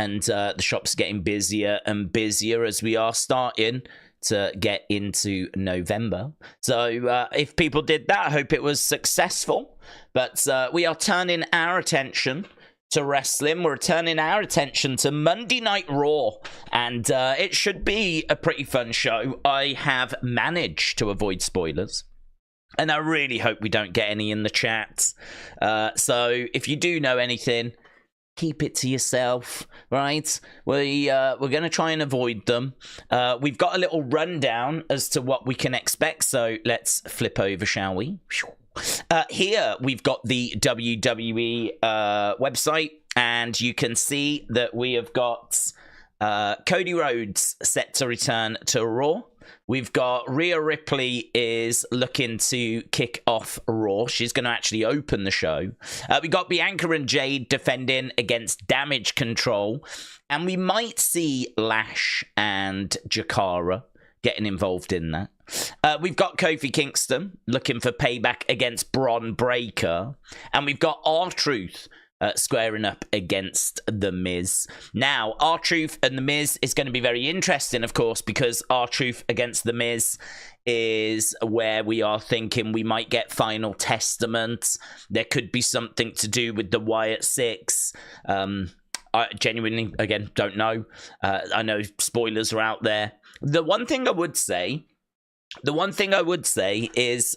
and the shop's getting busier and busier as we are starting to get into November. So if people did that, I hope it was successful. But we are turning our attention to wrestling. We're turning our attention to Monday Night Raw, and it should be a pretty fun show. I have managed to avoid spoilers, and I really hope we don't get any in the chat. So if you do know anything, keep it to yourself, right? We're going to try and avoid them. We've got a little rundown as to what we can expect, so let's flip over, shall we? Here we've got the WWE website, and you can see that we have got Cody Rhodes set to return to Raw. We've got Rhea Ripley is looking to kick off Raw. She's going to actually open the show. We got Bianca and Jade defending against Damage Control. And we might see Lash and Jakara getting involved in that. We've got Kofi Kingston looking for payback against Bron Breakker. And we've got R-Truth squaring up against The Miz. Now, R-Truth and The Miz is going to be very interesting, of course, because R-Truth against The Miz is where we are thinking we might get Final Testament. There could be something to do with the Wyatt Sicks. I genuinely, again, don't know. I know spoilers are out there. The one thing I would say is,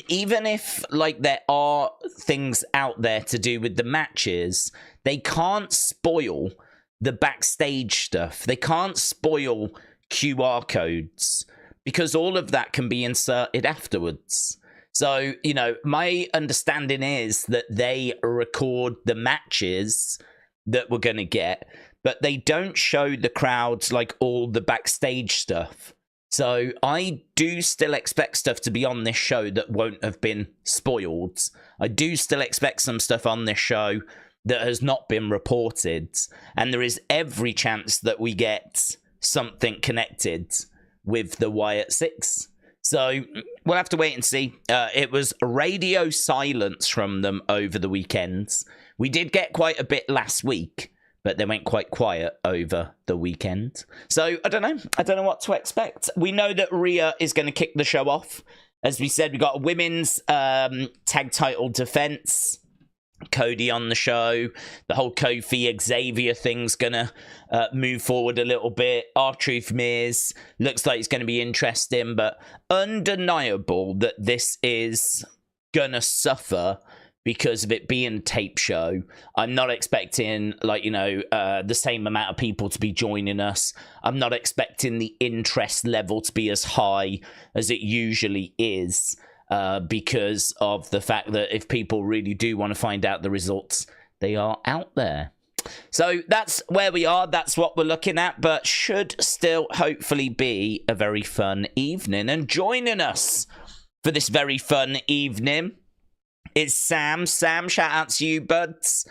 even if like there are things out there to do with the matches, they can't spoil the backstage stuff. They can't spoil QR codes because all of that can be inserted afterwards. So, you know, my understanding is that they record the matches that we're going to get, but they don't show the crowds like all the backstage stuff. So I do still expect stuff to be on this show that won't have been spoiled. I do still expect some stuff on this show that has not been reported. And there is every chance that we get something connected with the Wyatt Sicks. So we'll have to wait and see. It was radio silence from them over the weekend. We did get quite a bit last week, but they went quite quiet over the weekend. So, I don't know. I don't know what to expect. We know that Rhea is going to kick the show off. As we said, we got a women's tag title defense. Cody on the show. The whole Kofi Xavier thing's going to move forward a little bit. R-Truth Miz looks like it's going to be interesting, but undeniable that this is going to suffer because of it being a tape show. I'm not expecting, like, you know, the same amount of people to be joining us. I'm not expecting the interest level to be as high as it usually is because of the fact that if people really do want to find out the results, they are out there. So that's where we are. That's what we're looking at, but should still hopefully be a very fun evening. And joining us for this very fun evening is Sam. Sam, shout out to you, buds.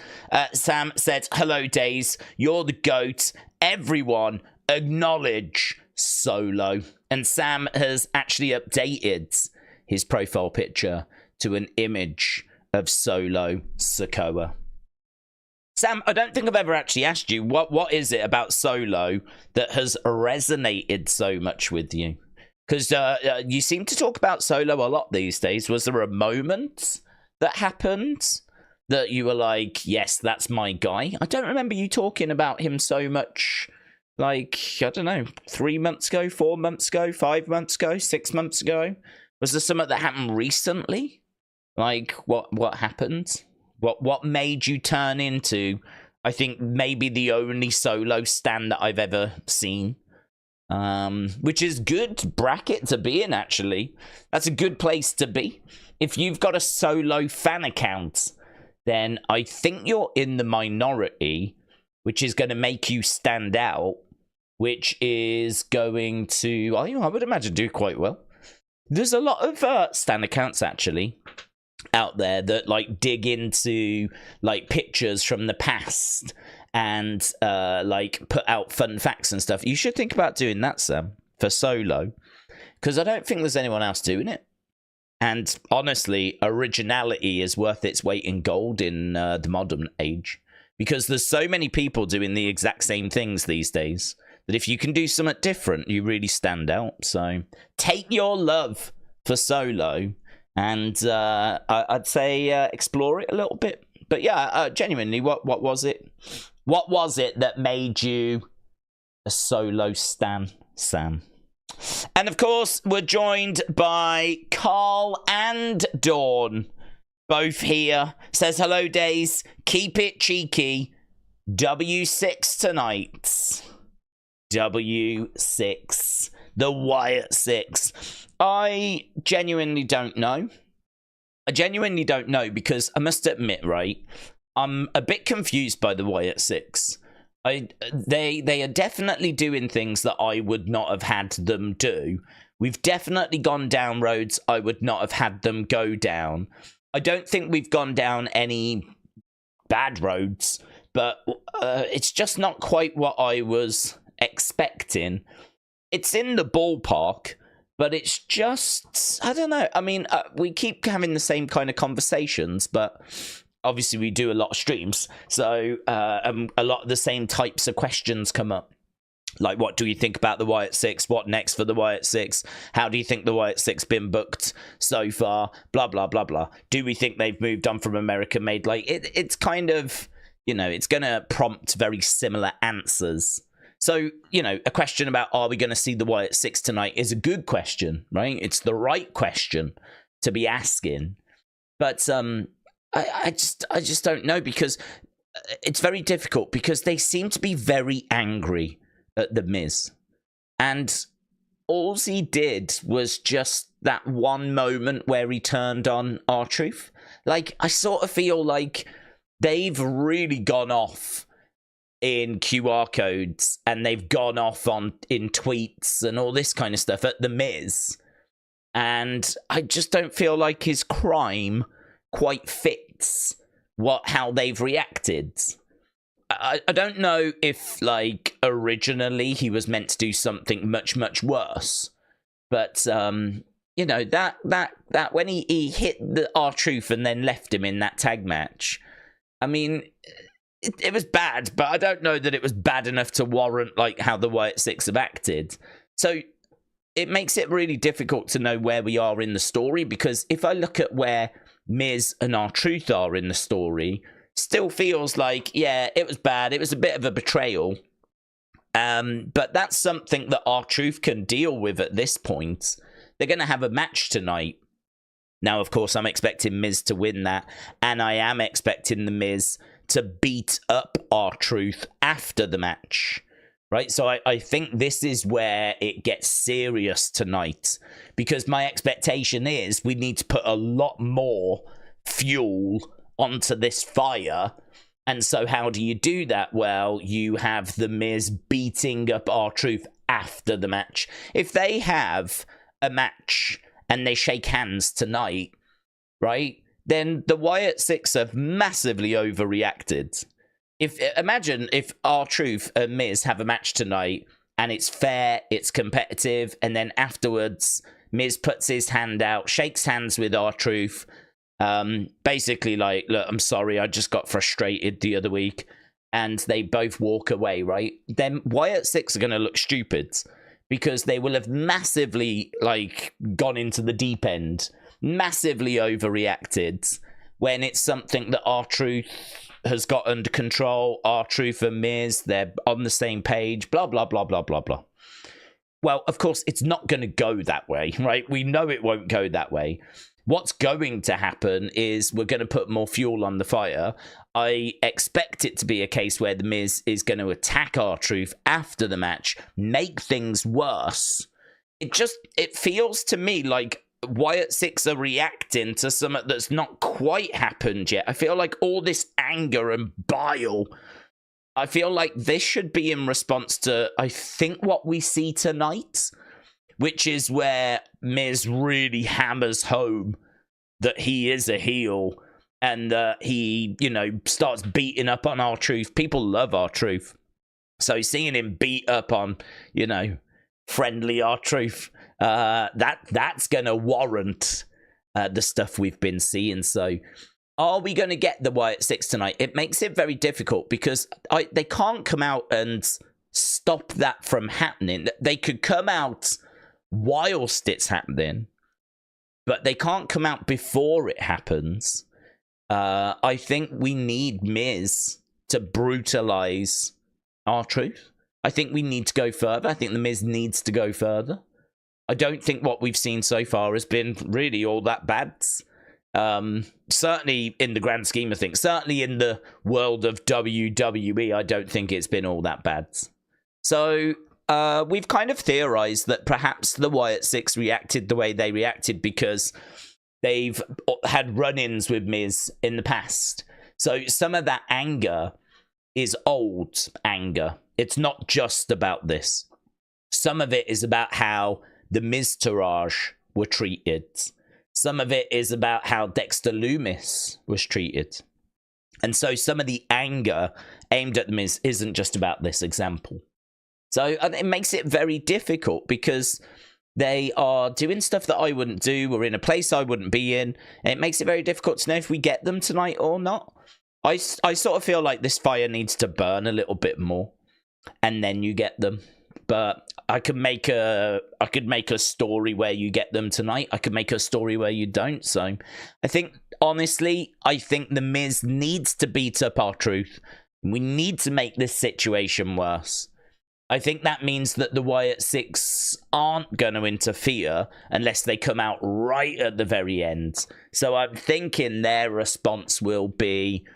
Sam said, hello, Daze. You're the GOAT. Everyone acknowledge Solo. And Sam has actually updated his profile picture to an image of Solo Sikoa. Sam, I don't think I've ever actually asked you, what is it about Solo that has resonated so much with you? Because you seem to talk about Solo a lot these days. Was there a moment that happened that you were like, yes, that's my guy? I don't remember you talking about him so much, like, I don't know, 3 months ago, 4 months ago, 5 months ago, 6 months ago. Was there something that happened recently? Like, what happened? What made you turn into, I think, maybe the only Solo stan that I've ever seen? Which is good bracket to be in, actually. That's a good place to be. If you've got a Solo fan account, then I think you're in the minority, which is going to make you stand out, which is going to, I would imagine, do quite well. There's a lot of stan accounts, actually, out there that, like, dig into, like, pictures from the past and, like, put out fun facts and stuff. You should think about doing that, Sam, for Solo, because I don't think there's anyone else doing it. And honestly, originality is worth its weight in gold in the modern age. because there's so many people doing the exact same things these days that if you can do something different, you really stand out. So take your love for Solo and I'd say explore it a little bit. But yeah, genuinely, what was it? What was it that made you a Solo stan, Sam? And of course, we're joined by Carl and Dawn. Both here. Says, hello, Daze. Keep it cheeky. W6 tonight. W6. The Wyatt Sicks. I genuinely don't know. Because I must admit, right, I'm a bit confused by the Wyatt Sicks. They are definitely doing things that I would not have had them do. We've definitely gone down roads I would not have had them go down. I don't think we've gone down any bad roads, but it's just not quite what I was expecting. It's in the ballpark, but it's just, I don't know. I mean, we keep having the same kind of conversations, but obviously we do a lot of streams, so a lot of the same types of questions come up. Like, what do you think about the Wyatt Sicks? What next for the Wyatt Sicks? How do you think the Wyatt Sicks been booked so far? Blah, blah, blah, blah. Do we think they've moved on from America Made? Like, it's kind of, you know, it's going to prompt very similar answers. So, you know, a question about are we going to see the Wyatt Sicks tonight is a good question, right? It's the right question to be asking. But I just don't know, because it's very difficult, because they seem to be very angry at The Miz. And all he did was just that one moment where he turned on R-Truth. Like, I sort of feel like they've really gone off in QR codes, and they've gone off in tweets and all this kind of stuff at The Miz. And I just don't feel like his crime quite fits how they've reacted. I don't know if, like, originally he was meant to do something much, much worse. But, you know, that when he hit the R-Truth and then left him in that tag match, I mean, it was bad, but I don't know that it was bad enough to warrant, like, how the Wyatt Sicks have acted. So it makes it really difficult to know where we are in the story, because if I look at where Miz and R-Truth are in the story, still feels like, yeah, it was bad. It was a bit of a betrayal. But that's something that R-Truth can deal with at this point. They're going to have a match tonight. Now, of course, I'm expecting Miz to win that. And I am expecting the Miz to beat up R-Truth after the match. Right? So I think this is where it gets serious tonight. Because my expectation is we need to put a lot more fuel onto this fire. And so how do you do that? Well, you have the Miz beating up R-Truth after the match. If they have a match and they shake hands tonight, right, then the Wyatt Sicks have massively overreacted. Imagine if R-Truth and Miz have a match tonight and it's fair, it's competitive, and then afterwards Miz puts his hand out, shakes hands with R-Truth, basically like, look, I'm sorry, I just got frustrated the other week, and they both walk away, right? Then Wyatt Sicks are going to look stupid, because they will have massively, like, gone into the deep end, massively overreacted, when it's something that R-Truth has got under control. R-Truth and Miz, they're on the same page, blah, blah, blah, blah, blah, blah. Well, of course, it's not going to go that way, right? We know it won't go that way. What's going to happen is we're going to put more fuel on the fire. I expect it to be a case where The Miz is going to attack R-Truth after the match, make things worse. It feels to me like Wyatt Sicks are reacting to something that's not quite happened yet. I feel like all this anger and bile, I feel like this should be in response to, I think, what we see tonight, which is where Miz really hammers home that he is a heel, and he, you know, starts beating up on R-Truth. People love R-Truth. So seeing him beat up on, you know, friendly R-Truth, that's going to warrant the stuff we've been seeing. So are we going to get the Wyatt Sicks tonight? It makes it very difficult because they can't come out and stop that from happening. They could come out whilst it's happening, but they can't come out before it happens. I think we need Miz to brutalize R-Truth. I think we need to go further. I think the Miz needs to go further. I don't think what we've seen so far has been really all that bad. Certainly in the grand scheme of things, certainly in the world of WWE, I don't think it's been all that bad. So we've kind of theorized that perhaps the Wyatt Sicks reacted the way they reacted because they've had run-ins with Miz in the past. So some of that anger is old anger. It's not just about this. Some of it is about how the Miztourage were treated. Some of it is about how Dexter Lumis was treated. And so some of the anger aimed at the Miz isn't just about this example. So it makes it very difficult because they are doing stuff that I wouldn't do or in a place I wouldn't be in. And it makes it very difficult to know if we get them tonight or not. I sort of feel like this fire needs to burn a little bit more. And then you get them. But I could make a story where you get them tonight. I could make a story where you don't. So I think, honestly, the Miz needs to beat up R-Truth. We need to make this situation worse. I think that means that the Wyatt Sicks aren't going to interfere unless they come out right at the very end. So I'm thinking their response will be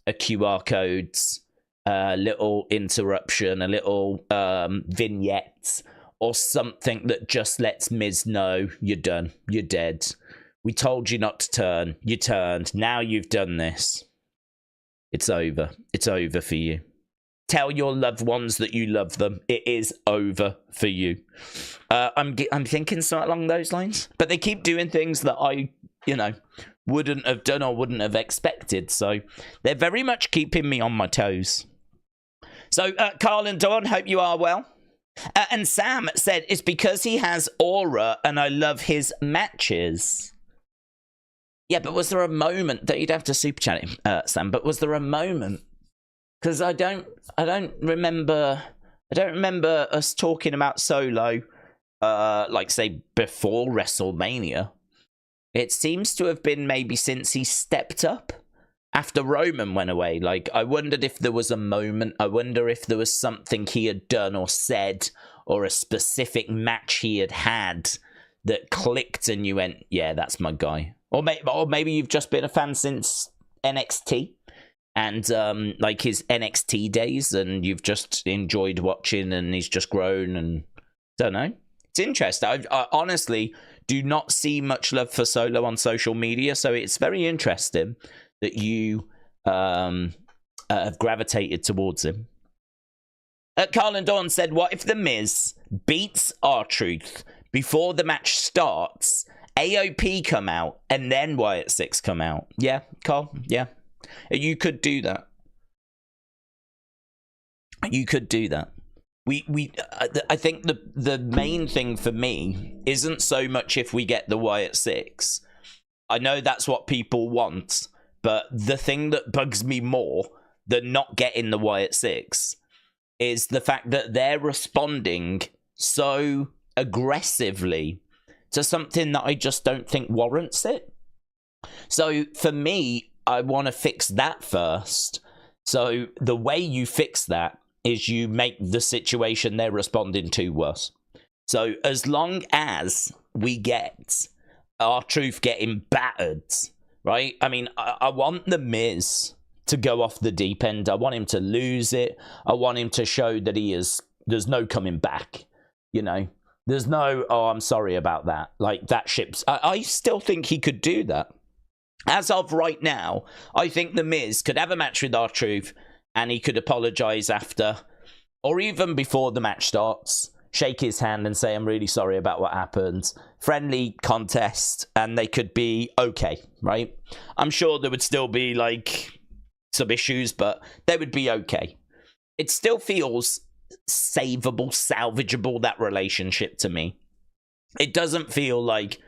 a QR codes, a little interruption, a little vignette, or something that just lets Miz know you're done, you're dead. We told you not to turn, you turned, now you've done this. It's over. It's over for you. Tell your loved ones that you love them. It is over for you. I'm thinking something along those lines. But they keep doing things that I, wouldn't have done or wouldn't have expected. So they're very much keeping me on my toes. So, Carl and Dawn, hope you are well. And Sam said, it's because he has aura and I love his matches. Yeah, but was there a moment that you'd have to super chat him, Sam? But was there a moment? Because I don't remember us talking about Solo, like say before WrestleMania. It seems to have been maybe since he stepped up after Roman went away. Like, I wondered if there was a moment. I wonder if there was something he had done or said, or a specific match he had that clicked, and you went, "Yeah, that's my guy." Or maybe you've just been a fan since NXT. And like his NXT days, and you've just enjoyed watching, and he's just grown, and don't know. It's interesting. I honestly do not see much love for Solo on social media, so it's very interesting that you have gravitated towards him. Carl and Dawn said, "What if the Miz beats R-Truth before the match starts? AOP come out, and then Wyatt Sicks come out." Yeah, Carl. Yeah. You could do that. You could do that. I think the main thing for me isn't so much if we get the Wyatt Sicks. I know that's what people want, but the thing that bugs me more than not getting the Wyatt Sicks is the fact that they're responding so aggressively to something that I just don't think warrants it. So for me, I want to fix that first. So the way you fix that is you make the situation they're responding to worse. So as long as we get R-Truth getting battered, right? I mean, I want the Miz to go off the deep end. I want him to lose it. I want him to show that there's no coming back. There's no, "Oh, I'm sorry about that." Like, that ship's... I still think he could do that. As of right now, I think The Miz could have a match with R-Truth, and he could apologize after, or even before the match starts, shake his hand and say, "I'm really sorry about what happened." Friendly contest, and they could be okay, right? I'm sure there would still be, like, some issues, but they would be okay. It still feels savable, salvageable, that relationship, to me. It doesn't feel like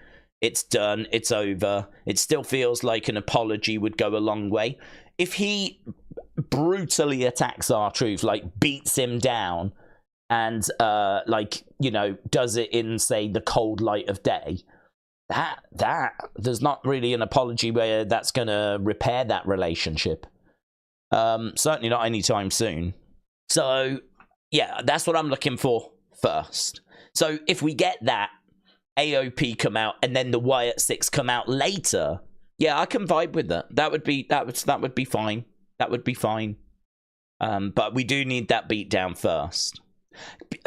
it's done, it's over. It still feels like an apology would go a long way. If he brutally attacks R-Truth, like beats him down, and like, you know, does it in, say, the cold light of day, that there's not really an apology where that's gonna repair that relationship. Certainly not anytime soon. So yeah, that's what I'm looking for first. So if we get that, AOP come out and then the Wyatt Sicks come out later, yeah, I can vibe with that. That would be fine. That would be fine. But we do need that beatdown first.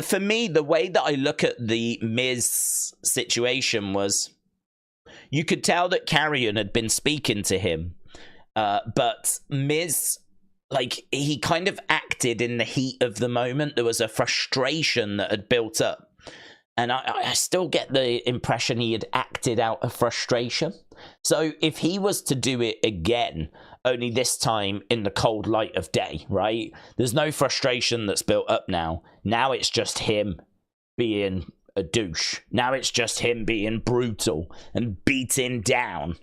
For me, the way that I look at the Miz situation was, you could tell that Carrion had been speaking to him, but Miz, like, he kind of acted in the heat of the moment. There was a frustration that had built up. And I still get the impression he had acted out of frustration. So if he was to do it again, only this time in the cold light of day, right? There's no frustration that's built up now. Now it's just him being a douche. Now it's just him being brutal and beating down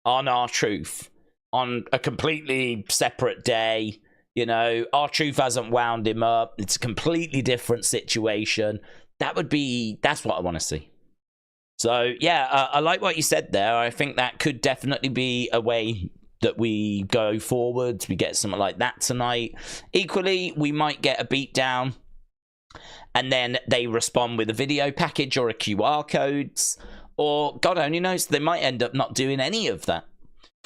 on R-Truth on a completely separate day. You know, R-Truth hasn't wound him up. It's a completely different situation. That's what I want to see. So yeah, I like what you said there. I think that could definitely be a way that we go forwards. We get something like that tonight. Equally, we might get a beatdown, and then they respond with a video package or a QR codes, or God only knows, they might end up not doing any of that.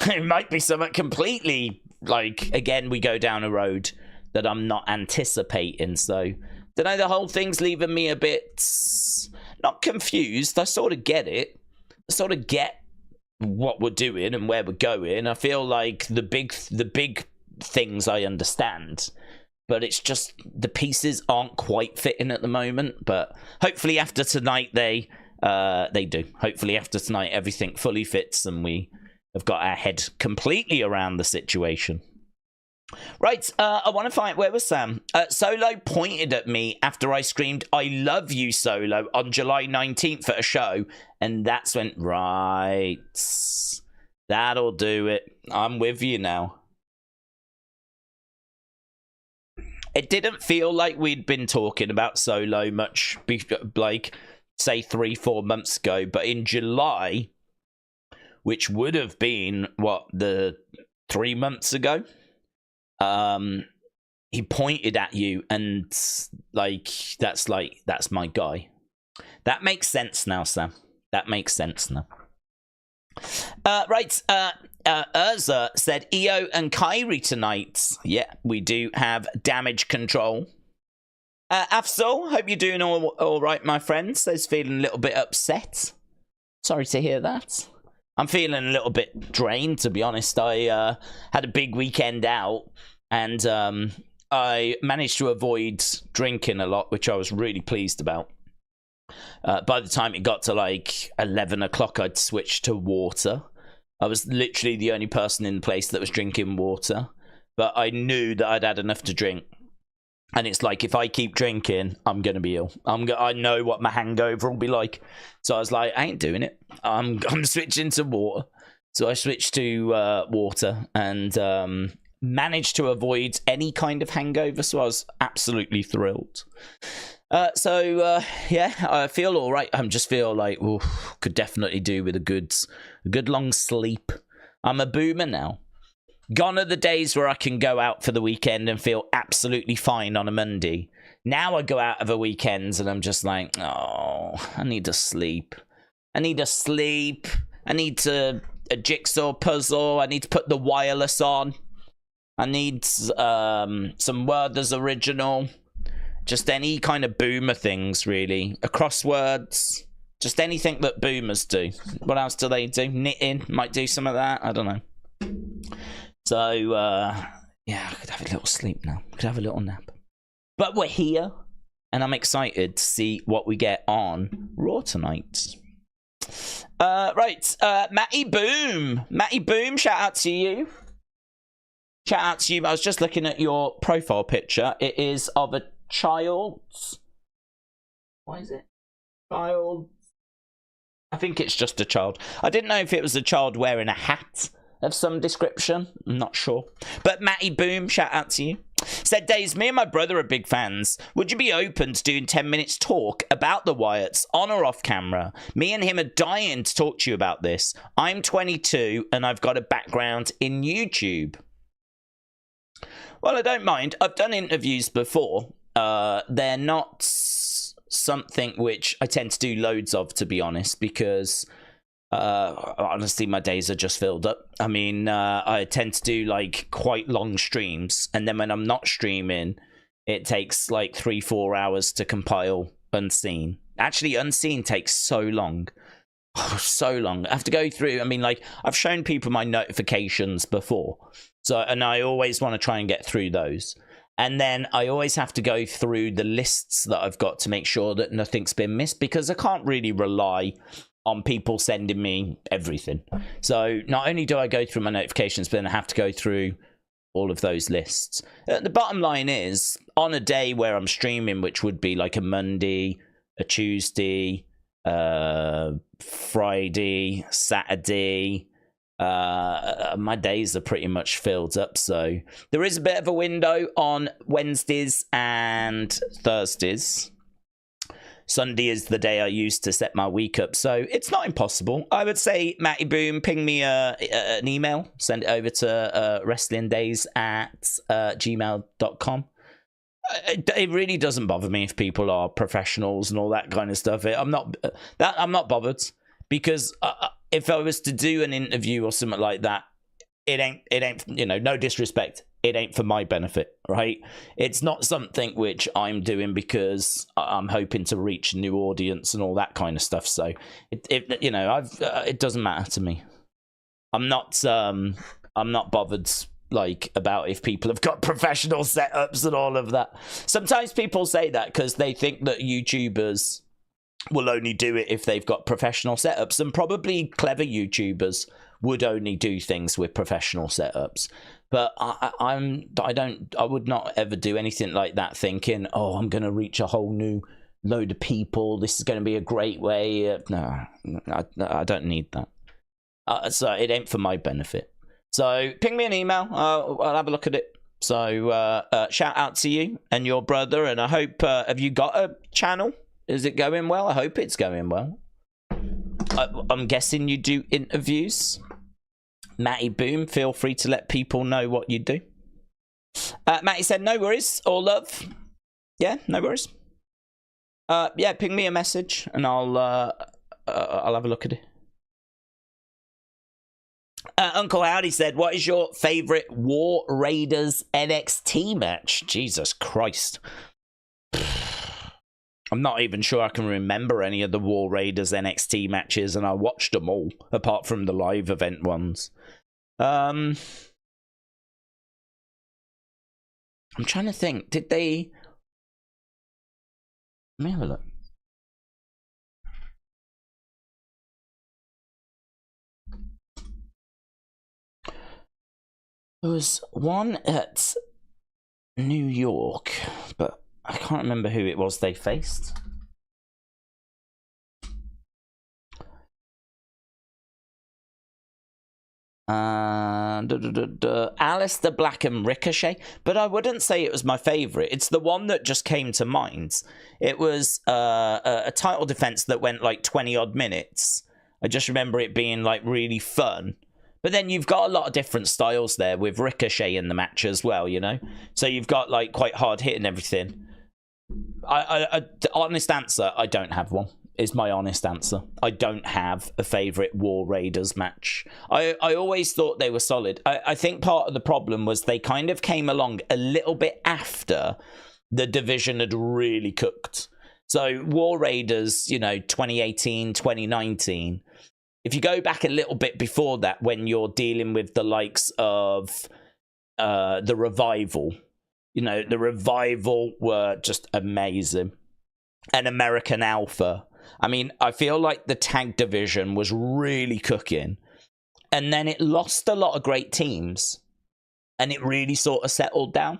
It might be something completely, like, again, we go down a road that I'm not anticipating. So don't know, the whole thing's leaving me a bit, not confused. I sort of get it. I sort of get what we're doing and where we're going. I feel like the big things I understand, but it's just the pieces aren't quite fitting at the moment. But hopefully after tonight they do. Hopefully after tonight everything fully fits and we have got our head completely around the situation. Right, I want to find, where was Sam? Solo pointed at me after I screamed, "I love you, Solo," on July 19th at a show, and that's when, right, that'll do it. I'm with you now. It didn't feel like we'd been talking about Solo much, like, say 3-4 months ago, but in July, which would have been, what, 3 months ago? He pointed at you, and that's my guy. That makes sense now, Sam. That makes sense now. Right, Urza said Io and Kyrie tonight. Yeah, we do have Damage Control. Afzal, hope you're doing all right, my friend. Says feeling a little bit upset. Sorry to hear that. I'm feeling a little bit drained, to be honest. I had a big weekend out, and I managed to avoid drinking a lot, which I was really pleased about. By the time it got to like 11 o'clock, I'd switched to water. I was literally the only person in the place that was drinking water, but I knew that I'd had enough to drink. And it's like, if I keep drinking, I'm going to be ill. I know what my hangover will be like. So I was like, I ain't doing it. I'm switching to water. So I switched to water and managed to avoid any kind of hangover. So I was absolutely thrilled. Yeah, I feel all right. I just feel like, could definitely do with a good long sleep. I'm a boomer now. Gone are the days where I can go out for the weekend and feel absolutely fine on a Monday. Now I go out of a weekend and I'm just like, oh, I need to sleep. I need a jigsaw puzzle. I need to put the wireless on. I need some Werther's Original. Just any kind of boomer things, really. A crosswords. Just anything that boomers do. What else do they do? Knitting. Might do some of that. I don't know. So, yeah, I could have a little sleep now. I could have a little nap. But we're here, and I'm excited to see what we get on Raw tonight. Right, Matty Boom. Matty Boom, shout out to you. Shout out to you. I was just looking at your profile picture. It is of a child. What is it? Child. I think it's just a child. I didn't know if it was a child wearing a hat of some description. I'm not sure. But Matty Boom, shout out to you. Said, Daze, me and my brother are big fans. Would you be open to doing 10 minutes talk about the Wyatts on or off camera? Me and him are dying to talk to you about this. I'm 22 and I've got a background in YouTube. Well, I don't mind. I've done interviews before. They're not something which I tend to do loads of, to be honest, because honestly, my days are just filled up. I mean, I tend to do like quite long streams, and then when I'm not streaming, it takes like 3-4 hours to compile Unseen. Actually, Unseen takes so long. So long. I have to go through. I mean, like, I've shown people my notifications before, and I always want to try and get through those. And then I always have to go through the lists that I've got to make sure that nothing's been missed, because I can't really rely on people sending me everything. So not only do I go through my notifications, but then I have to go through all of those lists. The bottom line is, on a day where I'm streaming, which would be like a Monday, a Tuesday, Friday, Saturday, my days are pretty much filled up. So there is a bit of a window on Wednesdays and Thursdays. Sunday is the day I use to set my week up, so it's not impossible. I would say, Matty Boom, ping me an email, send it over to wrestlingdaze@gmail.com. It really doesn't bother me if people are professionals and all that kind of stuff. I'm not bothered, because if I was to do an interview or something like that, it ain't, you know, no disrespect, it ain't for my benefit, right? It's not something which I'm doing because I'm hoping to reach a new audience and all that kind of stuff. So it you know, it doesn't matter to me. I'm not bothered like about if people have got professional setups and all of that. Sometimes people say that because they think that YouTubers will only do it if they've got professional setups, and probably clever YouTubers would only do things with professional setups. But I would not ever do anything like that thinking, oh, I'm going to reach a whole new load of people. This is going to be a great way. No, I don't need that. So it ain't for my benefit. So ping me an email. I'll have a look at it. So shout out to you and your brother. And I hope, have you got a channel? Is it going well? I hope it's going well. I'm guessing you do interviews. Matty Boom, feel free to let people know what you do. Matty said, no worries, all love. Yeah, no worries. Yeah, ping me a message and I'll have a look at it. Uncle Howdy said, what is your favorite War Raiders NXT match? Jesus Christ. I'm not even sure I can remember any of the War Raiders NXT matches, and I watched them all, apart from the live event ones. I'm trying to think. Did they... Let me have a look. There was one at New York, but I can't remember who it was they faced. Aleister Black and Ricochet, but I wouldn't say it was my favorite. It's the one that just came to mind. It was a title defense that went like 20 odd minutes. I just remember it being like really fun. But then you've got a lot of different styles there with Ricochet in the match as well, you know? So you've got like quite hard hit and everything. Honest answer, I don't have one, is my honest answer. I don't have a favourite War Raiders match. I always thought they were solid. I think part of the problem was they kind of came along a little bit after the division had really cooked. So War Raiders, you know, 2018, 2019... If you go back a little bit before that, when you're dealing with the likes of the Revival, you know, the Revival were just amazing. And American Alpha. I mean, I feel like the tag division was really cooking. And then it lost a lot of great teams. And it really sort of settled down.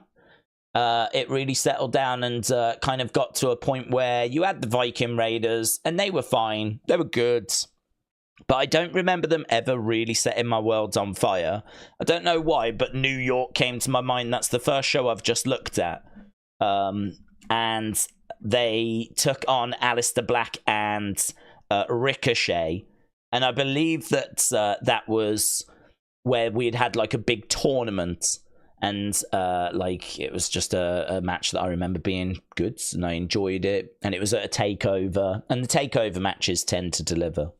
It really settled down and kind of got to a point where you had the Viking Raiders, and they were fine. They were good. But I don't remember them ever really setting my world on fire. I don't know why, but New York came to my mind. That's the first show I've just looked at. And they took on Aleister Black and Ricochet. And I believe that that was where we'd had like a big tournament. And like it was just a match that I remember being good. And I enjoyed it. And it was at a takeover. And the takeover matches tend to deliver.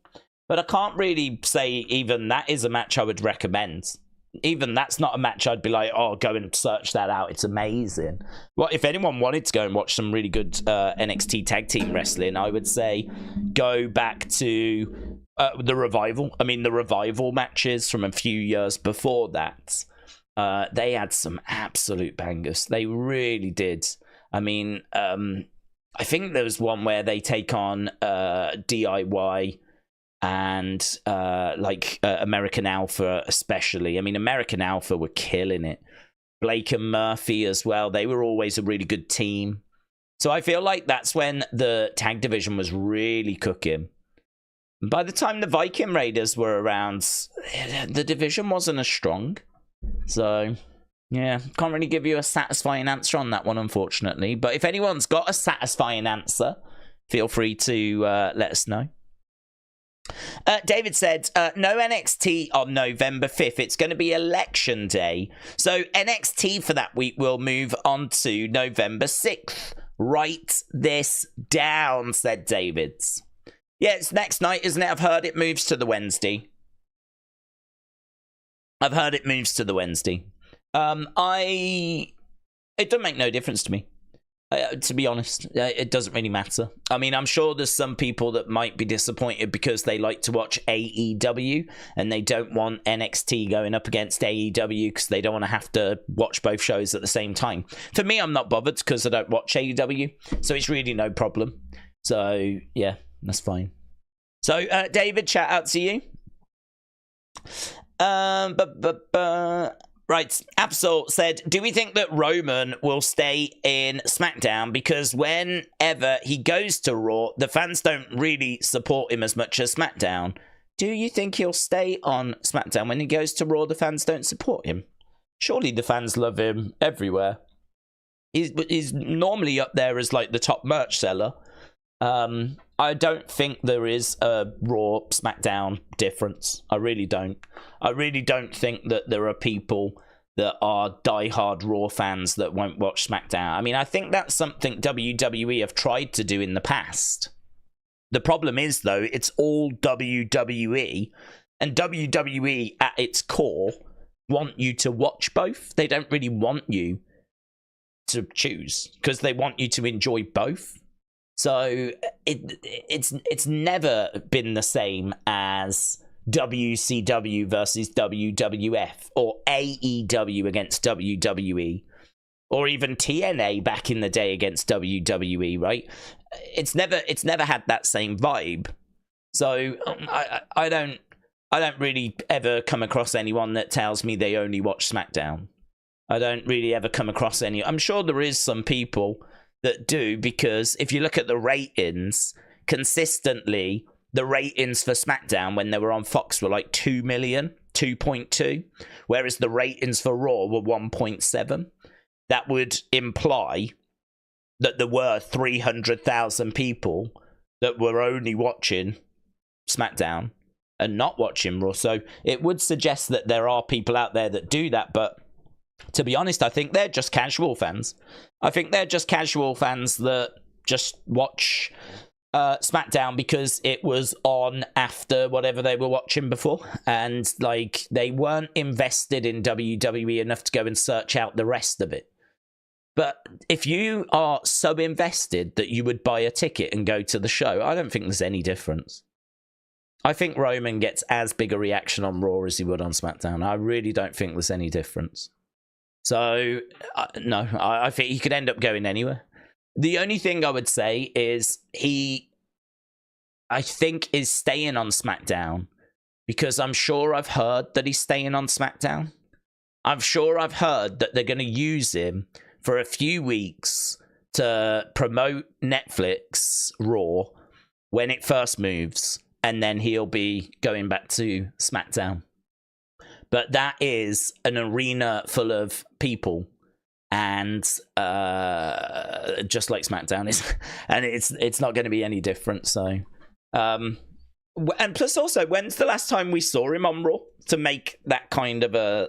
But I can't really say even that is a match I would recommend. Even that's not a match I'd be like, oh, go and search that out. It's amazing. Well, if anyone wanted to go and watch some really good NXT tag team wrestling, I would say go back to the Revival. I mean, the Revival matches from a few years before that. They had some absolute bangers. They really did. I mean, I think there was one where they take on DIY and American Alpha especially. I mean, American Alpha were killing it. Blake and Murphy as well. They were always a really good team. So I feel like that's when the tag division was really cooking. By the time the Viking Raiders were around, the division wasn't as strong. So, yeah, can't really give you a satisfying answer on that one, unfortunately. But if anyone's got a satisfying answer, feel free to let us know. David said, no NXT on November 5th. It's going to be election day. So NXT for that week will move on to November 6th. Write this down, said David. Yeah, it's next night, isn't it? I've heard it moves to the Wednesday. It doesn't make no difference to me. To be honest, it doesn't really matter. I mean, I'm sure there's some people that might be disappointed because they like to watch AEW and they don't want NXT going up against AEW because they don't want to have to watch both shows at the same time. For me, I'm not bothered because I don't watch AEW, so it's really no problem. So, yeah, that's fine. So, David, shout out to you. Right, Absol said, do we think that Roman will stay in SmackDown? Because whenever he goes to Raw, the fans don't really support him as much as SmackDown. Do you think he'll stay on SmackDown? When he goes to Raw, the fans don't support him? Surely the fans love him everywhere. He's normally up there as like the top merch seller. I don't think there is a Raw SmackDown difference. I really don't. I really don't think that there are people that are diehard Raw fans that won't watch SmackDown. I mean, I think that's something WWE have tried to do in the past. The problem is, though, it's all WWE, and WWE at its core want you to watch both. They don't really want you to choose because they want you to enjoy both. So it's never been the same as WCW versus WWF or AEW against WWE or even TNA back in the day against WWE, right? It's never had that same vibe. So I don't really ever come across anyone that tells me they only watch SmackDown. I don't really ever come across any. I'm sure there is some people that do, because if you look at the ratings, consistently, the ratings for SmackDown when they were on Fox were like 2 million, 2.2, whereas the ratings for Raw were 1.7. That would imply that there were 300,000 people that were only watching SmackDown and not watching Raw. So it would suggest that there are people out there that do that, but to be honest, I think they're just casual fans. I think they're just casual fans that just watch SmackDown because it was on after whatever they were watching before. And, like, they weren't invested in WWE enough to go and search out the rest of it. But if you are so invested that you would buy a ticket and go to the show, I don't think there's any difference. I think Roman gets as big a reaction on Raw as he would on SmackDown. I really don't think there's any difference. So, no, I think he could end up going anywhere. The only thing I would say is I think, is staying on SmackDown, because I'm sure I've heard that he's staying on SmackDown. I'm sure I've heard that they're going to use him for a few weeks to promote Netflix Raw when it first moves. and then he'll be going back to SmackDown. But that is an arena full of people, and just like SmackDown is, and it's not going to be any different. So, and plus also, when's the last time we saw him on Raw to make that kind of a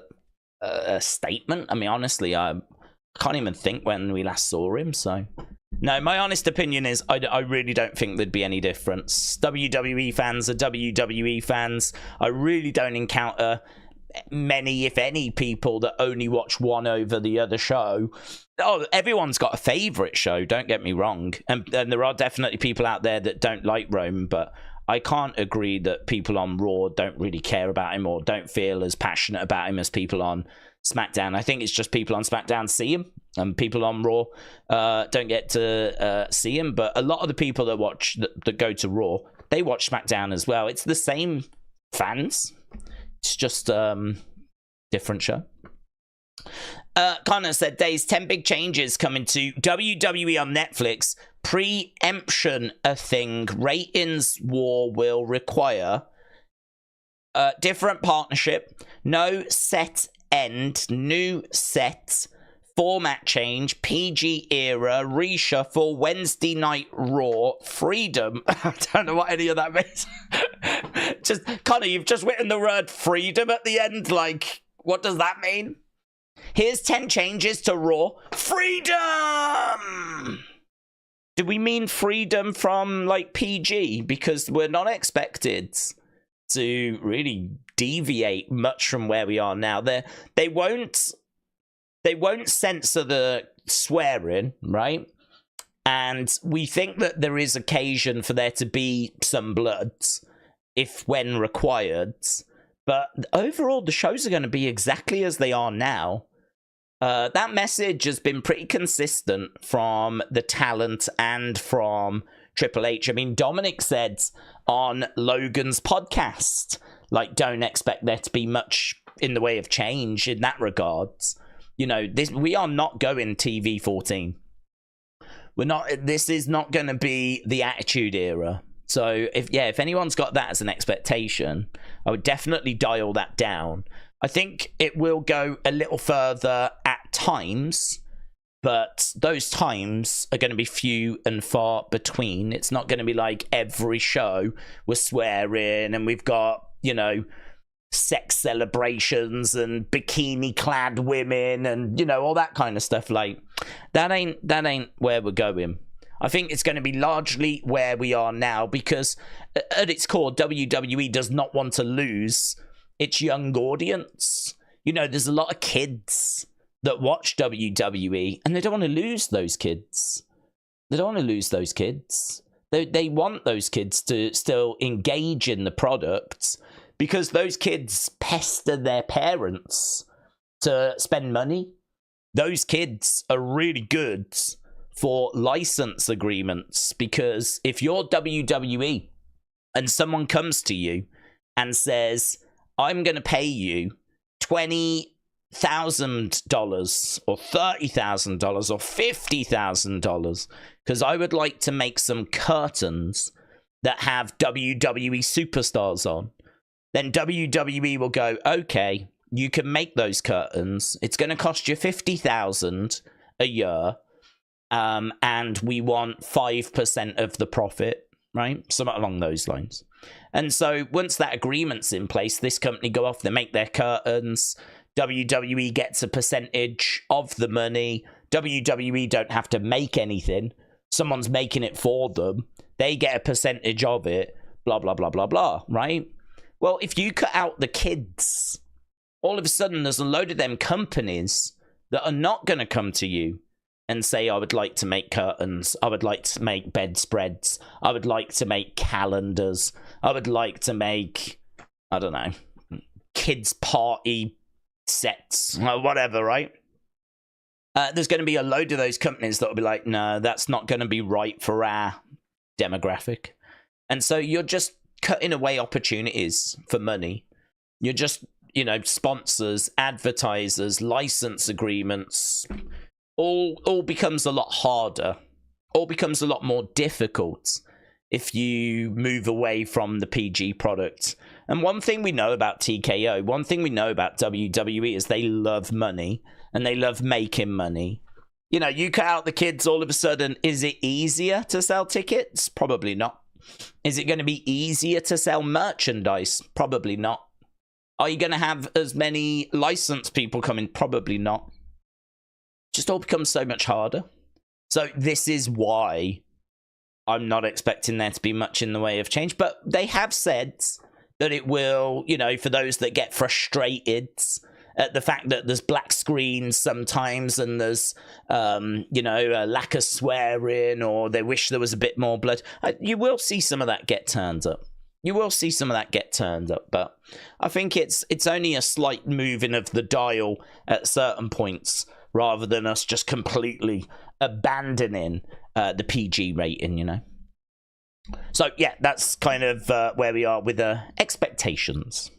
statement? I mean, honestly, I can't even think when we last saw him. So, no, my honest opinion is I really don't think there'd be any difference. WWE fans are WWE fans. I really don't encounter many, if any, people that only watch one over the other show. Oh, everyone's got a favorite show, don't get me wrong, and there are definitely people out there that don't like Roman, but I can't agree that people on Raw don't really care about him or don't feel as passionate about him as people on SmackDown. I think it's just people on SmackDown see him and people on Raw don't get to see him. But a lot of the people that go to Raw, they watch SmackDown as well. It's the same fans. It's just different show. Connor said, Daze, 10 big changes coming to WWE on Netflix. Preemption a thing. Ratings war will require different partnership. No set end. New set. Format change. PG era. Reshuffle. Wednesday Night Raw. Freedom. I don't know what any of that means. Just Connor, you've just written the word freedom at the end. Like, what does that mean? Here's 10 changes to Raw. Freedom! Do we mean freedom from, like, PG? Because we're not expected to really deviate much from where we are now. They won't censor the swearing, right? And we think that there is occasion for there to be some blood, if when required. But overall, the shows are going to be exactly as they are now. That message has been pretty consistent from the talent and from Triple H. I mean, Dominic said on Logan's podcast, like, don't expect there to be much in the way of change in that regard. You know, we are not going TV 14. This is not going to be the Attitude Era. So if anyone's got that as an expectation, I would definitely dial that down. I think it will go a little further at times, but those times are going to be few and far between. It's not going to be like every show we're swearing and we've got, you know, sex celebrations and bikini clad women and, you know, all that kind of stuff. Like, that ain't where we're going. I think it's going to be largely where we are now because at its core, WWE does not want to lose its young audience. You know, there's a lot of kids that watch WWE and they don't want to lose those kids. They don't want to lose those kids. They want those kids to still engage in the product because those kids pester their parents to spend money. Those kids are really good for license agreements because if you're WWE and someone comes to you and says, I'm going to pay you $20,000 or $30,000 or $50,000 because I would like to make some curtains that have WWE superstars on, then WWE will go, okay, you can make those curtains. It's going to cost you $50,000 a year. And we want 5% of the profit, right? Something along those lines. And so once that agreement's in place, this company go off, they make their curtains. WWE gets a percentage of the money. WWE don't have to make anything. Someone's making it for them. They get a percentage of it, blah, blah, blah, blah, blah, right? Well, if you cut out the kids, all of a sudden there's a load of them companies that are not going to come to you and say, I would like to make curtains, I would like to make bedspreads, I would like to make calendars, I would like to make, I don't know, kids' party sets, or whatever, right? There's going to be a load of those companies that will be like, no, that's not going to be right for our demographic. And so you're just cutting away opportunities for money. You're just, you know, sponsors, advertisers, license agreements, all becomes a lot harder, all becomes a lot more difficult if you move away from the PG product. And one thing we know about TKO, one thing we know about WWE is they love money and they love making money. You know, you cut out the kids, all of a sudden, is it easier to sell tickets? Probably not. Is it going to be easier to sell merchandise? Probably not. Are you going to have as many licensed people coming? Probably not. Just all becomes so much harder. So this is why I'm not expecting there to be much in the way of change. But they have said that it will, you know, for those that get frustrated at the fact that there's black screens sometimes and there's, you know, a lack of swearing, or they wish there was a bit more blood. You will see some of that get turned up. You will see some of that get turned up, but I think it's only a slight moving of the dial at certain points rather than us just completely abandoning the PG rating, you know. So, yeah, that's kind of where we are with expectations.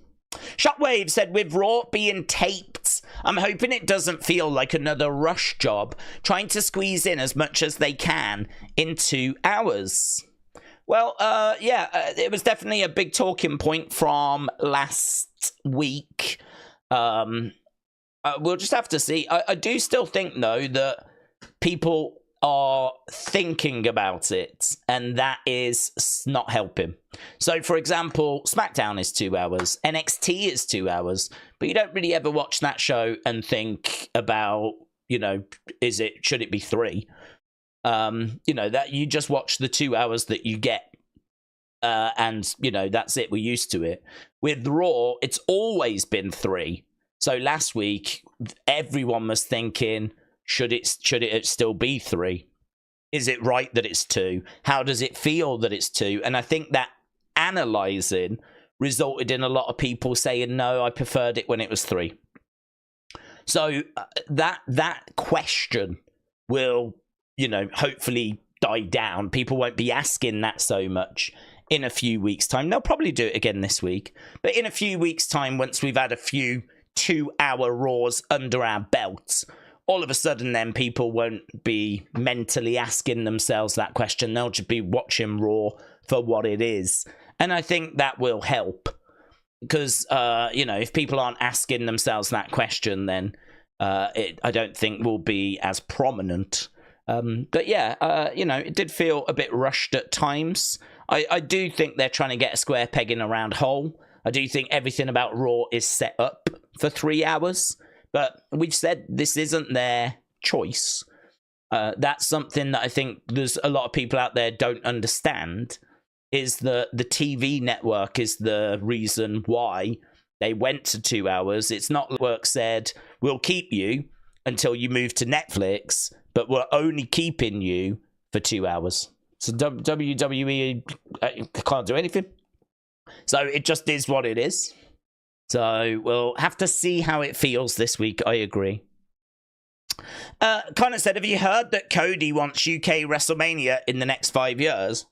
Shockwave said, with Raw being taped, I'm hoping it doesn't feel like another rush job, trying to squeeze in as much as they can in 2 hours. Well, yeah, it was definitely a big talking point from last week. We'll just have to see. I do still think, though, that people are thinking about it, and that is not helping. So, for example, SmackDown is 2 hours, NXT is 2 hours, but you don't really ever watch that show and think about, you know, should it be 3? You know, that you just watch the 2 hours that you get, and, you know, that's it. We're used to it. With Raw, it's always been 3. So last week, everyone was thinking, should it still be 3? Is it right that it's 2? How does it feel that it's 2? And I think that analysing resulted in a lot of people saying, no, I preferred it when it was 3. So that question will, you know, hopefully die down. People won't be asking that so much in a few weeks' time. They'll probably do it again this week. But in a few weeks' time, once we've had a few 2-hour Raws under our belts, all of a sudden then people won't be mentally asking themselves that question. They'll just be watching Raw for what it is. And I think that will help. Because, you know, if people aren't asking themselves that question, then I don't think will be as prominent. But yeah, you know, it did feel a bit rushed at times. I do think they're trying to get a square peg in a round hole. I do think everything about Raw is set up for 3 hours. But we've said this isn't their choice. That's something that I think there's a lot of people out there don't understand, is that the TV network is the reason why they went to 2 hours. It's not the network said, we'll keep you until you move to Netflix, but we're only keeping you for 2 hours. So WWE can't do anything. So it just is what it is. So we'll have to see how it feels this week. I agree. Connor said, have you heard that Cody wants UK WrestleMania in the next 5 years?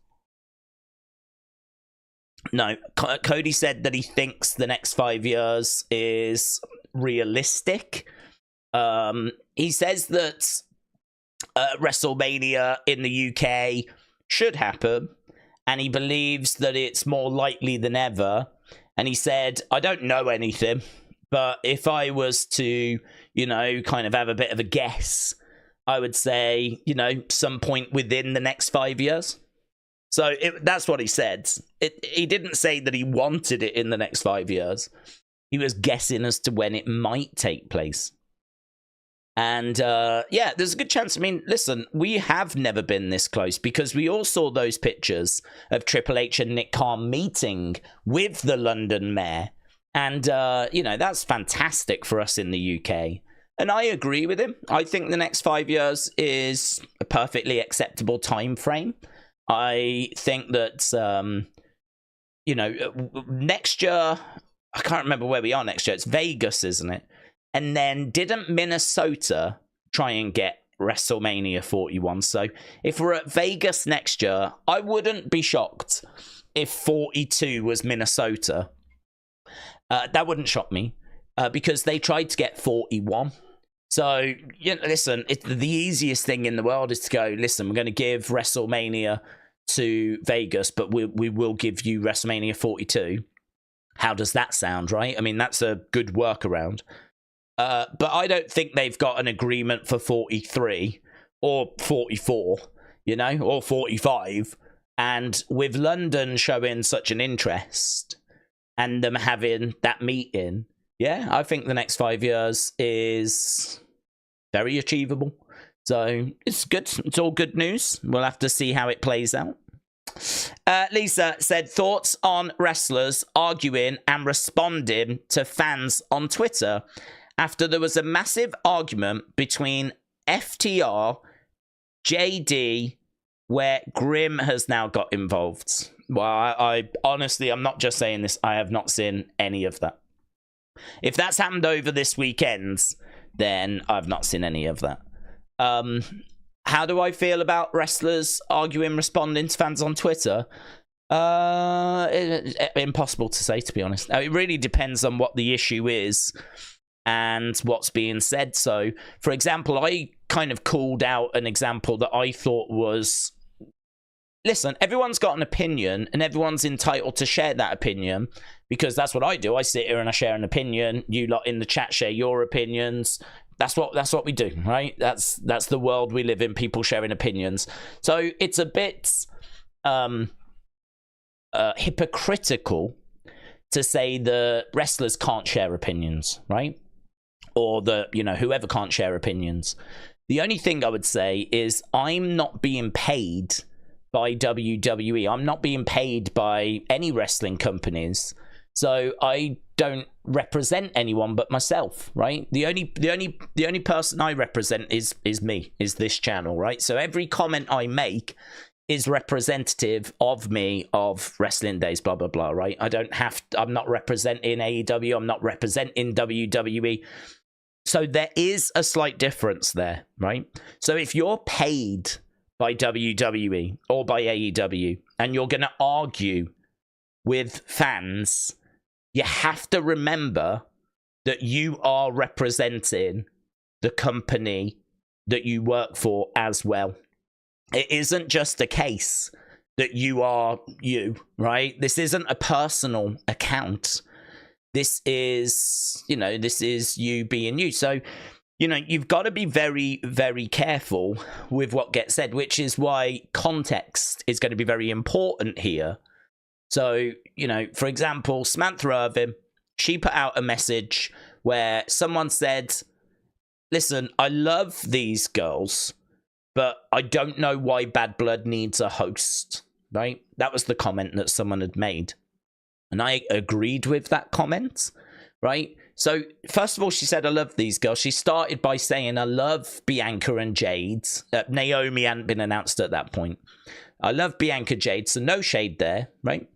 No. Cody said that he thinks the next 5 years is realistic. He says that WrestleMania in the UK should happen, and he believes that it's more likely than ever. And he said, I don't know anything, but if I was to, you know, kind of have a bit of a guess, I would say, you know, some point within the next 5 years. So that's what he said. He didn't say that he wanted it in the next 5 years. He was guessing as to when it might take place. And, yeah, there's a good chance. I mean, listen, we have never been this close, because we all saw those pictures of Triple H and Nick Khan meeting with the London mayor. And, you know, that's fantastic for us in the UK. And I agree with him. I think the next 5 years is a perfectly acceptable time frame. I think that, you know, next year, I can't remember where we are next year. It's Vegas, isn't it? And then didn't Minnesota try and get WrestleMania 41? So if we're at Vegas next year, I wouldn't be shocked if 42 was Minnesota. That wouldn't shock me, because they tried to get 41. So, you know, listen, the easiest thing in the world is to go, listen, we're going to give WrestleMania to Vegas, but we will give you WrestleMania 42. How does that sound, right? I mean, that's a good workaround. But I don't think they've got an agreement for 43 or 44, you know, or 45. And with London showing such an interest and them having that meeting, yeah, I think the next 5 years is very achievable. So it's good. It's all good news. We'll have to see how it plays out. Lisa said, thoughts on wrestlers arguing and responding to fans on Twitter after there was a massive argument between FTR, JD, where Grimm has now got involved. Well, I honestly, I'm not just saying this. I have not seen any of that. If that's happened over this weekend, then I've not seen any of that. How do I feel about wrestlers arguing, responding to fans on Twitter? Impossible to say, to be honest. It really depends on what the issue is and what's being said. So, for example, I kind of called out an example that I thought was, listen, everyone's got an opinion and everyone's entitled to share that opinion, because that's what I do. I sit here and I share an opinion. You lot in the chat share your opinions. That's what we do, right? That's the world we live in, people sharing opinions. So it's a bit hypocritical to say the wrestlers can't share opinions, right? Or whoever can't share opinions. The only thing I would say is I'm not being paid by WWE. I'm not being paid by any wrestling companies. So I don't represent anyone but myself, right? The only person I represent is me, is this channel, right? So every comment I make is representative of me, of Wrestling Daze, blah blah blah, right? I'm not representing AEW, I'm not representing WWE. So there is a slight difference there, right? So if you're paid by WWE or by AEW and you're going to argue with fans, you have to remember that you are representing the company that you work for as well. It isn't just a case that you are you, right? This isn't a personal account. This is you being you. So, you've got to be very, very careful with what gets said, which is why context is going to be very important here. So, for example, Samantha Irvin, she put out a message where someone said, listen, I love these girls, but I don't know why Bad Blood needs a host, right? That was the comment that someone had made. And I agreed with that comment, right? So, first of all, she said, I love these girls. She started by saying, I love Bianca and Jade. Naomi hadn't been announced at that point. I love Bianca, Jade, so no shade there, right?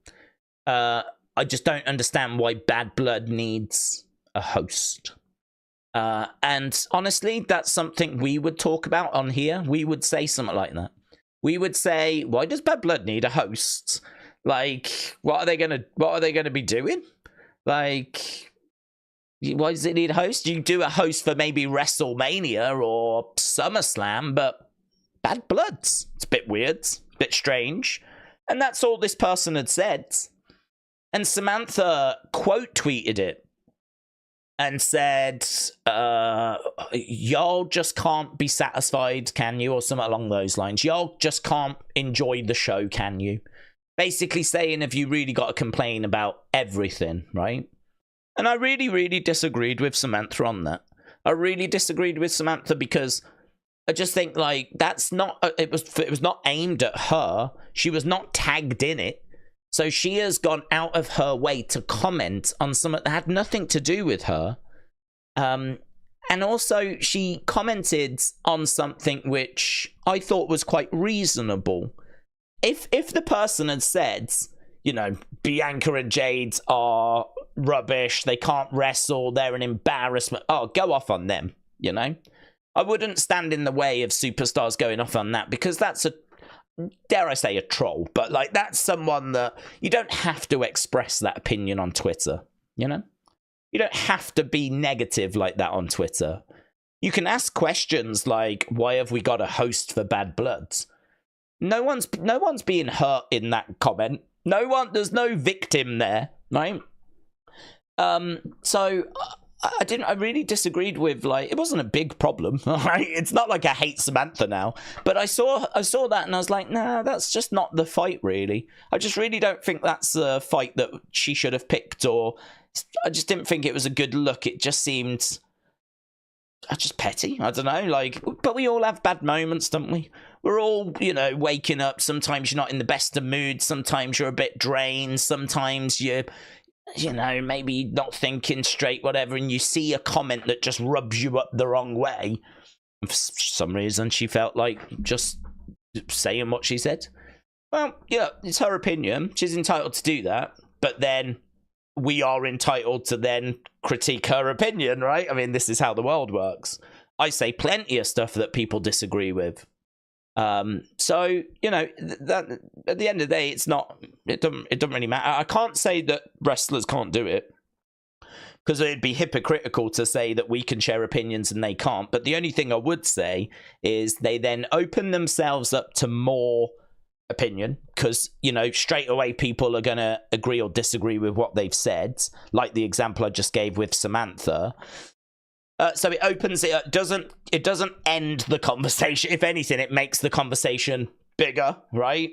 I just don't understand why Bad Blood needs a host. And honestly, that's something we would talk about on here. We would say something like that. We would say, why does Bad Blood need a host? Like, what are they gonna be doing? Like, why does it need a host? You do a host for maybe WrestleMania or SummerSlam, but Bad Blood's, it's a bit weird, a bit strange. And that's all this person had said. And Samantha quote tweeted it and said, y'all just can't be satisfied, can you? Or something along those lines. Y'all just can't enjoy the show, can you? Basically saying, have you really got to complain about everything, right? And I really, really disagreed with Samantha on that. I really disagreed with Samantha because I just think, like, that's not, it was not aimed at her. She was not tagged in it. So she has gone out of her way to comment on something that had nothing to do with her. And also she commented on something which I thought was quite reasonable. If the person had said, Bianca and Jade are rubbish, they can't wrestle, they're an embarrassment, go off on them, I wouldn't stand in the way of superstars going off on that, because that's dare I say, a troll, but like, that's someone that you don't have to express that opinion on Twitter, you don't have to be negative like that on Twitter. You can ask questions like, why have we got a host for Bad Blood? No one's being hurt in that comment. There's no victim there, right? So I really disagreed with, like, it wasn't a big problem, right? It's not like I hate Samantha now, but I saw that and I was like, nah, that's just not the fight, really. I just really don't think that's a fight that she should have picked, or I just didn't think it was a good look. It just seemed just petty. I don't know, like, but we all have bad moments, don't we? We're all, waking up. Sometimes you're not in the best of moods. Sometimes you're a bit drained. Sometimes you're, maybe not thinking straight, whatever, and you see a comment that just rubs you up the wrong way. For some reason, she felt like just saying what she said. Well, yeah, it's her opinion. She's entitled to do that. But then we are entitled to then critique her opinion, right? I mean, this is how the world works. I say plenty of stuff that people disagree with. So, that at the end of the day, it doesn't really matter. I can't say that wrestlers can't do it, because it'd be hypocritical to say that we can share opinions and they can't. But the only thing I would say is they then open themselves up to more opinion, because, straight away people are going to agree or disagree with what they've said, like the example I just gave with Samantha. So it opens it up. It doesn't end the conversation. If anything, it makes the conversation bigger, right?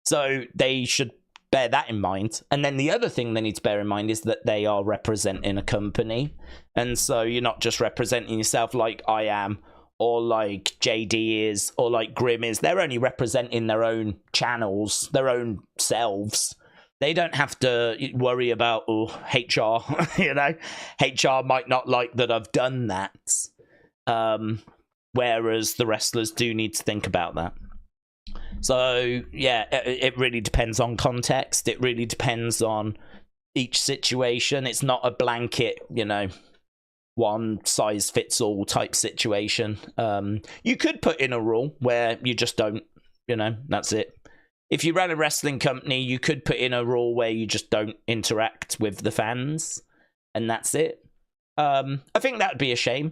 So they should bear that in mind. And then the other thing they need to bear in mind is that they are representing a company. And so you're not just representing yourself like I am, or like JD is, or like Grim is. They're only representing their own channels, their own selves. They don't have to worry about HR, HR might not like that I've done that. Whereas the wrestlers do need to think about that. So, yeah, it really depends on context. It really depends on each situation. It's not a blanket, one size fits all type situation. You could put in a rule where you just don't, that's it. If you ran a wrestling company, you could put in a rule where you just don't interact with the fans, and that's it. I think that would be a shame,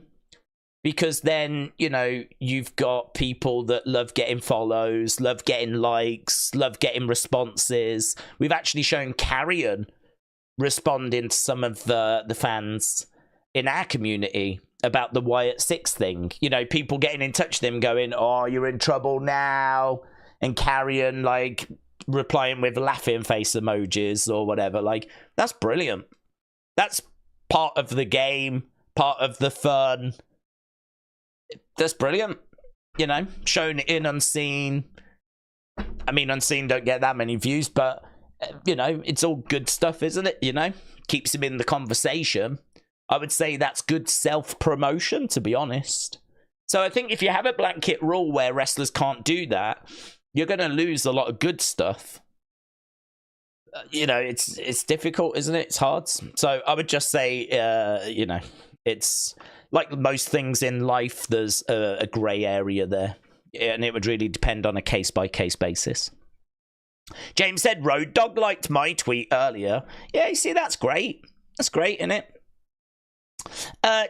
because then, you've got people that love getting follows, love getting likes, love getting responses. We've actually shown Carrion responding to some of the fans in our community about the Wyatt Sicks thing. People getting in touch with him going, oh, you're in trouble now. And Carrion, like, replying with laughing face emojis or whatever. Like, that's brilliant. That's part of the game, part of the fun. That's brilliant. Shown in Unseen. I mean, Unseen don't get that many views, but, it's all good stuff, isn't it? Keeps him in the conversation. I would say that's good self-promotion, to be honest. So I think if you have a blanket rule where wrestlers can't do that, you're going to lose a lot of good stuff. It's difficult, isn't it? It's hard. So I would just say, it's like most things in life, there's a grey area there. And it would really depend on a case-by-case basis. James said, Road Dogg liked my tweet earlier. Yeah, you see, that's great. That's great, isn't it?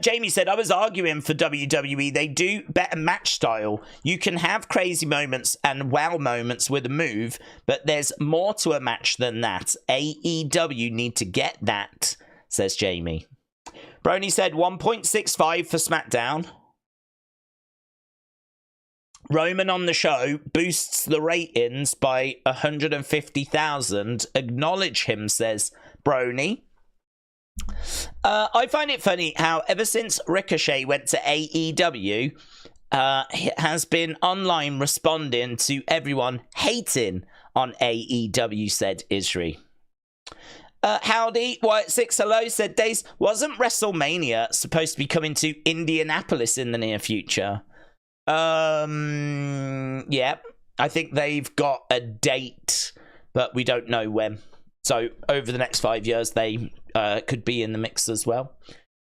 Jamie said, I was arguing for WWE. They do better match style. You can have crazy moments and wow moments with a move, but there's more to a match than that. AEW need to get that, says Jamie. Brony said 1.65 for SmackDown. Roman on the show boosts the ratings by 150,000. Acknowledge him, says Brony. I find it funny how ever since Ricochet went to AEW, he has been online responding to everyone hating on AEW, said Isri. Howdy, Wyatt Sicks, hello, said Daze. Wasn't WrestleMania supposed to be coming to Indianapolis in the near future? Yeah, I think they've got a date, but we don't know when. So over the next 5 years, they could be in the mix as well.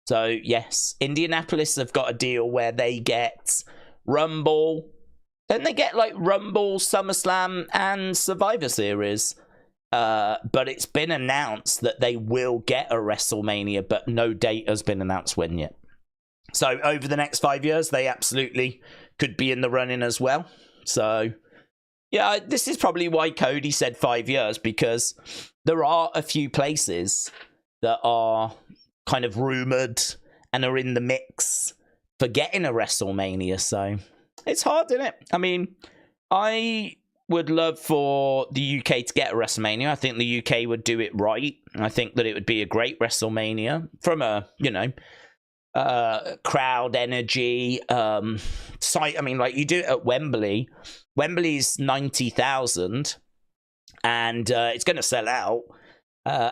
So yes, Indianapolis have got a deal where they get Rumble. Don't they get like Rumble, SummerSlam, and Survivor Series? But it's been announced that they will get a WrestleMania, but no date has been announced when yet. So over the next 5 years, they absolutely could be in the running as well. So Yeah, this is probably why Cody said 5 years, because there are a few places that are kind of rumored and are in the mix for getting a WrestleMania. So it's hard, isn't it? I mean, I would love for the UK to get a WrestleMania. I think the UK would do it right. I think that it would be a great WrestleMania from a, crowd energy site. I mean, like, you do it at Wembley. Wembley's 90,000 and it's going to sell out.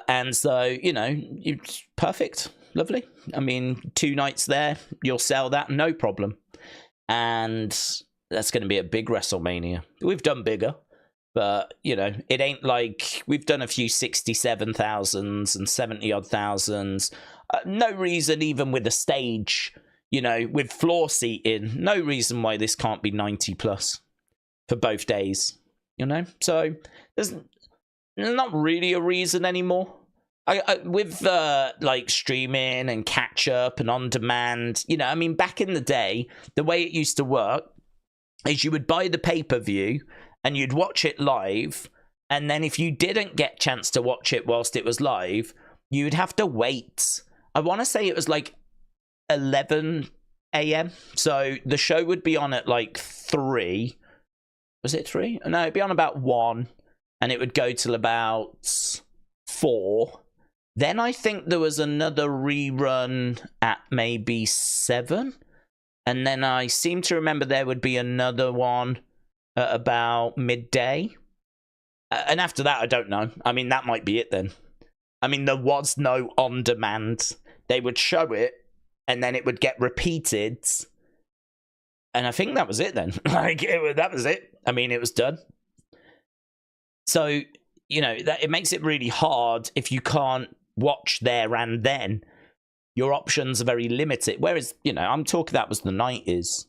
And so, it's perfect. Lovely. I mean, 2 nights there, you'll sell that, no problem. And that's going to be a big WrestleMania. We've done bigger, but, it ain't like we've done a few 67,000s and 70-odd thousands. No reason, even with a stage, with floor seating, no reason why this can't be 90 plus for both days, So there's not really a reason anymore. With like streaming and catch up and on demand, back in the day, the way it used to work is you would buy the pay-per-view and you'd watch it live, and then if you didn't get a chance to watch it whilst it was live, you'd have to wait. I want to say it was like 11 a.m. So the show would be on at like 3. Was it 3? No, it'd be on about 1, and it would go till about 4. Then I think there was another rerun at maybe 7. And then I seem to remember there would be another one at about midday. And after that, I don't know. I mean, that might be it then. I mean, there was no on-demand. They would show it, and then it would get repeated. And I think that was it then. That was it. I mean, it was done. So, that it makes it really hard if you can't watch there and then. Your options are very limited. Whereas, I'm talking, that was the 90s.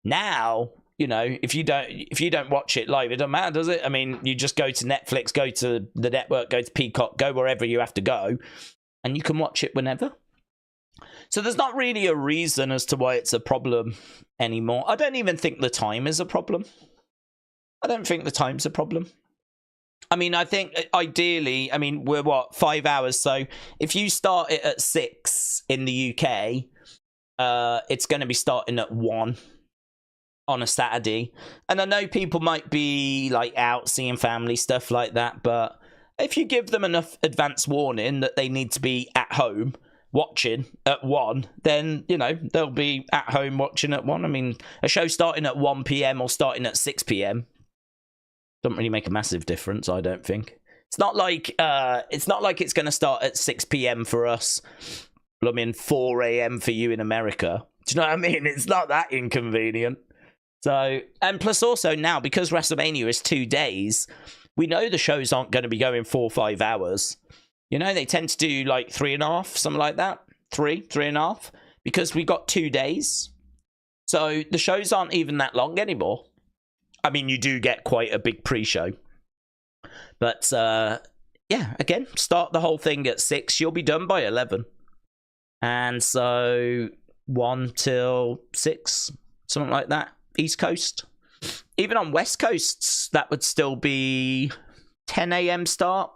Now, if you don't watch it live, it doesn't matter, does it? I mean, you just go to Netflix, go to the network, go to Peacock, go wherever you have to go, and you can watch it whenever. So there's not really a reason as to why it's a problem anymore. I don't even think the time is a problem. I don't think the time's a problem. I mean, I think ideally, we're 5 hours. So if you start it at 6 in the UK, it's going to be starting at 1 on a Saturday. And I know people might be like out seeing family, stuff like that. But if you give them enough advance warning that they need to be at home watching at 1, then, they'll be at home watching at 1. I mean, a show starting at 1 p.m. or starting at 6 p.m. doesn't really make a massive difference, I don't think. It's not like it's going to start at 6 p.m. for us. 4 a.m. for you in America. Do you know what I mean? It's not that inconvenient. So, and plus also now, because WrestleMania is 2 days, we know the shows aren't going to be going 4 or 5 hours. They tend to do like 3.5, something like that. 3.5, because we got 2 days. So the shows aren't even that long anymore. I mean, you do get quite a big pre-show. But, again, start the whole thing at 6. You'll be done by 11. And so 1 till 6, something like that. East Coast. Even on West Coasts, that would still be 10 a.m. start,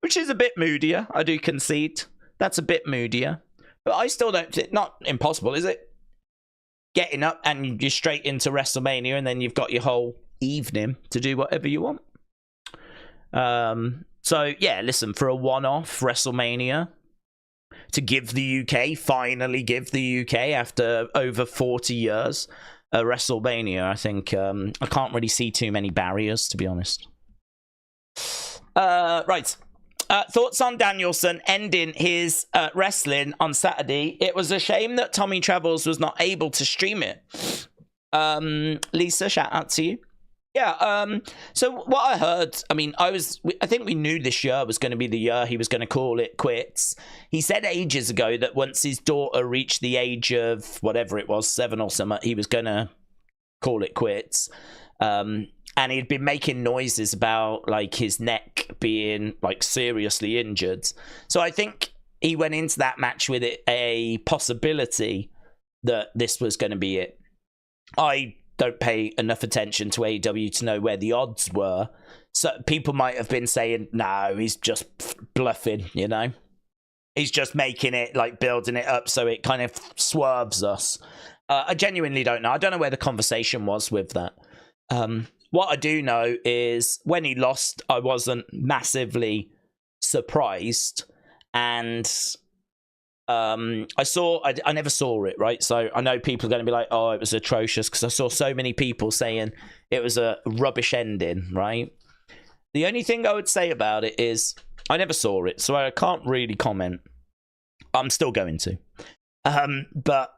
which is a bit moodier, I do concede. That's a bit moodier. But I still don't... Not impossible, is it? Getting up and you're straight into WrestleMania, and then you've got your whole evening to do whatever you want. So, yeah, listen, for a one-off WrestleMania, to give the UK, finally give the UK, after over 40 years, a WrestleMania, I think I can't really see too many barriers, to be honest. Right. Thoughts on Danielson ending his wrestling on Saturday. It was a shame that Tommy Travels was not able to stream it. Lisa, shout out to you. Yeah, so what I heard, I think we knew this year was going to be the year he was going to call it quits. He said ages ago that once his daughter reached the age of whatever it was, 7 or something, he was going to call it quits. And he'd been making noises about like his neck being like seriously injured. So I think he went into that match with it a possibility that this was going to be it. I don't pay enough attention to AEW to know where the odds were. So people might have been saying, no, he's just bluffing, you know? He's just making it, like, building it up so it kind of swerves us. I genuinely don't know. I don't know where the conversation was with that. What I do know is when he lost, I wasn't massively surprised. And I never saw it, right? So I know people are going to be like, oh, it was atrocious, because I saw so many people saying it was a rubbish ending, right? The only thing I would say about it is I never saw it, so I can't really comment. I'm still going to. But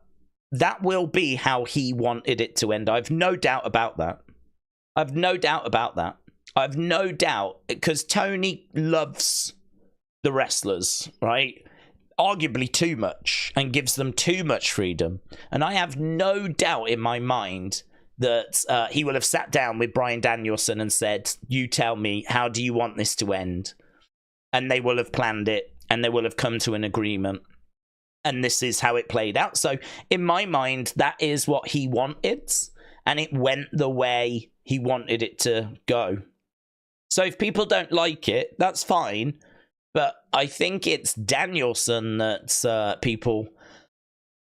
that will be how he wanted it to end. I've no doubt about that. I've no doubt, because Tony loves the wrestlers, right? Arguably too much, and gives them too much freedom. And I have no doubt in my mind that he will have sat down with Bryan Danielson and said, you tell me, how do you want this to end? And they will have planned it, and they will have come to an agreement. And this is how it played out. So in my mind, that is what he wanted, and it went the way he wanted it to go. So if people don't like it, that's fine. But I think it's Danielson that people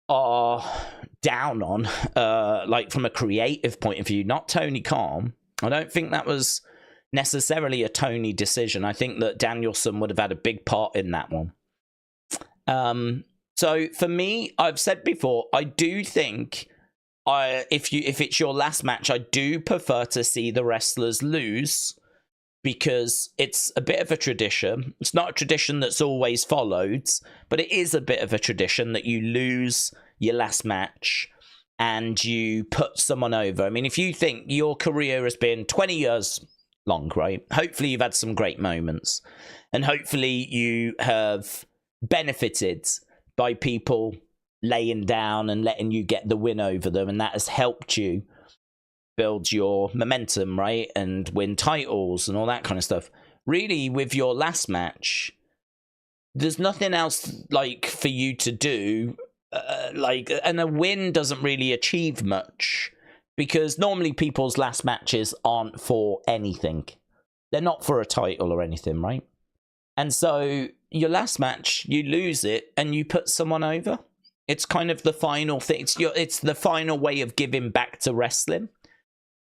are down on, like from a creative point of view, not Tony Khan. I don't think that was necessarily a Tony decision. I think that Danielson would have had a big part in that one. So for me, I've said before, I do think if it's your last match, I do prefer to see the wrestlers lose, because it's a bit of a tradition. It's not a tradition that's always followed, but it is a bit of a tradition that you lose your last match and you put someone over. I mean, if you think your career has been 20 years long, right? Hopefully you've had some great moments, and hopefully you have benefited by people laying down and letting you get the win over them, and that has helped you build your momentum, right, and win titles and all that kind of stuff. Really, with your last match, there's nothing else like for you to do, and a win doesn't really achieve much, because normally people's last matches aren't for anything. They're not for a title or anything, right? And so your last match, you lose it and you put someone over. It's kind of the final thing. It's the final way of giving back to wrestling.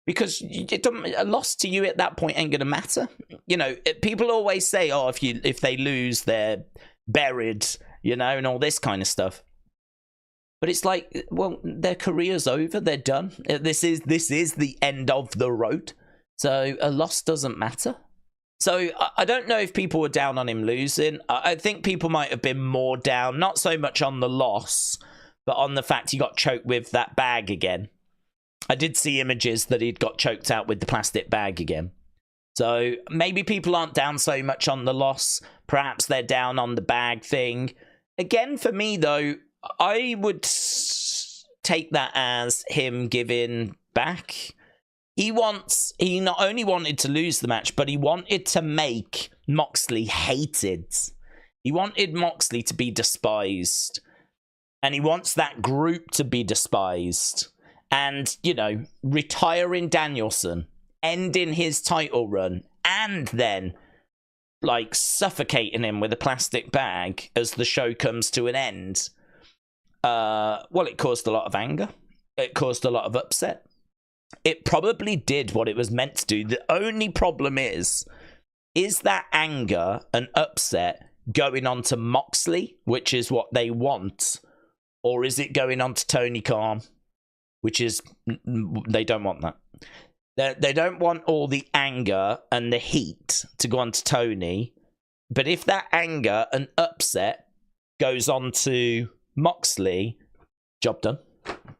Because a loss to you at that point ain't going to matter. You know, people always say, oh, if they lose, they're buried, you know, and all this kind of stuff. But it's like, well, their career's over. They're done. This is the end of the road. So a loss doesn't matter. So I don't know if people were down on him losing. I think people might have been more down, not so much on the loss, but on the fact he got choked with that bag again. I did see images that he'd got choked out with the plastic bag again. So maybe people aren't down so much on the loss. Perhaps they're down on the bag thing. Again, for me, though, I would take that as him giving back. He not only wanted to lose the match, but he wanted to make Moxley hated. He wanted Moxley to be despised. And he wants that group to be despised. And, you know, retiring Danielson, ending his title run, and then, like, suffocating him with a plastic bag as the show comes to an end. Well, it caused a lot of anger. It caused a lot of upset. It probably did what it was meant to do. The only problem is that anger and upset going on to Moxley, which is what they want, or is it going on to Tony Khan? Which is, they don't want that. They don't want all the anger and the heat to go on to Tony. But if that anger and upset goes on to Moxley, job done.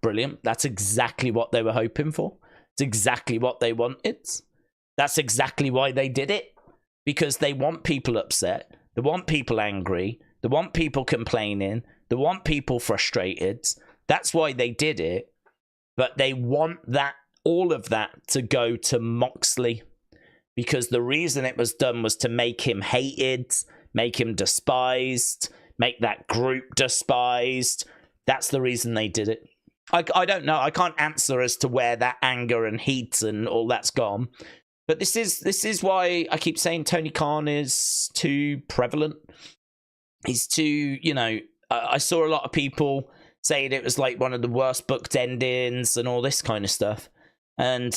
Brilliant. That's exactly what they were hoping for. It's exactly what they wanted. That's exactly why they did it. Because they want people upset. They want people angry. They want people complaining. They want people frustrated. That's why they did it. But they want all of that to go to Moxley, because the reason it was done was to make him hated, make him despised, make that group despised. That's the reason they did it. I don't know. I can't answer as to where that anger and heat and all that's gone. But this is why I keep saying Tony Khan is too prevalent. He's too, you know, I saw a lot of people saying it was like one of the worst booked endings and all this kind of stuff. And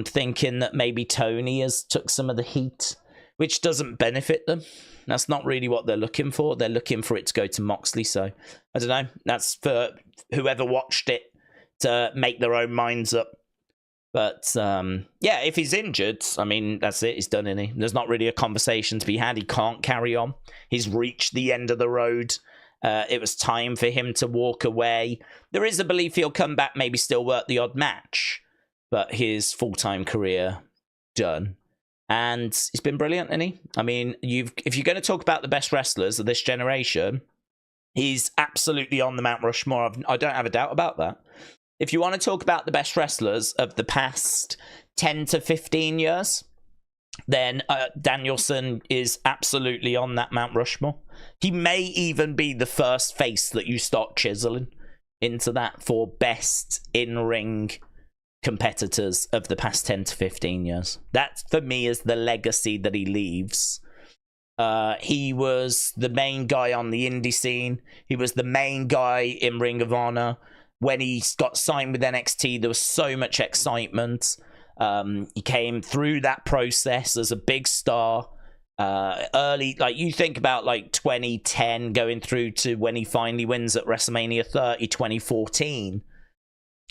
thinking that maybe Tony has took some of the heat, which doesn't benefit them. That's not really what they're looking for. They're looking for it to go to Moxley. So, I don't know. That's for whoever watched it to make their own minds up. But, yeah, if he's injured, I mean, that's it. He's done, isn't he? There's not really a conversation to be had. He can't carry on. He's reached the end of the road. It was time for him to walk away. There is a belief he'll come back, maybe still work the odd match. But his full-time career, done. And he's been brilliant, isn't he? I mean, if you're going to talk about the best wrestlers of this generation, he's absolutely on the Mount Rushmore. I don't have a doubt about that. If you want to talk about the best wrestlers of the past 10 to 15 years, then Danielson is absolutely on that Mount Rushmore. He may even be the first face that you start chiseling into that for best in-ring competitors of the past 10 to 15 years. That, for me, is the legacy that he leaves. He was the main guy on the indie scene. He was the main guy in Ring of Honor. When he got signed with NXT, there was so much excitement. He came through that process as a big star. Early, like you think about like 2010 going through to when he finally wins at WrestleMania 30, 2014.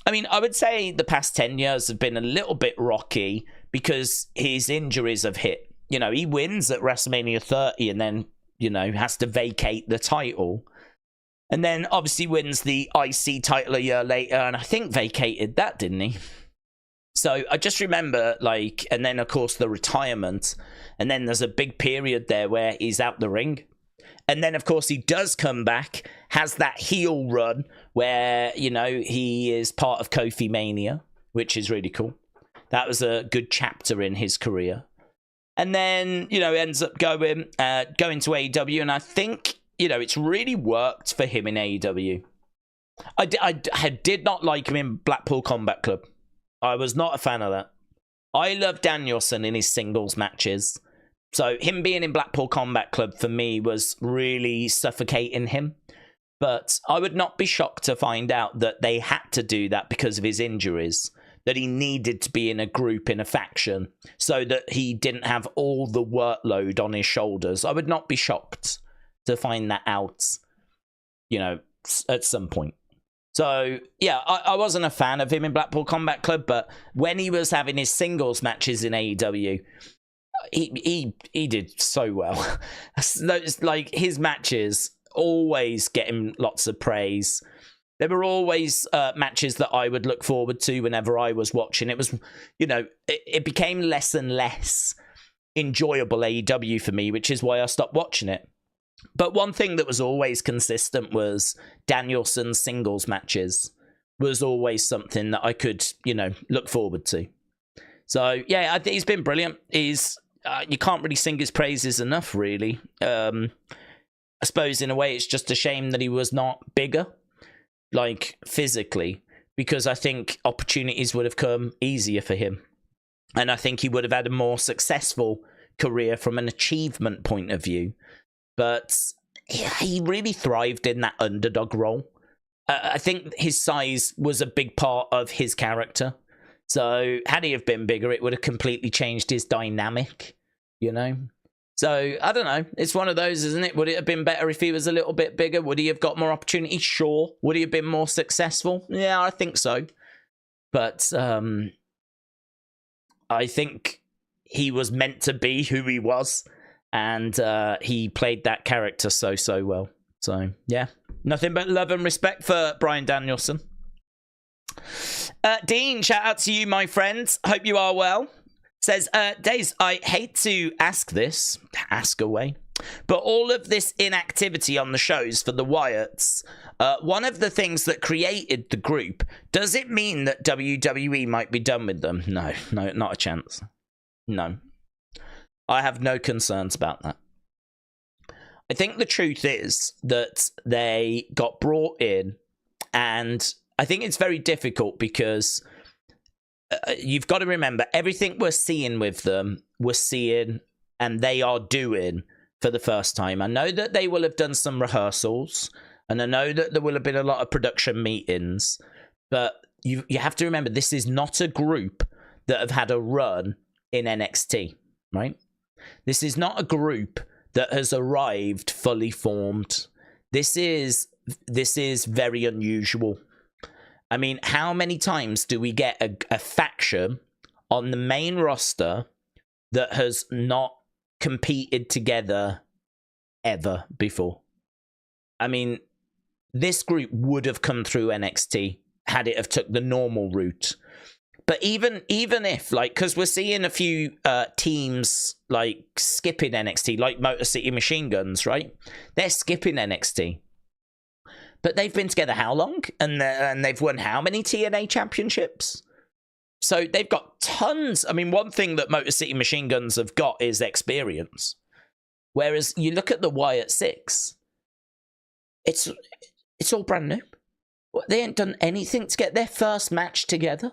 I mean, I would say the past 10 years have been a little bit rocky because his injuries have hit. You know, he wins at WrestleMania 30 and then, you know, has to vacate the title. And then obviously wins the IC title a year later, and I think vacated that, didn't he? So I just remember, like, and then of course the retirement, and then there's a big period there where he's out the ring. And then, of course, he does come back, has that heel run where, you know, he is part of Kofi Mania, which is really cool. That was a good chapter in his career. And then, you know, ends up going to AEW, and I think, you know, it's really worked for him in AEW. I did not like him in Blackpool Combat Club. I was not a fan of that. I love Danielson in his singles matches. So him being in Blackpool Combat Club for me was really suffocating him. But I would not be shocked to find out that they had to do that because of his injuries. That he needed to be in a group, in a faction, so that he didn't have all the workload on his shoulders. I would not be shocked to find that out, you know, at some point. So, yeah, I wasn't a fan of him in Blackpool Combat Club, but when he was having his singles matches in AEW, he did so well. It's like his matches always get him lots of praise. There were always matches that I would look forward to whenever I was watching. It was, you know, it became less and less enjoyable AEW for me, which is why I stopped watching it. But one thing that was always consistent was Danielson's singles matches was always something that I could, you know, look forward to. So, yeah, I think he's been brilliant. He's you can't really sing his praises enough, really. I suppose in a way it's just a shame that he was not bigger, like physically, because I think opportunities would have come easier for him. And I think he would have had a more successful career from an achievement point of view. But he really thrived in that underdog role. I think his size was a big part of his character. So had he have been bigger, it would have completely changed his dynamic, you know? So, I don't know. It's one of those, isn't it? Would it have been better if he was a little bit bigger? Would he have got more opportunity? Sure. Would he have been more successful? Yeah, I think so. But I think he was meant to be who he was. And he played that character so well. So, yeah. Nothing but love and respect for Bryan Danielson. Dean, shout out to you, my friend. Hope you are well. Says, Daze, I hate to ask this. Ask away. But all of this inactivity on the shows for the Wyatts, one of the things that created the group, does it mean that WWE might be done with them? No, not a chance. No. I have no concerns about that. I think the truth is that they got brought in and I think it's very difficult because you've got to remember everything we're seeing with them, we're seeing and they are doing for the first time. I know that they will have done some rehearsals, and I know that there will have been a lot of production meetings, but you have to remember this is not a group that have had a run in NXT, right? This is not a group that has arrived fully formed. This is very unusual. I mean, how many times do we get a faction on the main roster that has not competed together ever before? I mean, this group would have come through NXT had it have took the normal route. But even if, like, because we're seeing a few teams, like, skipping NXT, like Motor City Machine Guns, right? They're skipping NXT. But they've been together how long? And they've won how many TNA championships? So they've got tons. I mean, one thing that Motor City Machine Guns have got is experience. Whereas you look at the Wyatt Sicks, it's all brand new. They ain't done anything to get their first match together.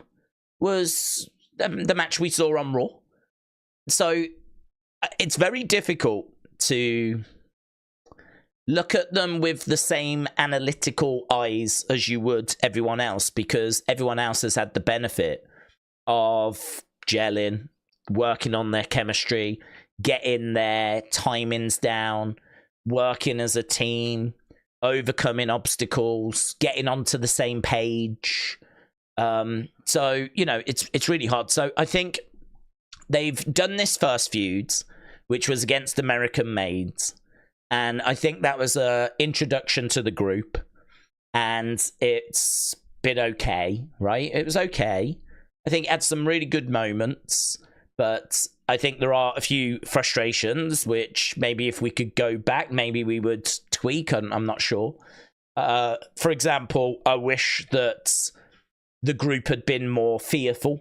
Was the match we saw on Raw. So it's very difficult to look at them with the same analytical eyes as you would everyone else, because everyone else has had the benefit of gelling, working on their chemistry, getting their timings down, working as a team, overcoming obstacles, getting onto the same page. So, you know, it's really hard. So I think they've done this first feud, which was against American Maids. And I think that was an introduction to the group. And it's been okay, right? It was okay. I think it had some really good moments. But I think there are a few frustrations, which maybe if we could go back, maybe we would tweak. I'm not sure. For example, I wish that the group had been more fearful,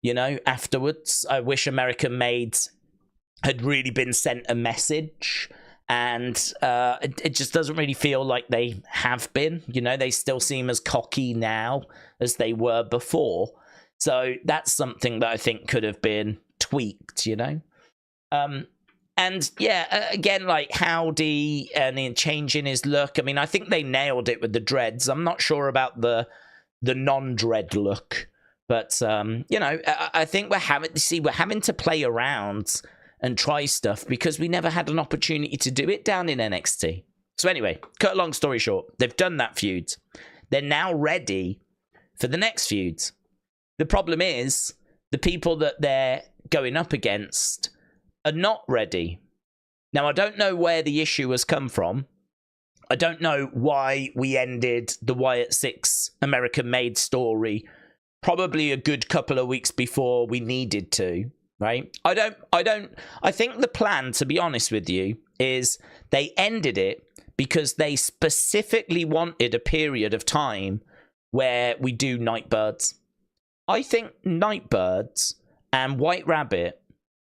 you know, afterwards. I wish American Maids had really been sent a message. And it just doesn't really feel like they have been. You know, they still seem as cocky now as they were before. So that's something that I think could have been tweaked, you know. And yeah, again, like Howdy and in changing his look. I mean, I think they nailed it with the dreads. I'm not sure about the non-dread look. But, you know, I think we're having to play around and try stuff because we never had an opportunity to do it down in NXT. So anyway, cut a long story short, they've done that feud. They're now ready for the next feud. The problem is the people that they're going up against are not ready. Now, I don't know where the issue has come from. I don't know why we ended the Wyatt Sicks American Made story probably a good couple of weeks before we needed to. Right? I think the plan, to be honest with you, is they ended it because they specifically wanted a period of time where we do Nightbirds. I think Nightbirds and White Rabbit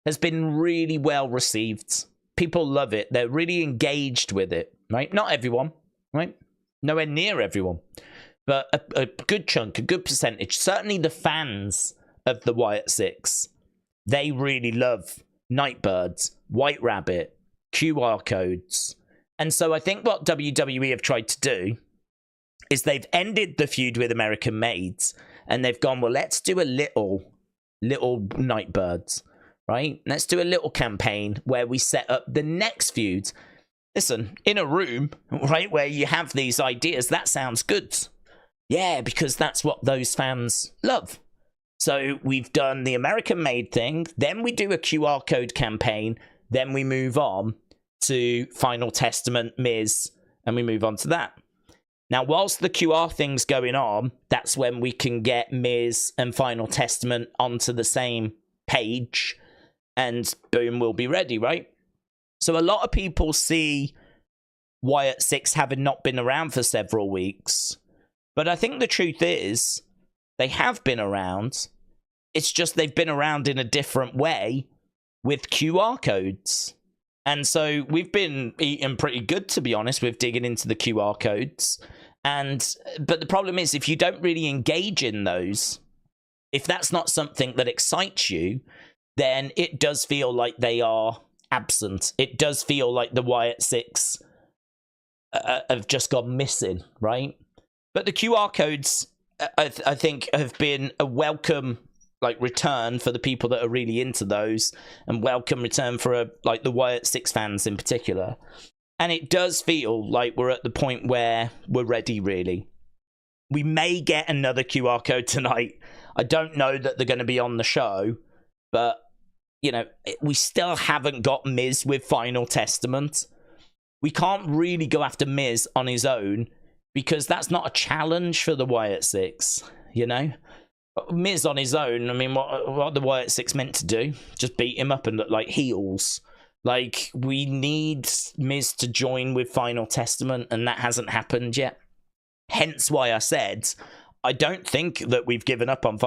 has been really well received. People love it. They're really engaged with it, right? Not everyone, right? Nowhere near everyone. But a good chunk, a good percentage. Certainly the fans of the Wyatt Sicks. They really love Nightbirds, White Rabbit, QR codes. And so I think what WWE have tried to do is they've ended the feud with American Maids and they've gone, well, let's do a little Nightbirds, right? Let's do a little campaign where we set up the next feud. Listen, in a room, right, where you have these ideas, that sounds good. Yeah, because that's what those fans love. So we've done the American Made thing, then we do a QR code campaign, then we move on to Final Testament, Miz, and we move on to that. Now, whilst the QR thing's going on, that's when we can get Miz and Final Testament onto the same page, and boom, we'll be ready, right? So a lot of people see Wyatt Sicks having not been around for several weeks, but I think the truth is, they have been around. It's just they've been around in a different way with QR codes. And so we've been eating pretty good, to be honest, with digging into the QR codes. But the problem is, if you don't really engage in those, if that's not something that excites you, then it does feel like they are absent. It does feel like the Wyatt Sicks have just gone missing, right? But the QR codes, I think, have been a welcome return for the people that are really into those, and welcome return for the Wyatt Sicks fans in particular. And it does feel like we're at the point where we're ready, really. We may get another QR code tonight. I don't know that they're going to be on the show, but, you know, we still haven't got Miz with Final Testament. We can't really go after Miz on his own because that's not a challenge for the Wyatt Sicks, you know? Miz on his own, I mean, what are the Wyatt Sicks meant to do? Just beat him up and look like heels. Like, we need Miz to join with Final Testament, and that hasn't happened yet. Hence why I said I don't think that we've given up on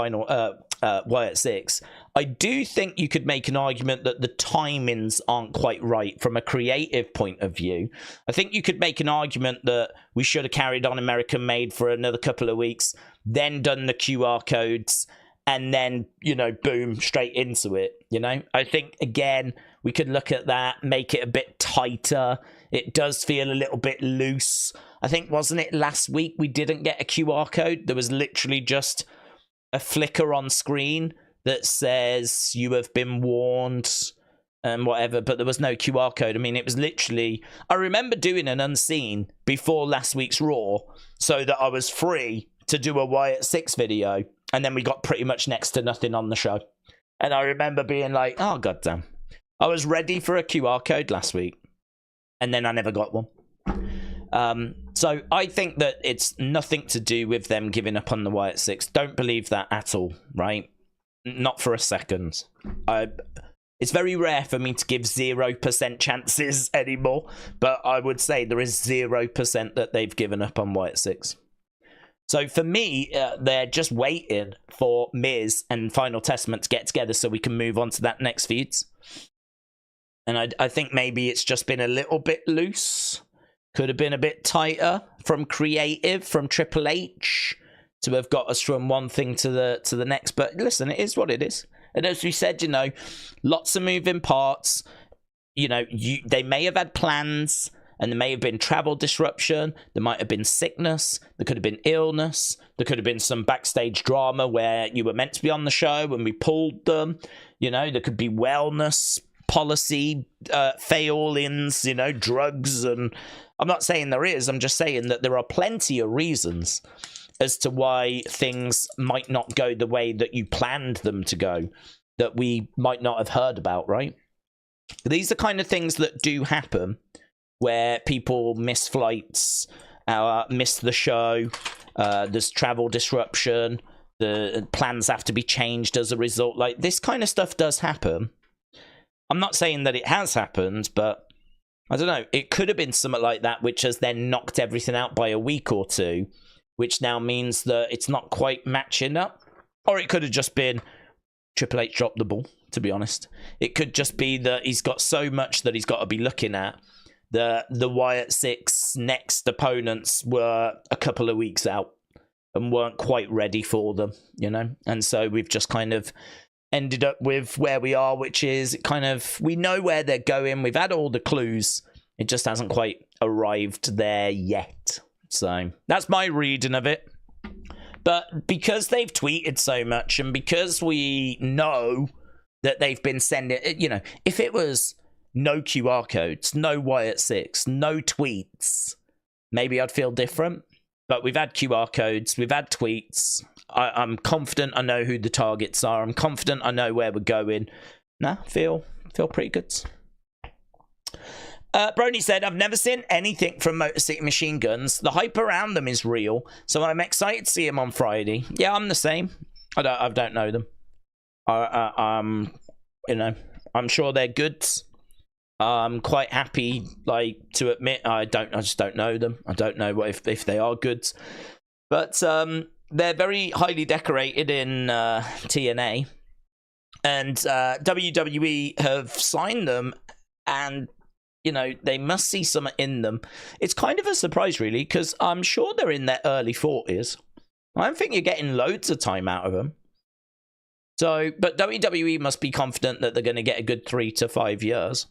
Wyatt Sicks. I do think you could make an argument that the timings aren't quite right from a creative point of view. I think you could make an argument that we should have carried on American Made for another couple of weeks, then done the QR codes, and then, you know, boom, straight into it, you know? I think, again, we could look at that, make it a bit tighter. It does feel a little bit loose. I think, wasn't it last week we didn't get a QR code? There was literally just a flicker on screen that says you have been warned and whatever, but there was no QR code. I mean, it was literally... I remember doing an unseen before last week's Raw so that I was free to do a Wyatt Sicks video, and then we got pretty much next to nothing on the show. And I remember being like, oh, goddamn. I was ready for a QR code last week, and then I never got one. So I think that it's nothing to do with them giving up on the Wyatt Sicks. Don't believe that at all, right? Not for a second. It's very rare for me to give 0% chances anymore, but I would say there is 0% that they've given up on Wyatt Sicks. So for me, they're just waiting for Miz and Final Testament to get together so we can move on to that next feud. And I think maybe it's just been a little bit loose. Could have been a bit tighter from creative, from Triple H, to have got us from one thing to the next. But listen, it is what it is. And as we said, you know, lots of moving parts. You know, they may have had plans, and there may have been travel disruption. There might have been sickness. There could have been illness. There could have been some backstage drama where you were meant to be on the show and we pulled them. You know, there could be wellness policy fail-ins, you know, drugs. And I'm not saying there is. I'm just saying that there are plenty of reasons as to why things might not go the way that you planned them to go, that we might not have heard about, right? These are kind of things that do happen, where people miss flights, miss the show, there's travel disruption, the plans have to be changed as a result. Like, this kind of stuff does happen. I'm not saying that it has happened, but I don't know. It could have been something like that, which has then knocked everything out by a week or two, which now means that it's not quite matching up. Or it could have just been Triple H dropped the ball, to be honest. It could just be that he's got so much that he's got to be looking at. The Wyatt Sicks next opponents were a couple of weeks out and weren't quite ready for them, you know? And so we've just kind of ended up with where we are, which is kind of, we know where they're going. We've had all the clues. It just hasn't quite arrived there yet. So that's my reading of it. But because they've tweeted so much, and because we know that they've been sending, you know, if it was no QR codes, no Wyatt Sicks, no tweets, maybe I'd feel different. But we've had QR codes, we've had tweets. I'm confident I know who the targets are. I'm confident I know where we're going. Nah, feel pretty good. Brony said, I've never seen anything from Motor City Machine Guns. The hype around them is real, so I'm excited to see them on Friday. Yeah, I'm the same. I don't know them. You know, I'm sure they're good. I'm quite happy, like, to admit I just don't know them. I don't know if they are good. But they're very highly decorated in TNA. And WWE have signed them, and you know, they must see something in them. It's kind of a surprise, really, because I'm sure they're in their early 40s. I don't think you're getting loads of time out of them. So, but WWE must be confident that they're going to get a good 3 to 5 years,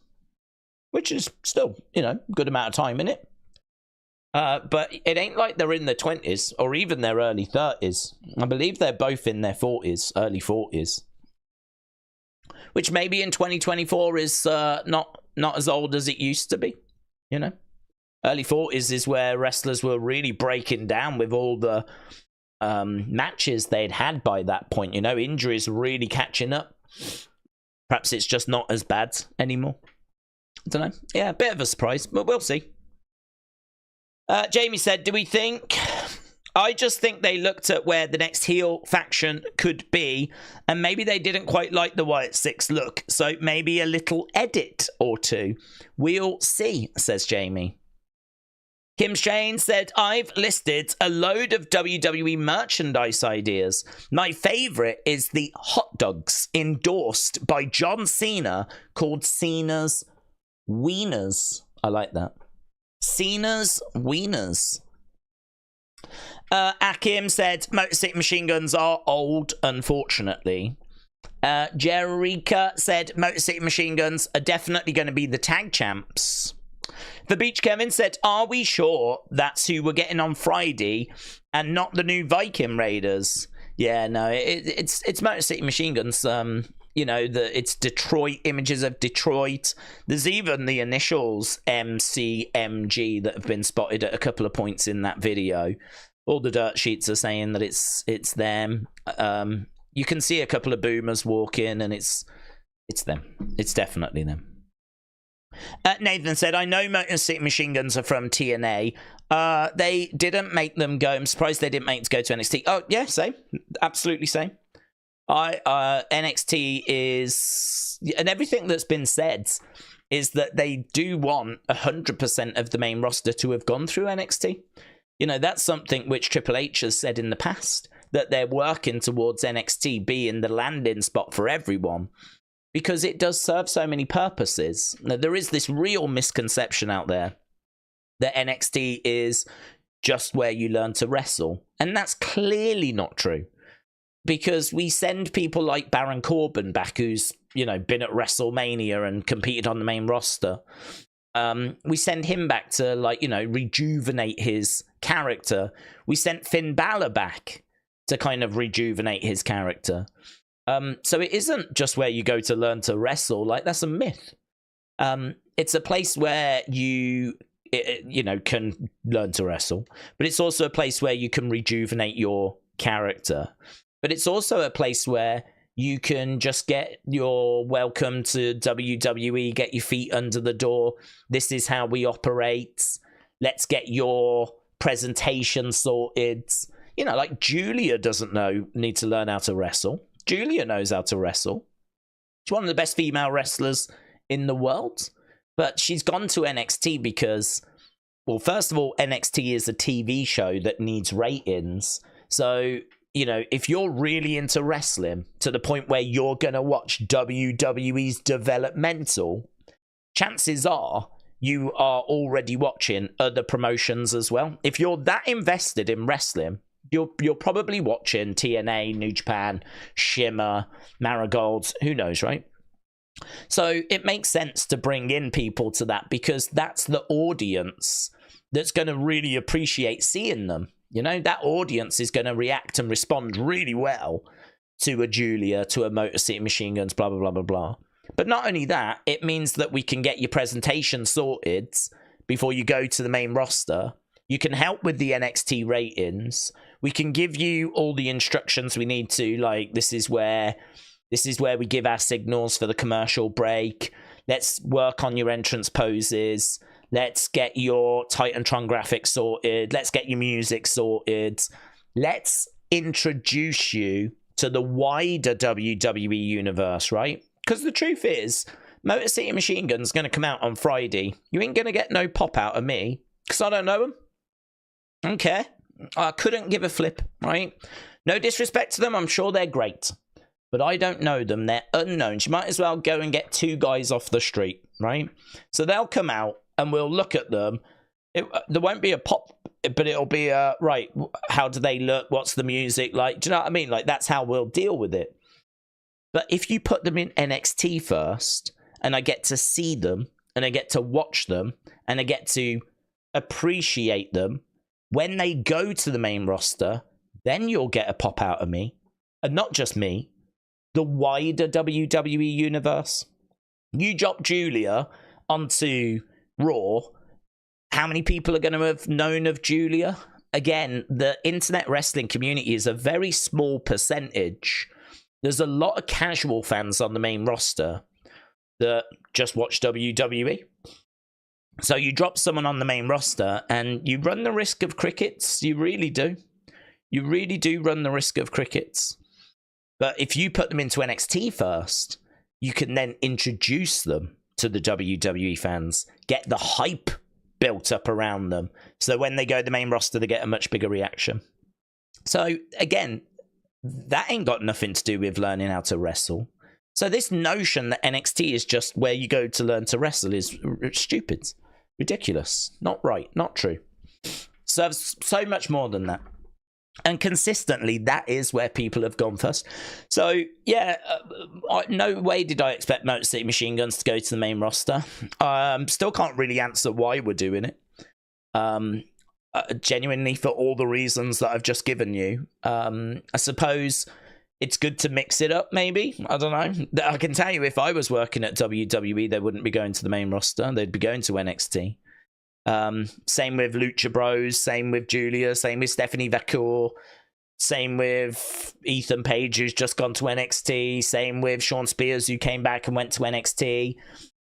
which is still, you know, a good amount of time in it. But it ain't like they're in their 20s or even their early 30s. I believe they're both in their 40s, early 40s. Which maybe in 2024 is not as old as it used to be, you know? Early 40s is where wrestlers were really breaking down with all the matches they'd had by that point, you know? Injuries really catching up. Perhaps it's just not as bad anymore. I don't know. Yeah, a bit of a surprise, but we'll see. Jamie said, do we think... I just think they looked at where the next heel faction could be, and maybe they didn't quite like the Wyatt Sicks look, so maybe a little edit or two. We'll see, says Jamie. Kim Shane said, I've listed a load of WWE merchandise ideas. My favourite is the hot dogs endorsed by John Cena called Cena's Wieners. I like that. Cena's Wieners. Akim said, Motor City Machine Guns are old, unfortunately. Jerica said, Motor City Machine Guns are definitely going to be the tag champs. The Beach Kevin said, are we sure that's who we're getting on Friday and not the new Viking Raiders? Yeah, no, it's Motor City Machine Guns. You know, it's Detroit, images of Detroit. There's even the initials MCMG that have been spotted at a couple of points in that video. All the dirt sheets are saying that it's them. You can see a couple of boomers walk in, and it's them. It's definitely them. Nathan said, I know Motor City Machine Guns are from TNA. They didn't make them go. I'm surprised they didn't make it go to NXT. Oh, yeah, same. Absolutely same. NXT is... And everything that's been said is that they do want 100% of the main roster to have gone through NXT. You know, that's something which Triple H has said in the past, that they're working towards NXT being the landing spot for everyone, because it does serve so many purposes. Now, there is this real misconception out there that NXT is just where you learn to wrestle, and that's clearly not true, because we send people like Baron Corbin back, who's, you know, been at WrestleMania and competed on the main roster. We send him back to, like, you know, rejuvenate his character. We sent Finn Balor back to kind of rejuvenate his character. So it isn't just where you go to learn to wrestle. Like, that's a myth. It's a place where you know, can learn to wrestle, but it's also a place where you can rejuvenate your character. But it's also a place where you can just get your welcome to WWE, get your feet under the door. This is how we operate. Let's get your presentation sorted. You know, like Julia doesn't need to learn how to wrestle. Julia knows how to wrestle. She's one of the best female wrestlers in the world. But she's gone to NXT because, well, first of all, NXT is a TV show that needs ratings. So, you know, if you're really into wrestling to the point where you're going to watch WWE's developmental, chances are you are already watching other promotions as well. If you're that invested in wrestling, you're probably watching TNA, New Japan, Shimmer, Marigold, who knows, right? So it makes sense to bring in people to that, because that's the audience that's going to really appreciate seeing them. You know, that audience is going to react and respond really well to a Julia, to a Motor City Machine Guns, blah, blah, blah, blah, blah. But not only that, it means that we can get your presentation sorted before you go to the main roster. You can help with the NXT ratings. We can give you all the instructions we need to, like, this is where we give our signals for the commercial break. Let's work on your entrance poses. Let's get your Titantron graphics sorted. Let's get your music sorted. Let's introduce you to the wider WWE universe, right? Because the truth is, Motor City Machine Gun's going to come out on Friday. You ain't going to get no pop out of me, because I don't know them. I don't care. I couldn't give a flip, right? No disrespect to them. I'm sure they're great. but I don't know them. They're unknowns. You might as well go and get 2 guys off the street, right? So they'll come out and we'll look at them. There won't be a pop, but it'll be a, right, how do they look? What's the music like? Do you know what I mean? Like, that's how we'll deal with it. But if you put them in NXT first, and I get to see them, and I get to watch them, and I get to appreciate them, when they go to the main roster, then you'll get a pop out of me. And not just me, the wider WWE universe. You drop Julia onto Raw, how many people are going to have known of Julia? Again, the internet wrestling community is a very small percentage. There's a lot of casual fans on the main roster that just watch WWE. So you drop someone on the main roster and you run the risk of crickets. You really do. You really do run the risk of crickets. But if you put them into NXT first, you can then introduce them to the WWE fans, get the hype built up around them. So when they go to the main roster, they get a much bigger reaction. So again, that ain't got nothing to do with learning how to wrestle. So this notion that NXT is just where you go to learn to wrestle is stupid, ridiculous, not right, not true. Serves so much more than that. And consistently, that is where people have gone first. So, yeah, no way did I expect Motor City Machine Guns to go to the main roster. Still can't really answer why we're doing it. Genuinely, for all the reasons that I've just given you. I suppose it's good to mix it up, maybe. I don't know. I can tell you, if I was working at WWE, they wouldn't be going to the main roster. They'd be going to NXT. Same with Lucha Bros, same with Julia, same with Stephanie Vacour, same with Ethan Page, who's just gone to NXT, same with Sean Spears, who came back and went to NXT.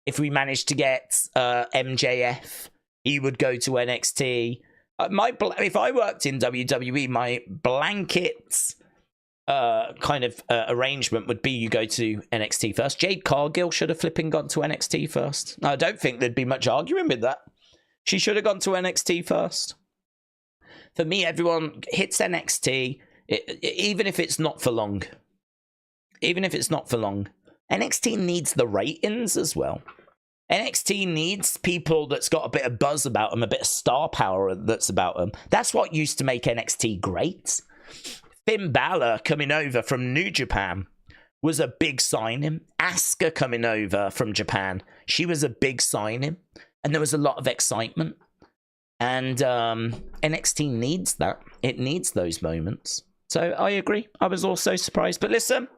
If we managed to get MJF, he would go to NXT. If I worked in WWE, my blanket arrangement would be you go to NXT first. Jade Cargill should have flipping gone to NXT first. I don't think there'd be much arguing with that. She should have gone to NXT first. For me, everyone hits NXT, even if it's not for long. Even if it's not for long. NXT needs the ratings as well. NXT needs people that's got a bit of buzz about them, a bit of star power that's about them. That's what used to make NXT great. Finn Balor coming over from New Japan was a big signing. Asuka coming over from Japan, she was a big signing. And there was a lot of excitement. And NXT needs that. It needs those moments. So I agree. I was also surprised. But listen,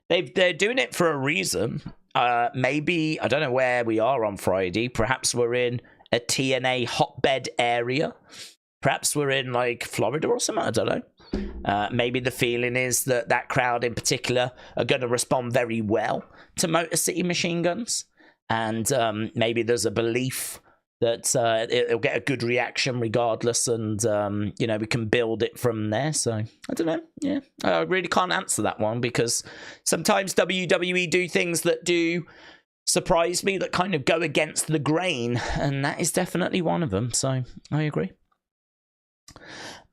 they're doing it for a reason. Maybe, I don't know where we are on Friday. Perhaps we're in a TNA hotbed area. Perhaps we're in, like, Florida or something. I don't know. Maybe the feeling is that that crowd in particular are going to respond very well to Motor City Machine Guns. And maybe there's a belief that it'll get a good reaction regardless, and we can build it from there. So I don't know. Yeah, I really can't answer that one, because sometimes WWE do things that do surprise me, that kind of go against the grain, and that is definitely one of them. So I agree.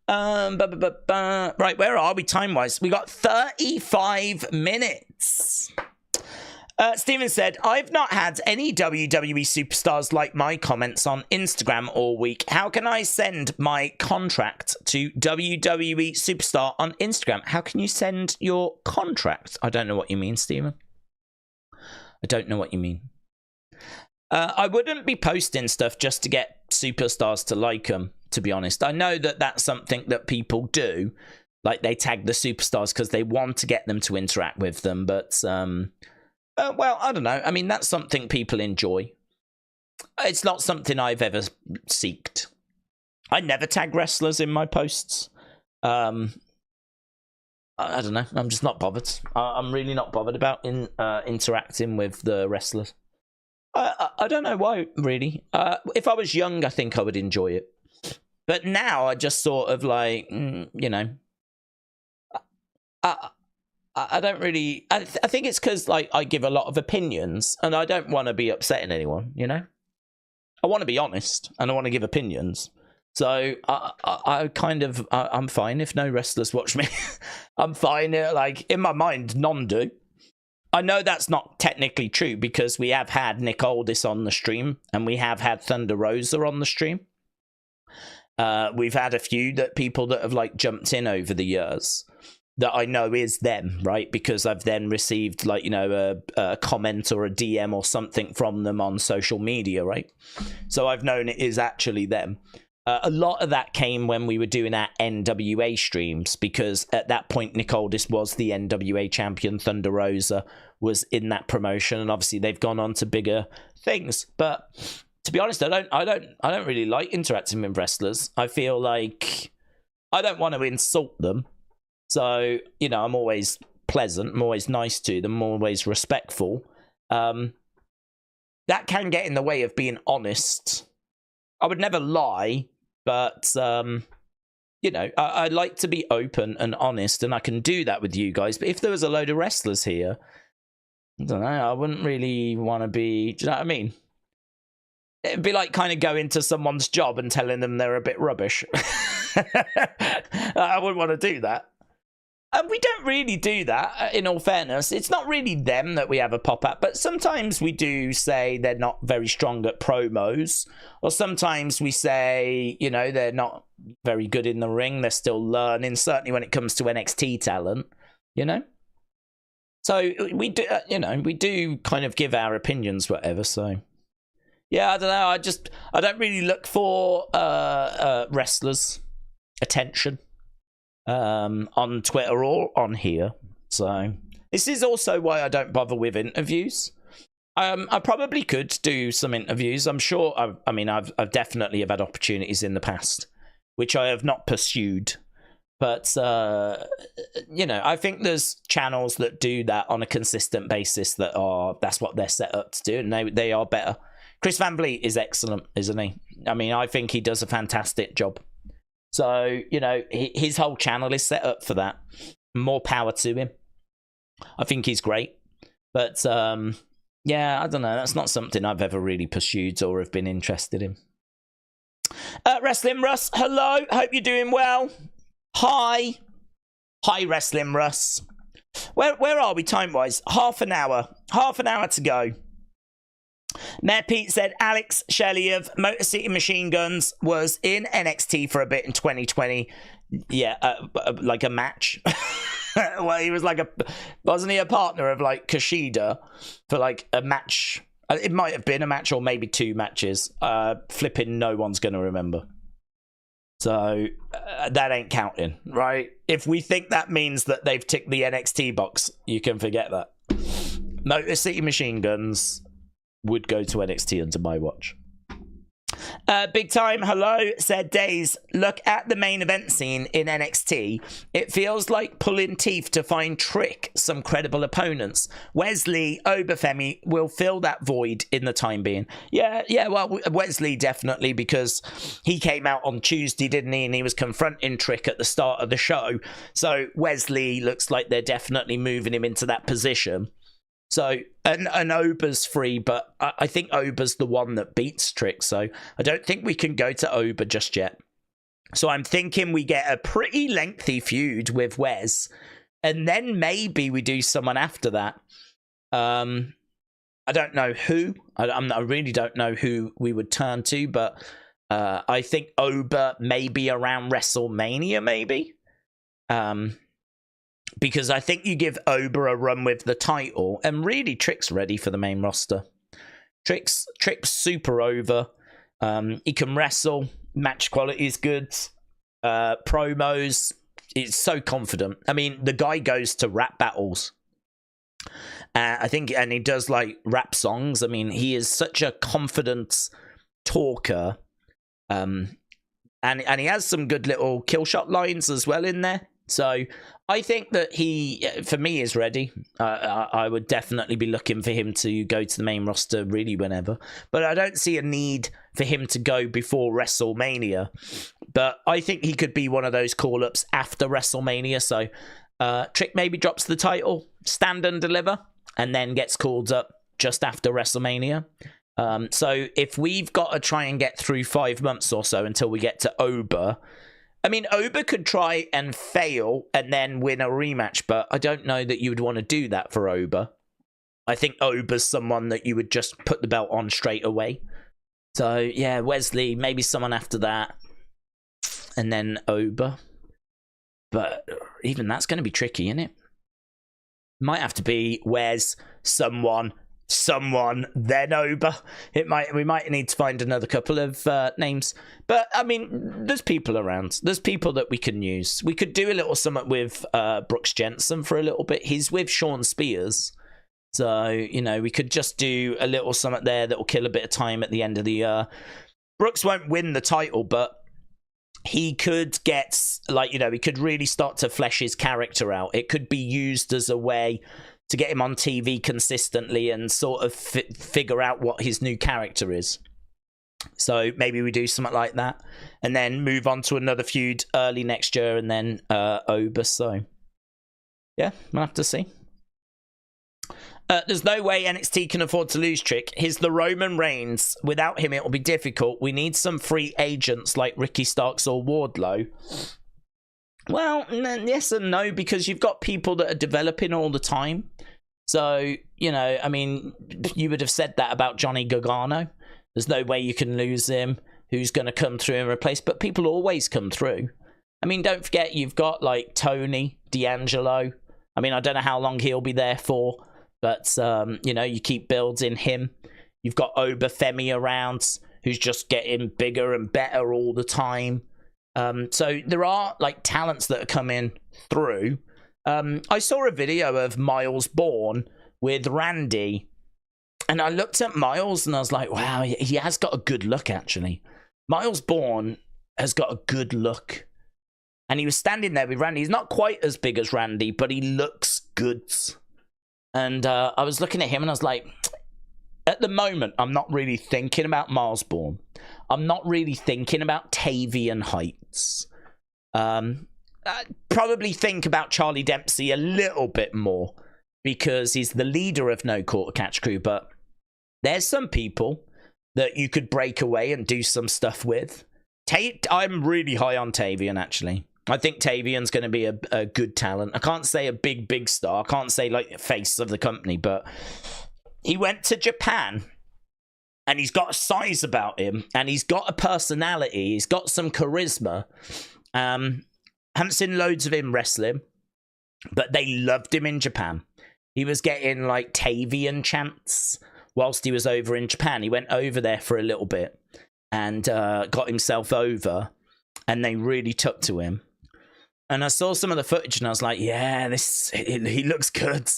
Right, where are we time wise? We got 35 minutes. Steven said, I've not had any WWE superstars like my comments on Instagram all week. How can I send my contract to WWE superstar on Instagram? How can you send your contract? I don't know what you mean, Steven. I don't know what you mean. I wouldn't be posting stuff just to get superstars to like them, to be honest. I know that that's something that people do. Like, they tag the superstars because they want to get them to interact with them, but... well, I don't know. I mean, that's something people enjoy. It's not something I've ever seeked. I never tag wrestlers in my posts. I don't know. I'm just not bothered. I'm really not bothered about interacting with the wrestlers. I don't know why, really. If I was young, I think I would enjoy it. But now I just sort of like, I don't really... I think it's because, like, I give a lot of opinions, and I don't want to be upsetting anyone, you know? I want to be honest, and I want to give opinions. So I'm fine if no wrestlers watch me. I'm fine. Like, in my mind, none do. I know that's not technically true because we have had Nick Aldis on the stream and we have had Thunder Rosa on the stream. We've had a few people that have like jumped in over the years that I know is them, right? Because I've then received like, you know, a comment or a DM or something from them on social media, right? So I've known it is actually them. A lot of that came when we were doing our NWA streams, because at that point, Nick Aldis was the NWA champion. Thunder Rosa was in that promotion, and obviously they've gone on to bigger things. But to be honest, I don't really like interacting with wrestlers. I feel like I don't want to insult them. So, you know, I'm always pleasant. I'm always nice to them. I'm always respectful. That can get in the way of being honest. I would never lie. But, you know, I like to be open and honest, and I can do that with you guys. But if there was a load of wrestlers here, I don't know, I wouldn't really want to be, do you know what I mean? It'd be like kind of going to someone's job and telling them they're a bit rubbish. I wouldn't want to do that. And we don't really do that, in all fairness. It's not really them that we have a pop at, but sometimes we do say they're not very strong at promos, or sometimes we say, you know, they're not very good in the ring, they're still learning, certainly when it comes to NXT talent, you know? So we do, you know, we do kind of give our opinions, whatever, so... Yeah, I don't know, I don't really look for wrestlers' attention. On Twitter or on here. So this is also why I don't bother with interviews. I probably could do some interviews. I'm sure. I mean, I've definitely have had opportunities in the past which I have not pursued. But you know, I think there's channels that do that on a consistent basis that's what they're set up to do, and they are better. Chris Van Vliet is excellent, isn't he? I mean, I think he does a fantastic job. So, you know, his whole channel is set up for that. More power to him. I think he's great. But, yeah, I don't know. That's not something I've ever really pursued or have been interested in. Wrestling Russ, hello. Hope you're doing well. Hi. Hi, Wrestling Russ. Where are we time-wise? Half an hour. Half an hour to go. Mayor Pete said Alex Shelley of Motor City Machine Guns was in NXT for a bit in 2020. Yeah, like a match. Well, he was like wasn't he a partner of like Kushida for like a match? It might have been a match or maybe two matches. Flipping no one's going to remember. So that ain't counting, right? If we think that means that they've ticked the NXT box, you can forget that. Motor City Machine Guns would go to NXT under my watch. Big Time, hello, said Daze, look at the main event scene in NXT. It feels like pulling teeth to find Trick some credible opponents. Wesley Obafemi will fill that void in the time being. Yeah, well, Wesley definitely, because he came out on Tuesday, didn't he? And he was confronting Trick at the start of the show. So Wesley looks like they're definitely moving him into that position. So, and Oba's free, but I think Oba's the one that beats Trick, so I don't think we can go to Oba just yet. So I'm thinking we get a pretty lengthy feud with Wes, and then maybe we do someone after that. I don't know who. I really don't know who we would turn to, but I think Oba maybe around WrestleMania, maybe. Because I think you give Oba a run with the title, and really Trick's ready for the main roster. Trick's super over. He can wrestle. Match quality is good. Promos. He's so confident. I mean, the guy goes to rap battles. I think, and he does like rap songs. I mean, he is such a confident talker. And he has some good little kill shot lines as well in there. So I think that he, for me, is ready. I would definitely be looking for him to go to the main roster really whenever. But I don't see a need for him to go before WrestleMania. But I think he could be one of those call-ups after WrestleMania. So Trick maybe drops the title, stand and deliver, and then gets called up just after WrestleMania. So if we've got to try and get through 5 months or so until we get to Oba, I mean, Oba could try and fail and then win a rematch, but I don't know that you would want to do that for Oba. I think Oba's someone that you would just put the belt on straight away. So, yeah, Wesley, maybe someone after that, and then Oba. But even that's going to be tricky, isn't it? Might have to be Wes, someone, then Oba. We might need to find another couple of names. But, I mean, there's people around. There's people that we can use. We could do a little something with Brooks Jensen for a little bit. He's with Sean Spears. So, you know, we could just do a little something there that will kill a bit of time at the end of the year. Brooks won't win the title, but he could get, like, you know, he could really start to flesh his character out. It could be used as a way to get him on TV consistently and sort of figure out what his new character is. So maybe we do something like that and then move on to another feud early next year and then Oba. So, yeah, we'll have to see. There's no way NXT can afford to lose Trick. He's the Roman Reigns. Without him, it will be difficult. We need some free agents like Ricky Starks or Wardlow. Well, yes and no, because you've got people that are developing all the time. So, you know, I mean, you would have said that about Johnny Gargano. There's no way you can lose him. Who's going to come through and replace? But people always come through. I mean, don't forget, you've got, like, Tony D'Angelo. I mean, I don't know how long he'll be there for. But, you know, you keep building him. You've got Oba Femi around, who's just getting bigger and better all the time. So there are, like, talents that are coming through. I saw a video of Miles Bourne with Randy. And I looked at Miles and I was like, wow, he has got a good look, actually. Miles Bourne has got a good look. And he was standing there with Randy. He's not quite as big as Randy, but he looks good. And I was looking at him and I was like, at the moment, I'm not really thinking about Miles Bourne. I'm not really thinking about Tavian Heights. I'd probably think about Charlie Dempsey a little bit more because he's the leader of No Quarter Catch Crew. But there's some people that you could break away and do some stuff with. I'm really high on Tavian, actually. I think Tavian's going to be a good talent. I can't say a big star. I can't say, like, face of the company, but he went to Japan and he's got a size about him and he's got a personality. He's got some charisma. Haven't seen loads of him wrestling, but they loved him in Japan. He was getting, like, Tavian chants whilst he was over in Japan. He went over there for a little bit and got himself over, and they really took to him. And I saw some of the footage and I was like, yeah, he looks good.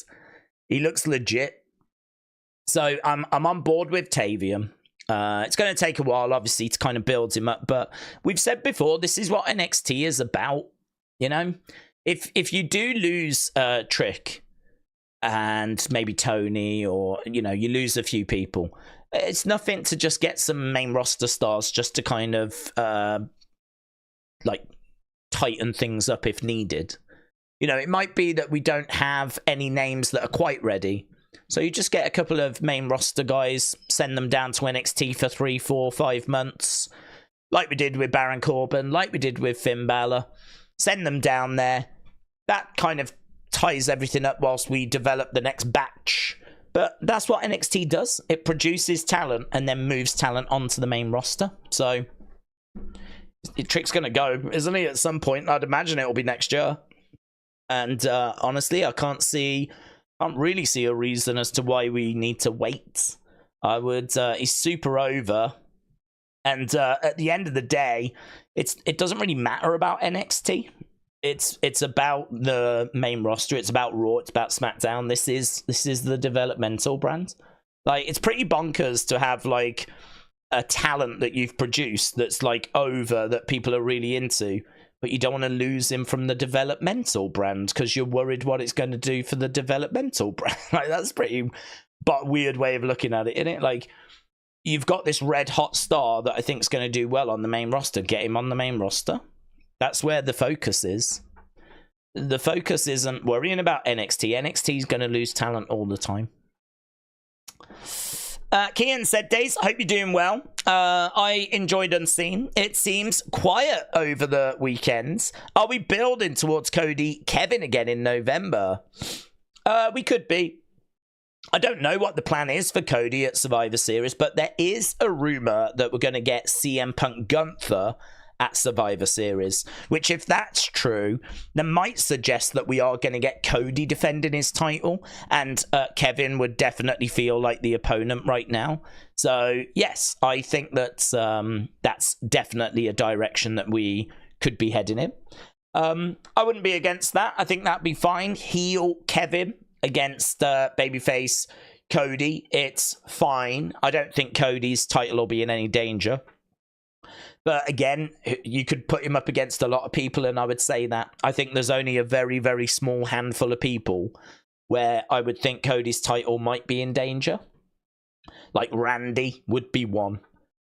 He looks legit. So I'm on board with Tavian. It's going to take a while, obviously, to kind of build him up. But we've said before, this is what NXT is about. You know, if you do lose Trick and maybe Tony, or, you know, you lose a few people, it's nothing to just get some main roster stars just to kind of like tighten things up if needed. You know, it might be that we don't have any names that are quite ready. So you just get a couple of main roster guys, send them down to NXT for 3, 4, 5 months, like we did with Baron Corbin, like we did with Finn Balor. Send them down there. That kind of ties everything up whilst we develop the next batch. But that's what NXT does. It produces talent and then moves talent onto the main roster. So Trick's going to go, isn't he, at some point? I'd imagine it'll be next year. And honestly, I can't really see a reason as to why we need to wait. He's super over. And at the end of the day, it doesn't really matter about NXT. It's about the main roster. It's about Raw. It's about SmackDown. This is the developmental brand. Like, it's pretty bonkers to have, like, a talent that you've produced that's, like, over, that people are really into, but you don't want to lose him from the developmental brand because you're worried what it's going to do for the developmental brand. Like, that's pretty weird way of looking at it, isn't it? Like, you've got this red hot star that I think is going to do well on the main roster. Get him on the main roster. That's where the focus is. The focus isn't worrying about NXT. NXT is going to lose talent all the time. Kian said, Daze, I hope you're doing well. I enjoyed Unseen. It seems quiet over the weekends. Are we building towards Cody Kevin again in November? We could be. I don't know what the plan is for Cody at Survivor Series, but there is a rumor that we're going to get CM Punk Gunther at Survivor Series, which, if that's true, then might suggest that we are going to get Cody defending his title, and Kevin would definitely feel like the opponent right now. So yes, I think that's definitely a direction that we could be heading in. I wouldn't be against that. I think that'd be fine. Heel Kevin against babyface Cody, it's fine. I don't think Cody's title will be in any danger. But again, you could put him up against a lot of people, and I would say that I think there's only a very, very small handful of people where I would think Cody's title might be in danger. Like Randy would be one.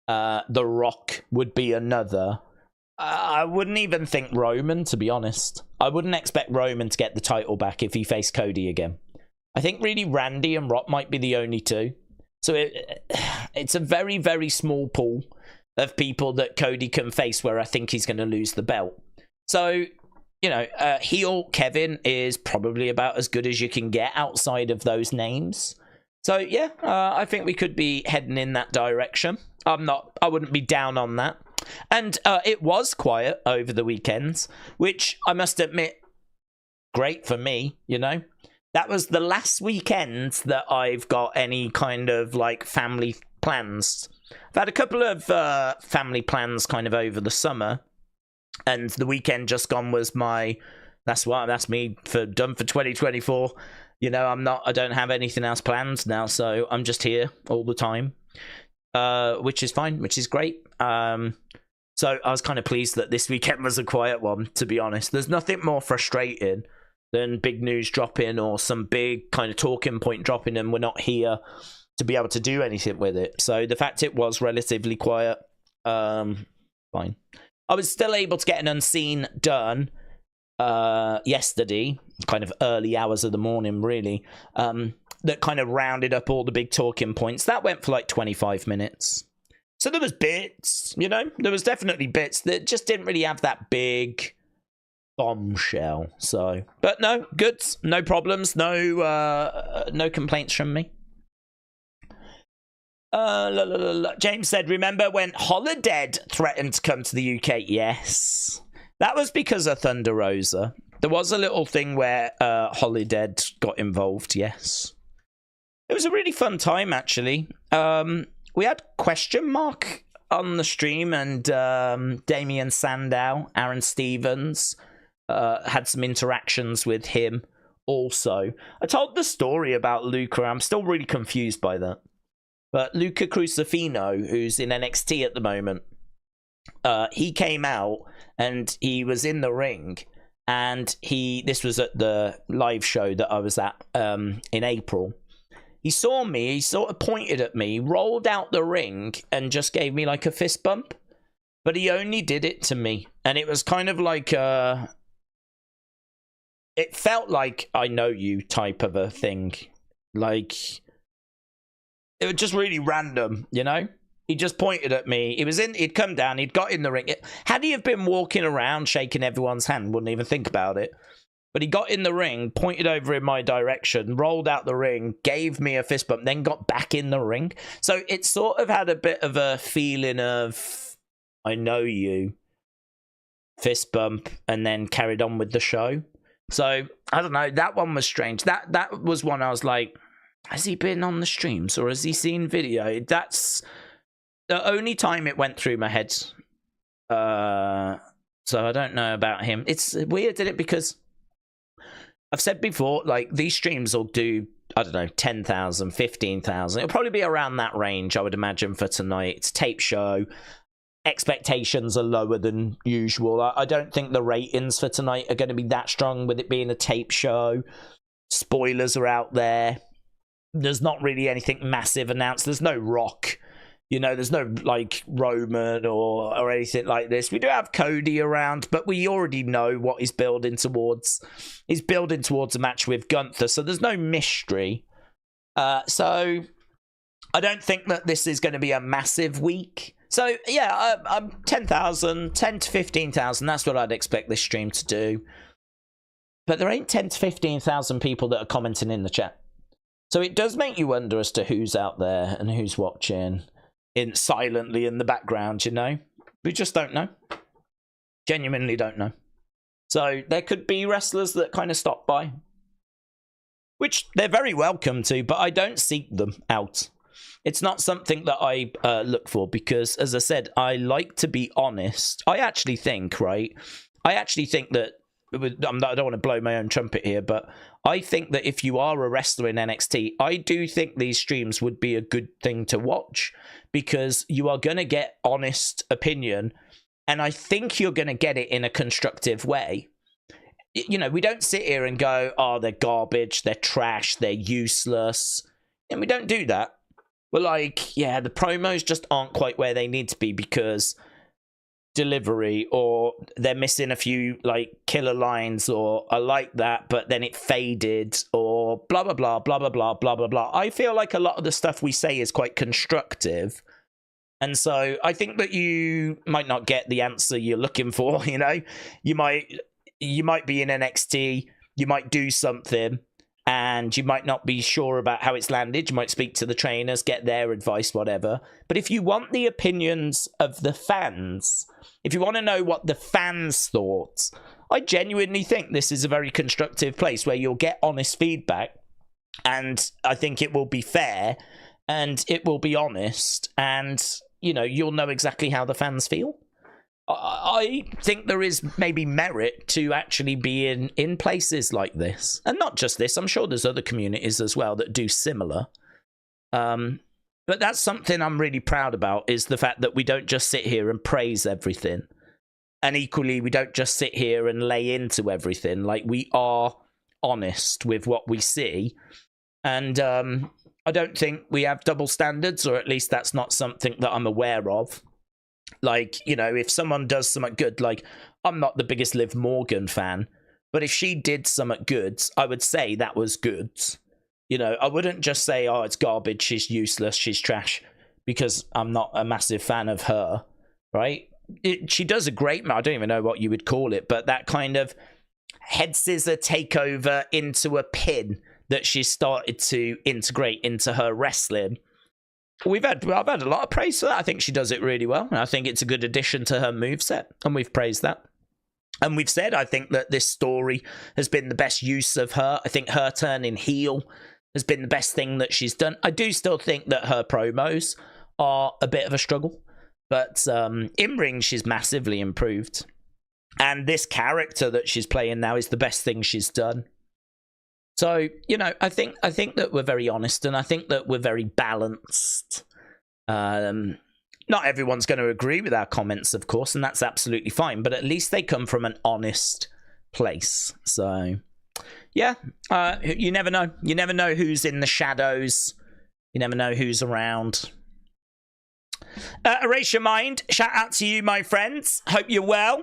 The Rock would be another. I wouldn't even think Roman, to be honest. I wouldn't expect Roman to get the title back if he faced Cody again. I think really Randy and Rock might be the only two. So it's a very, very small pool of people that Cody can face where I think he's going to lose the belt. So, you know, heel Kevin is probably about as good as you can get outside of those names. So, yeah, I think we could be heading in that direction. I wouldn't be down on that. And it was quiet over the weekends, which I must admit, great for me, you know. That was the last weekend that I've got any kind of like family plans. I've had a couple of family plans kind of over the summer, and the weekend just gone was that's me done for 2024. You know, I don't have anything else planned now, so I'm just here all the time, which is fine, which is great. So I was kind of pleased that this weekend was a quiet one, to be honest. There's nothing more frustrating than big news dropping or some big kind of talking point dropping and we're not here to be able to do anything with it. So the fact it was relatively quiet, fine. I was still able to get an Unseen done yesterday, kind of early hours of the morning, really, that kind of rounded up all the big talking points. That went for like 25 minutes. So there was bits, you know, there was definitely bits that just didn't really have that big bombshell. So, but no, goods, no problems, no complaints from me. James said, remember when Holiday threatened to come to the UK? Yes. That was because of Thunder Rosa. There was a little thing where Holiday got involved, yes. It was a really fun time, actually. We had Question Mark on the stream, and Damian Sandow, Aaron Stevens, had some interactions with him also. I told the story about Luca. I'm still really confused by that. But Luca Crucifino, who's in NXT at the moment, he came out and he was in the ring, and this was at the live show that I was at in April. He saw me, he sort of pointed at me, rolled out the ring, and just gave me like a fist bump. But he only did it to me. And it was kind of like it felt like I know you type of a thing. Like, it was just really random, you know? He just pointed at me. He'd come down, he'd got in the ring. Had he have been walking around shaking everyone's hand, wouldn't even think about it. But he got in the ring, pointed over in my direction, rolled out the ring, gave me a fist bump, then got back in the ring. So it sort of had a bit of a feeling of, I know you, fist bump, and then carried on with the show. So, I don't know, that one was strange. That was one I was like, has he been on the streams or has he seen video? That's the only time it went through my head. So I don't know about him. It's weird, isn't it? Because I've said before, like, these streams will do, I don't know, 10,000, 15,000. It'll probably be around that range, I would imagine, for tonight. It's a tape show. Expectations are lower than usual. I don't think the ratings for tonight are going to be that strong with it being a tape show. Spoilers are out there. There's not really anything massive announced. There's no Rock. You know, there's no, like, Roman or anything like this. We do have Cody around, but we already know what he's building towards. He's building towards a match with Gunther, so there's no mystery. So, I don't think that this is going to be a massive week. So, yeah, I'm 10,000, 10 to 15,000. That's what I'd expect this stream to do. But there ain't 10 to 15,000 people that are commenting in the chat. So it does make you wonder as to who's out there and who's watching silently in the background, you know? We just don't know. Genuinely don't know. So there could be wrestlers that kind of stop by, which they're very welcome to, but I don't seek them out. It's not something that I look for because, as I said, I like to be honest. I actually think, right? I actually think that, I don't want to blow my own trumpet here, but I think that if you are a wrestler in NXT, I do think these streams would be a good thing to watch because you are going to get honest opinion, and I think you're going to get it in a constructive way. You know, we don't sit here and go, oh, they're garbage, they're trash, they're useless, and we don't do that. We're like, yeah, the promos just aren't quite where they need to be because delivery, or they're missing a few like killer lines, or I like that but then it faded, or blah blah blah blah blah blah blah blah blah. I feel like a lot of the stuff we say is quite constructive, and so I think that you might not get the answer you're looking for. You know, you might be in NXT, you might do something and you might not be sure about how it's landed. You might speak to the trainers, get their advice, whatever. But if you want the opinions of the fans, if you want to know what the fans thought, I genuinely think this is a very constructive place where you'll get honest feedback. And I think it will be fair and it will be honest. And, you know, you'll know exactly how the fans feel. I think there is maybe merit to actually be in places like this. And not just this. I'm sure there's other communities as well that do similar. But that's something I'm really proud about, is the fact that we don't just sit here and praise everything. And equally, we don't just sit here and lay into everything. Like, we are honest with what we see. And I don't think we have double standards, or at least that's not something that I'm aware of. Like, you know, if someone does something good, like, I'm not the biggest Liv Morgan fan, but if she did something good, I would say that was good. You know, I wouldn't just say, oh, it's garbage, she's useless, she's trash, because I'm not a massive fan of her, right? She does a great, I don't even know what you would call it, but that kind of head scissor takeover into a pin that she started to integrate into her wrestling. I've had a lot of praise for that. I think she does it really well, and I think it's a good addition to her moveset, and we've praised that. And we've said, I think that this story has been the best use of her. I think her turning heel has been the best thing that she's done. I do still think that her promos are a bit of a struggle, but in ring, she's massively improved. And this character that she's playing now is the best thing she's done. So, you know, I think that we're very honest, and I think that we're very balanced. Not everyone's going to agree with our comments, of course, and that's absolutely fine, but at least they come from an honest place. So, yeah, you never know. You never know who's in the shadows. You never know who's around. Erase Your Mind, shout out to you, my friends. Hope you're well.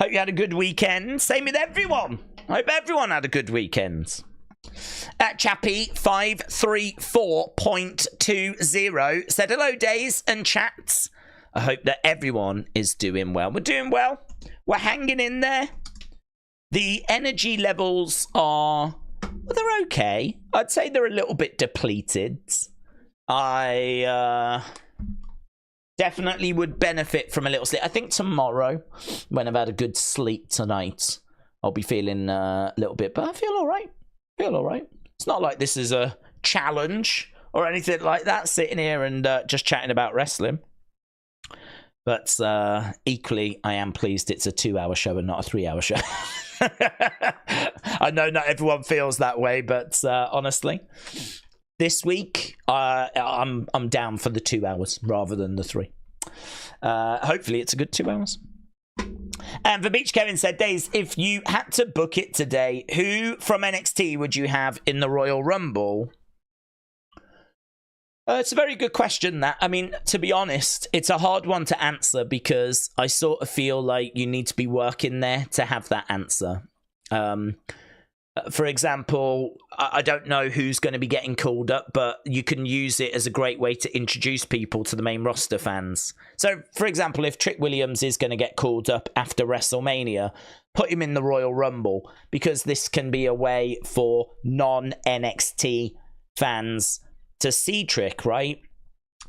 Hope you had a good weekend. Same with everyone. I hope everyone had a good weekend. Chappie534.20 said, hello, Daze and chats. I hope that everyone is doing well. We're doing well. We're hanging in there. The energy levels are, well, they're okay. I'd say they're a little bit depleted. I definitely would benefit from a little sleep. I think tomorrow, when I've had a good sleep tonight, I'll be feeling a little bit, but I feel all right. It's not like this is a challenge or anything like that, sitting here and just chatting about wrestling. But equally, I am pleased it's a 2-hour show and not a 3-hour show. I know not everyone feels that way, but honestly, this week I'm down for the 2 hours rather than the 3. Hopefully, it's a good 2 hours. And for Beach Kevin said, Daze, if you had to book it today, who from NXT would you have in the Royal Rumble? It's a very good question, that. I mean, to be honest, it's a hard one to answer because I sort of feel like you need to be working there to have that answer. For example, I don't know who's going to be getting called up, but you can use it as a great way to introduce people to the main roster fans. So, for example, if Trick Williams is going to get called up after WrestleMania, put him in the Royal Rumble, because this can be a way for non-NXT fans to see Trick, right?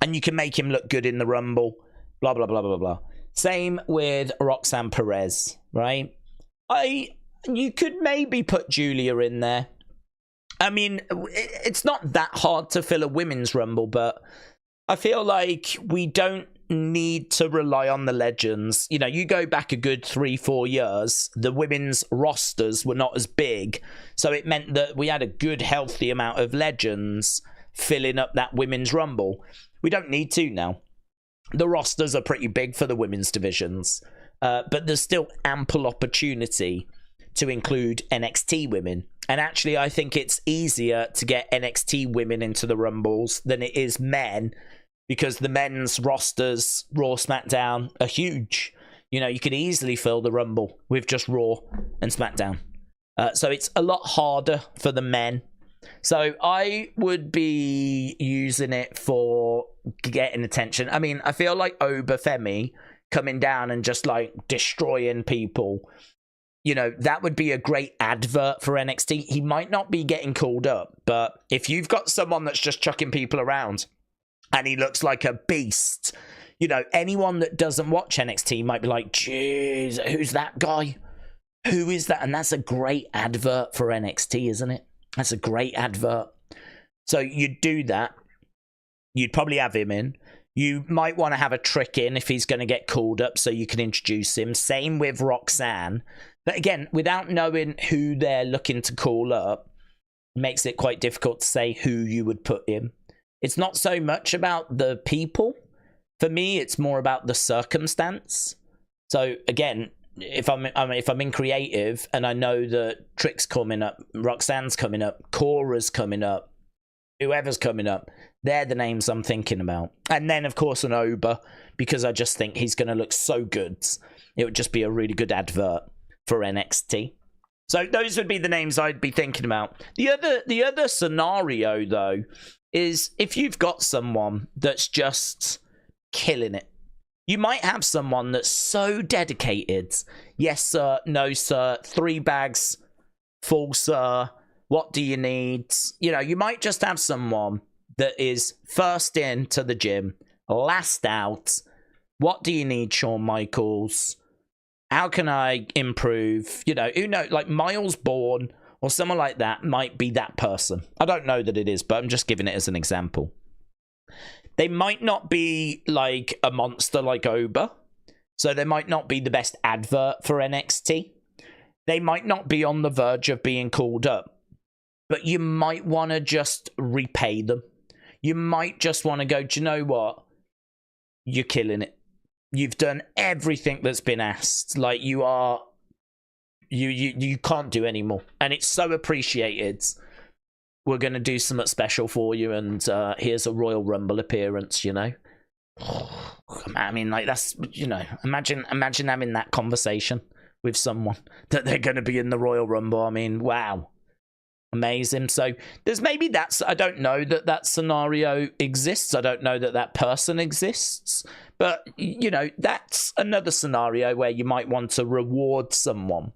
And you can make him look good in the Rumble, blah, blah, blah, blah, blah. Same with Roxanne Perez, right? You could maybe put Julia in there. I mean, it's not that hard to fill a women's Rumble, but I feel like we don't need to rely on the legends. You know, you go back a good 3-4 years, the women's rosters were not as big, so it meant that we had a good, healthy amount of legends filling up that women's Rumble. We don't need to now. The rosters are pretty big for the women's divisions, but there's still ample opportunity to include NXT women. And actually, I think it's easier to get NXT women into the Rumbles than it is men, because the men's rosters, Raw, SmackDown, are huge. You know, you could easily fill the Rumble with just Raw and SmackDown. So it's a lot harder for the men. So I would be using it for getting attention. I mean, I feel like Obafemi coming down and just like destroying people, you know, that would be a great advert for NXT. He might not be getting called up, but if you've got someone that's just chucking people around and he looks like a beast, you know, anyone that doesn't watch NXT might be like, jeez, who's that guy? Who is that? And that's a great advert for NXT, isn't it? That's a great advert. So you'd do that. You'd probably have him in. You might want to have a Trick in if he's going to get called up, so you can introduce him. Same with Roxanne. But again, without knowing who they're looking to call up, makes it quite difficult to say who you would put in. It's not so much about the people. For me, it's more about the circumstance. So again, if I'm in creative and I know that Trick's coming up, Roxanne's coming up, Cora's coming up, whoever's coming up, they're the names I'm thinking about. And then, of course, an Oba, because I just think he's going to look so good. It would just be a really good advert for NXT. So those would be the names I'd be thinking about. The other scenario, though, is if you've got someone that's just killing it. You might have someone that's so dedicated. Yes, sir. No, sir. 3 bags. Full, sir. What do you need? You know, you might just have someone that is first in to the gym, last out. What do you need, Shawn Michaels? How can I improve? You know, who knows? Like Miles Bourne or someone like that might be that person. I don't know that it is, but I'm just giving it as an example. They might not be like a monster like Oba, so they might not be the best advert for NXT. They might not be on the verge of being called up, but you might want to just repay them. You might just want to go, do you know what? You're killing it. You've done everything that's been asked. Like you can't do anymore, and it's so appreciated. We're going to do something special for you, and here's a Royal Rumble appearance, you know? I mean, like, that's, you know, imagine having that conversation with someone that they're going to be in the Royal Rumble. I mean, wow. Amazing. So there's maybe that's, I don't know that scenario exists. I don't know that person exists. But, you know, that's another scenario where you might want to reward someone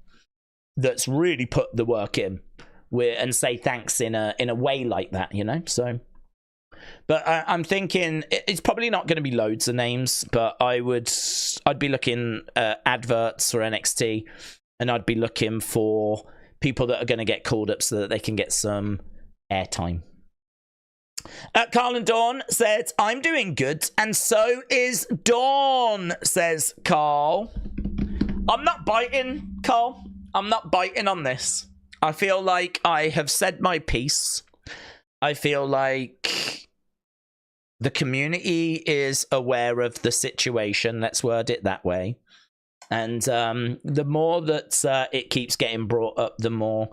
that's really put the work in. And say thanks in a way like that, you know. So, but I'm thinking it's probably not going to be loads of names, but I'd be looking at adverts for NXT, and I'd be looking for people that are going to get called up so that they can get some airtime. Carl and Dawn said, "I'm doing good, and so is Dawn," says Carl. I'm not biting, Carl. I'm not biting on this. I feel like I have said my piece. I feel like the community is aware of the situation. Let's word it that way. And the more that it keeps getting brought up, the more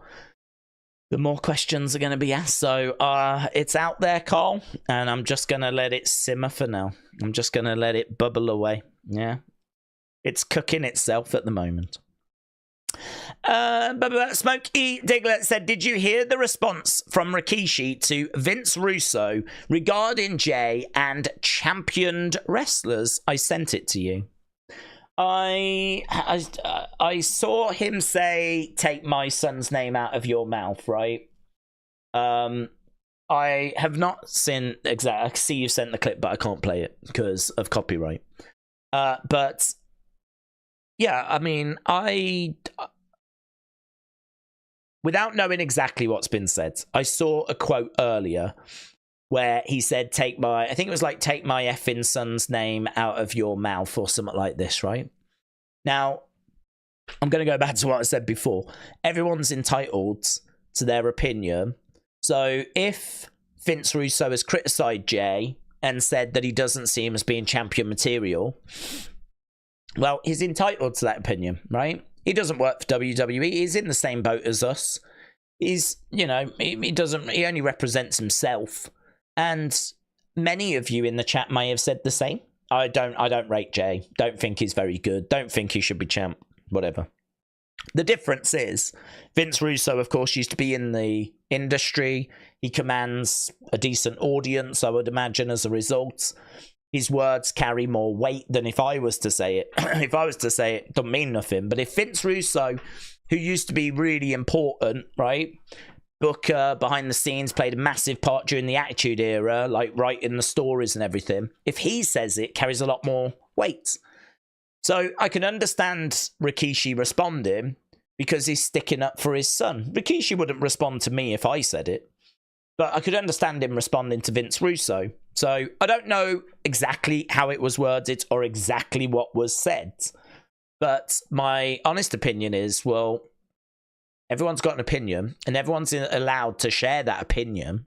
questions are going to be asked. So it's out there, Carl, and I'm just going to let it simmer for now. I'm just going to let it bubble away. Yeah. It's cooking itself at the moment. Smokey Diglett said, did you hear the response from Rikishi to Vince Russo regarding Jay and championed wrestlers? I sent it to you. I saw him say, take my son's name out of your mouth, right? I have not seen exactly. I see you sent the clip, but I can't play it because of copyright. But yeah, I mean, without knowing exactly what's been said, I saw a quote earlier where he said, I think it was like, take my effing son's name out of your mouth or something like this, right? Now, I'm going to go back to what I said before. Everyone's entitled to their opinion. So if Vince Russo has criticised Jay and said that he doesn't see him as being champion material, well, he's entitled to that opinion, right? He doesn't work for WWE. He's in the same boat as us. He's, he only represents himself. And many of you in the chat may have said the same. I don't rate Jay. Don't think he's very good. Don't think he should be champ. Whatever. The difference is, Vince Russo, of course, used to be in the industry. He commands a decent audience, I would imagine, as a result. His words carry more weight than if I was to say it. If I was to say it, it doesn't mean nothing. But if Vince Russo, who used to be really important, right? Booker, behind the scenes, played a massive part during the Attitude Era, like writing the stories and everything. If he says it, carries a lot more weight. So I can understand Rikishi responding because he's sticking up for his son. Rikishi wouldn't respond to me if I said it. But I could understand him responding to Vince Russo. So I don't know exactly how it was worded or exactly what was said. But my honest opinion is, well, everyone's got an opinion and everyone's allowed to share that opinion.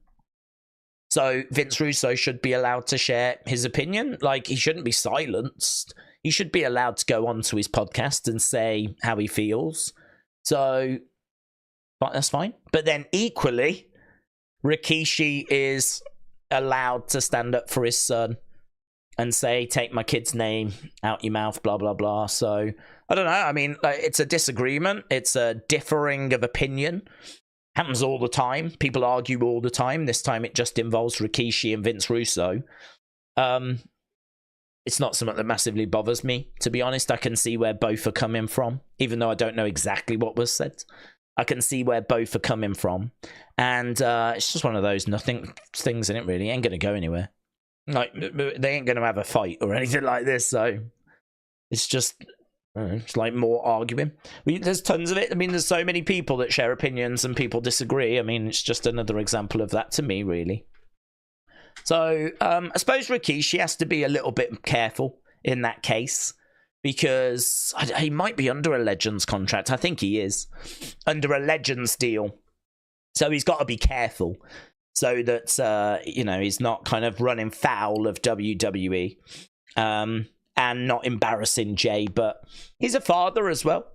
So Vince Russo should be allowed to share his opinion. Like, he shouldn't be silenced. He should be allowed to go onto his podcast and say how he feels. So that's fine. But then equally, Rikishi is allowed to stand up for his son and say, take my kid's name out your mouth, blah, blah, blah. So I don't know. I mean, it's a disagreement. It's a differing of opinion. Happens all the time. People argue all the time. This time it just involves Rikishi and Vince Russo. It's not something that massively bothers me, to be honest. I can see where both are coming from, even though I don't know exactly what was said. I can see where both are coming from. And it's just one of those nothing things, isn't it, really? It ain't going to go anywhere. Like, they ain't going to have a fight or anything like this, so it's just, I don't know, it's like more arguing. There's tons of it. I mean, there's so many people that share opinions and people disagree. I mean, it's just another example of that to me, really. So, I suppose Rikishi has to be a little bit careful in that case, because he might be under a Legends contract. I think he is under a Legends deal. So he's got to be careful so that, he's not kind of running foul of WWE and not embarrassing Jay. But he's a father as well.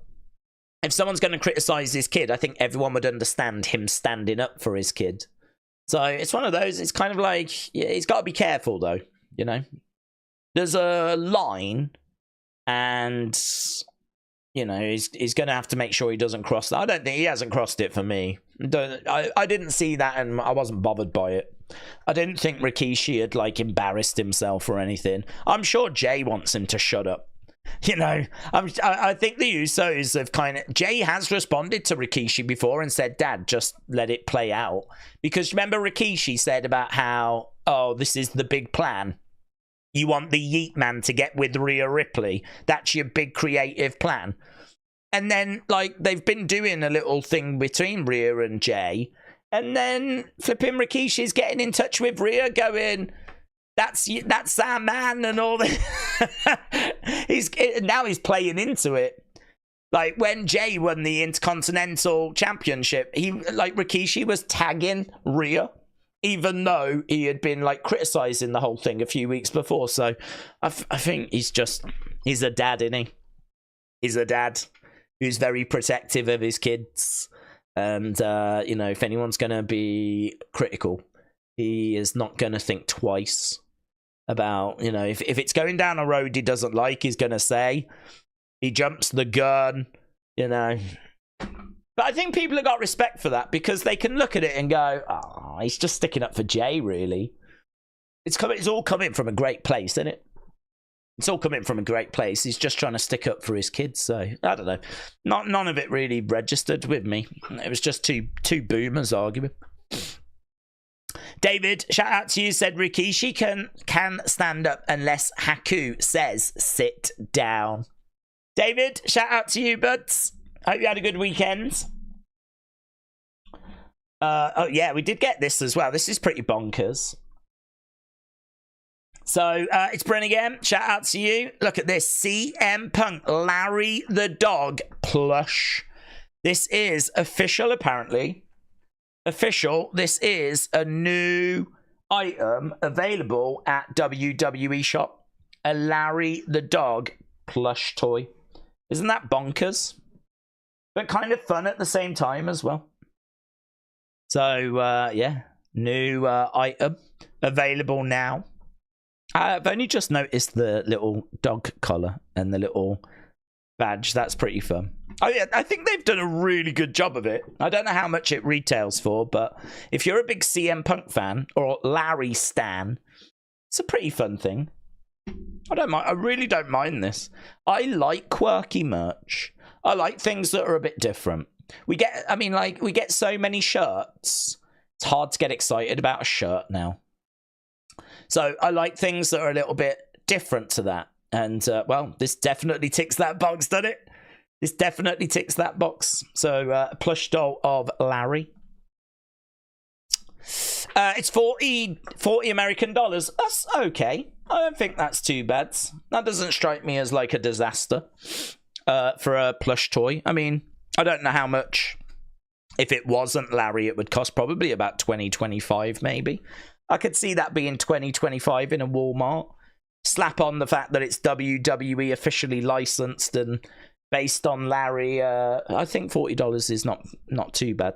If someone's going to criticize his kid, I think everyone would understand him standing up for his kid. So it's one of those, it's kind of like, yeah, he's got to be careful, though, There's a line, and, he's going to have to make sure he doesn't cross that. I don't think he hasn't crossed it for me. I didn't see that, and I wasn't bothered by it. I didn't think Rikishi had, embarrassed himself or anything. I'm sure Jay wants him to shut up. I think the Usos have Jay has responded to Rikishi before and said, Dad, just let it play out. Because remember Rikishi said about how, this is the big plan. You want the Yeet Man to get with Rhea Ripley. That's your big creative plan. And then, they've been doing a little thing between Rhea and Jay. And then flipping Rikishi's getting in touch with Rhea going, that's our man and all that. Now he's playing into it. Like when Jay won the Intercontinental Championship, Rikishi was tagging Rhea, even though he had been criticizing the whole thing a few weeks before. So I think he's a dad, isn't he? He's a dad who's very protective of his kids. And, if anyone's going to be critical, he is not going to think twice about, if it's going down a road he doesn't like, he's going to say, he jumps the gun, you know. But I think people have got respect for that because they can look at it and go, oh, he's just sticking up for Jay, really. It's all coming from a great place, isn't it? It's all coming from a great place. He's just trying to stick up for his kids. So, I don't know. None of it really registered with me. It was just two boomers arguing. David, shout out to you, said Rikishi can stand up unless Haku says sit down. David, shout out to you, buds. Hope you had a good weekend. Oh, yeah, we did get this as well. This is pretty bonkers. So, it's Bryn again. Shout out to you. Look at this. CM Punk, Larry the Dog plush. This is official, apparently. Official. This is a new item available at WWE Shop. A Larry the Dog plush toy. Isn't that bonkers? But kind of fun at the same time as well. So, yeah. New item available now. I've only just noticed the little dog collar and the little badge. That's pretty fun. Oh, yeah, I think they've done a really good job of it. I don't know how much it retails for, but if you're a big CM Punk fan or Larry stan, it's a pretty fun thing. I don't mind. I really don't mind this. I like quirky merch. I like things that are a bit different. We get so many shirts. It's hard to get excited about a shirt now. So I like things that are a little bit different to that. And, well, this definitely ticks that box, doesn't it? This definitely ticks that box. So, a plush doll of Larry. It's 40 American dollars. That's okay. I don't think that's too bad. That doesn't strike me as like a disaster for a plush toy. I mean, I don't know how much. If it wasn't Larry, it would cost probably about 20, 25 maybe. I could see that being 20, 25 in a Walmart. Slap on the fact that it's WWE officially licensed and based on Larry. I think $40 is not too bad.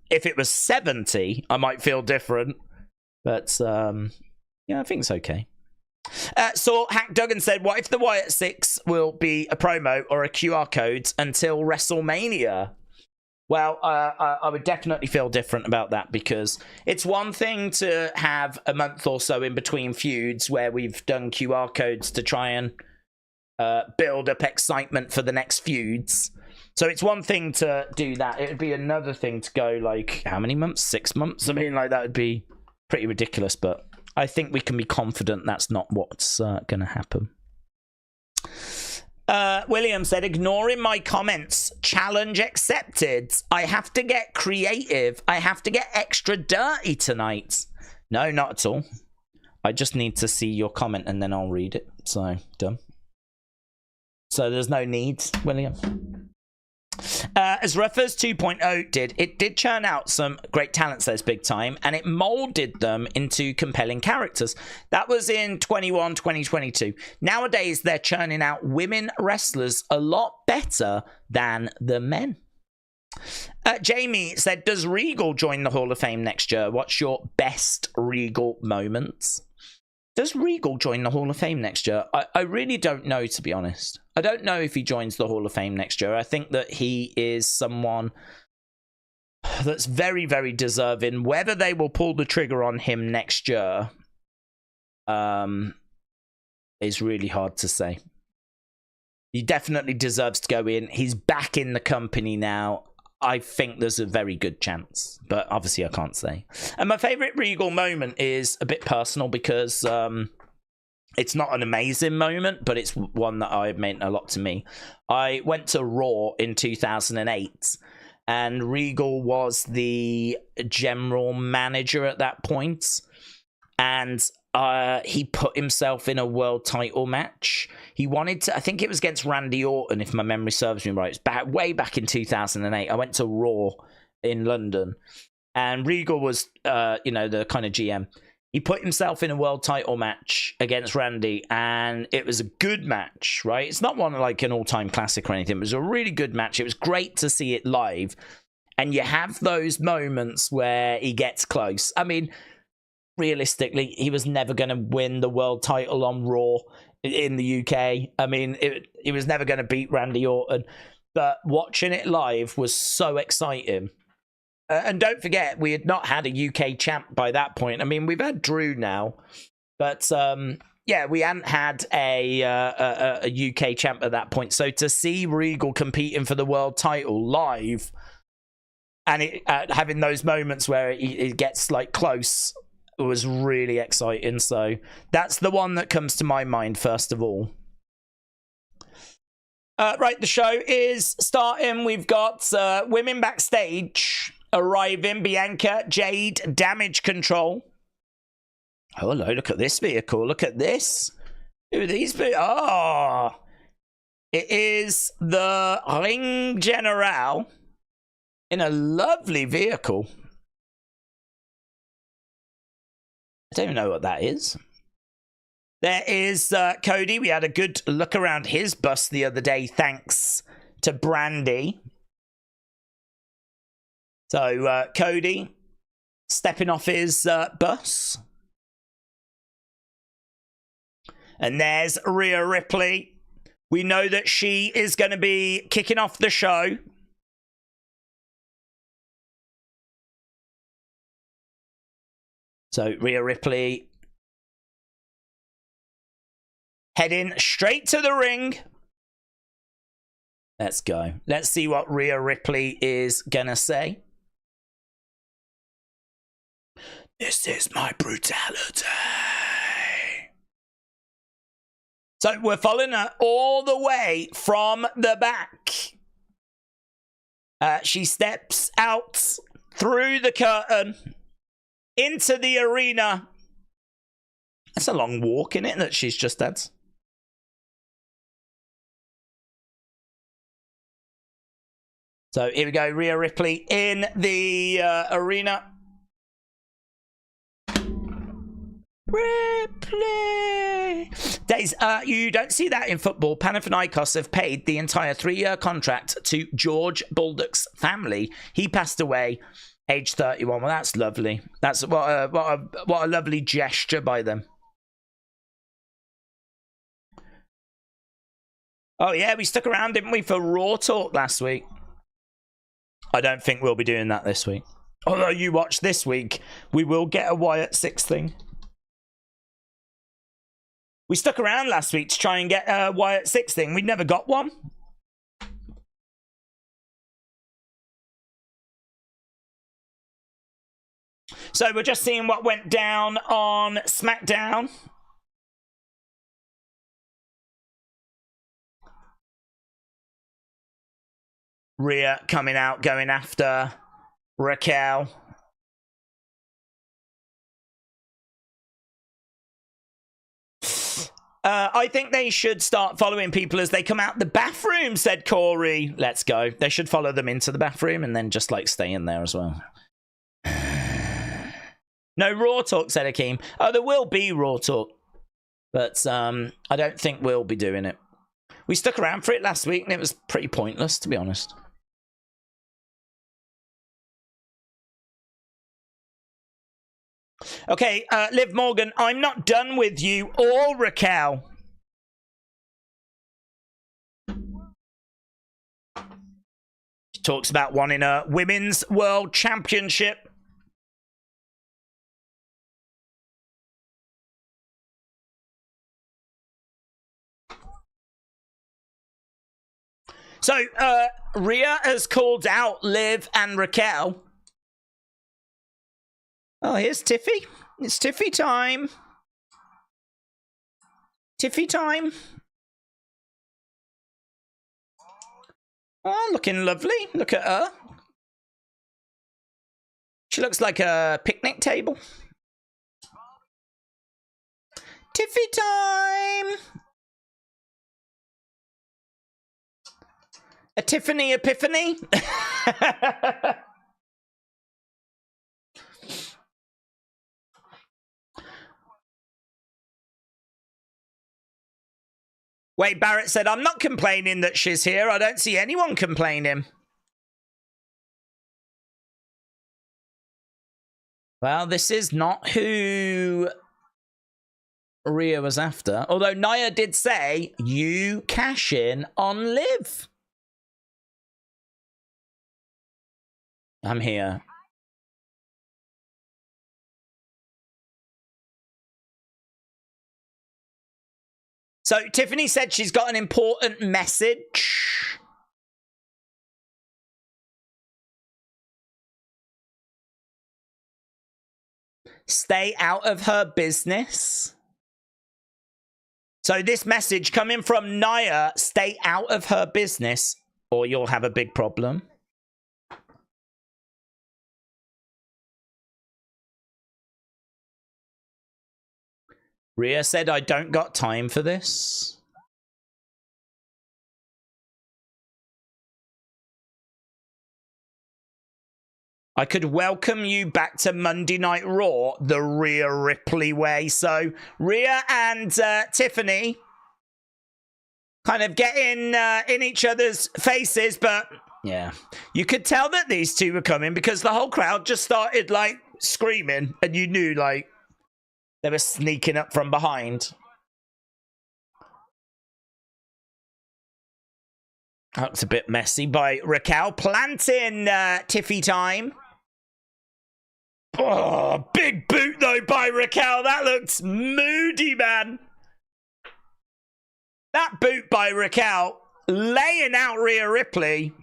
If it was 70, I might feel different. But, yeah, I think it's okay. So Hack Duggan said, what if the Wyatt Sicks will be a promo or a QR code until WrestleMania? Well, I would definitely feel different about that because it's one thing to have a month or so in between feuds where we've done QR codes to try and build up excitement for the next feuds. So it's one thing to do that. It would be another thing to go like, how many months? 6 months? I mean, like that would be pretty ridiculous, but I think we can be confident that's not what's going to happen. William said, ignoring my comments, challenge accepted. I have to get creative. I have to get extra dirty tonight. No, not at all. I just need to see your comment and then I'll read it. So, done. So there's no need, William. As rough as 2.0 did, it did churn out some great talent, says Big Time, and it molded them into compelling characters. That was in 2022. Nowadays, they're churning out women wrestlers a lot better than the men. Jamie said, does Regal join the Hall of Fame next year? What's your best Regal moments? Does Regal join the Hall of Fame next year? I really don't know, to be honest. I don't know if he joins the Hall of Fame next year. I think that he is someone that's very, very deserving. Whether they will pull the trigger on him next year is really hard to say. He definitely deserves to go in. He's back in the company now. I think there's a very good chance, but obviously I can't say. And my favourite Regal moment is a bit personal because it's not an amazing moment, but it's one that meant a lot to me. I went to Raw in 2008, and Regal was the general manager at that point, and he put himself in a world title match. He wanted to, I think it was against Randy Orton, if my memory serves me right. It's way back in 2008. I went to Raw in London, and Regal was, the kind of GM. He put himself in a world title match against Randy, and it was a good match, right? It's not one like an all-time classic or anything. It was a really good match. It was great to see it live, and you have those moments where he gets close. I mean, realistically, he was never going to win the world title on Raw in the UK. I mean, he was never going to beat Randy Orton. But watching it live was so exciting. And don't forget, we had not had a UK champ by that point. I mean, we've had Drew now. But, yeah, we hadn't had a UK champ at that point. So to see Regal competing for the world title live and having those moments where it gets, like, close was really exciting. So that's the one that comes to my mind, first of all. Right, the show is starting. We've got women backstage arriving. Bianca, Jade, Damage Control. Oh, hello, look at this vehicle. Look at this. Who are these? Oh, it is the Ring General in a lovely vehicle. I don't even know what that is. There is Cody. We had a good look around his bus the other day, thanks to Brandy. So, Cody stepping off his bus. And there's Rhea Ripley. We know that she is going to be kicking off the show. So, Rhea Ripley heading straight to the ring. Let's go. Let's see what Rhea Ripley is going to say. This is my brutality. So we're following her all the way from the back. She steps out through the curtain into the arena. That's a long walk, isn't it, that she's just had? So here we go, Rhea Ripley in the arena. Ripley! Daze, you don't see that in football. Panathinaikos have paid the entire 3-year contract to George Baldock's family. He passed away age 31. Well, that's lovely. That's what a lovely gesture by them. Oh, yeah, we stuck around, didn't we, for Raw Talk last week? I don't think we'll be doing that this week. Although you watch this week, we will get a Wyatt Sicks thing. We stuck around last week to try and get a Wyatt Sicks thing. We never got one. So we're just seeing what went down on SmackDown. Rhea coming out, going after Raquel. I think they should start following people as they come out the bathroom, said Corey. Let's go. They should follow them into the bathroom and then just, like, stay in there as well. No Raw Talk, said Akeem. Oh, there will be Raw Talk. But I don't think we'll be doing it. We stuck around for it last week and it was pretty pointless, to be honest. Okay, Liv Morgan, I'm not done with you or Raquel. She talks about wanting a women's world championship. So, Rhea has called out Liv and Raquel. Oh, here's Tiffy. It's Tiffy time. Tiffy time. Oh, looking lovely. Look at her. She looks like a picnic table. Tiffy time. A Tiffany epiphany. Wait, Barrett said, I'm not complaining that she's here. I don't see anyone complaining. Well, this is not who Rhea was after. Although Nia did say, you cash in on Liv. I'm here. So Tiffany said she's got an important message. Stay out of her business. So this message coming from Nia, stay out of her business or you'll have a big problem. Rhea said, I don't got time for this. I could welcome you back to Monday Night Raw the Rhea Ripley way. So Rhea and Tiffany kind of getting in each other's faces, but yeah, you could tell that these two were coming because the whole crowd just started like screaming and you knew like they were sneaking up from behind. That's a bit messy by Raquel. Planting Tiffy time. Oh, big boot though by Raquel. That looks moody, man. That boot by Raquel. Laying out Rhea Ripley.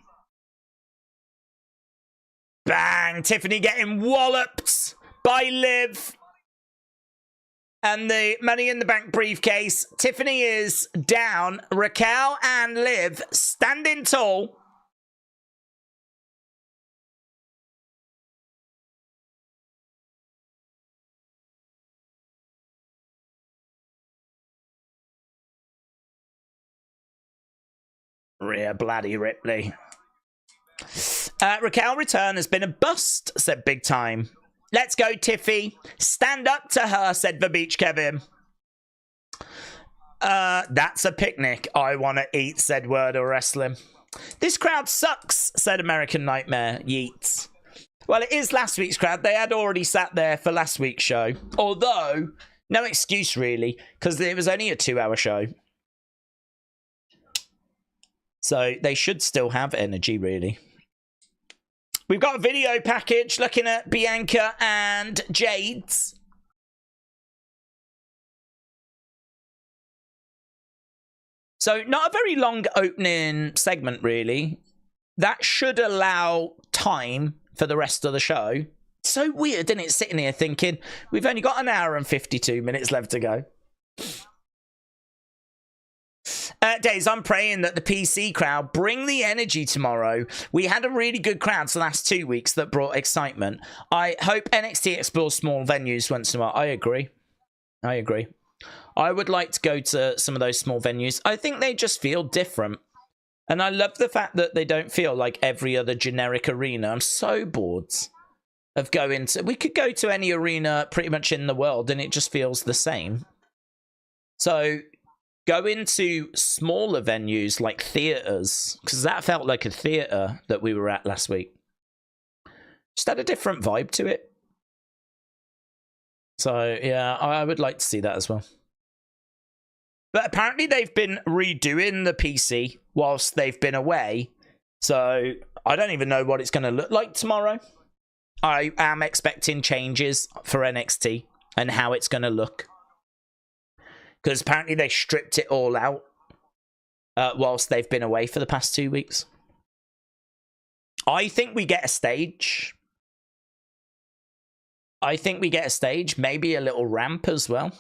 Bang. Tiffany getting walloped by Liv. And the Money in the Bank briefcase. Tiffany is down. Raquel and Liv standing tall. Rhea bloody Ripley. Raquel return has been a bust, said Big Time. Let's go, Tiffy. Stand up to her, said the Beach Kevin. That's a picnic. I want to eat, said Word of Wrestling. This crowd sucks, said American Nightmare. Yeets. Well, it is last week's crowd. They had already sat there for last week's show. Although, no excuse really, because it was only a 2-hour show. So they should still have energy, really. We've got a video package looking at Bianca and Jade's. So not a very long opening segment, really. That should allow time for the rest of the show. So weird, isn't it? Sitting here thinking, we've only got an hour and 52 minutes left to go. Daze, I'm praying that the PC crowd bring the energy tomorrow. We had a really good crowd the last 2 weeks that brought excitement. I hope NXT explores small venues once in a while. I agree. I would like to go to some of those small venues. I think they just feel different. And I love the fact that they don't feel like every other generic arena. I'm so bored of going to... We could go to any arena pretty much in the world and it just feels the same. So... go into smaller venues like theatres, because that felt like a theatre that we were at last week. Just had a different vibe to it. So, yeah, I would like to see that as well. But apparently they've been redoing the PC whilst they've been away. So, I don't even know what it's going to look like tomorrow. I am expecting changes for NXT and how it's going to look. Because apparently they stripped it all out whilst they've been away for the past 2 weeks. I think we get a stage. Maybe a little ramp as well.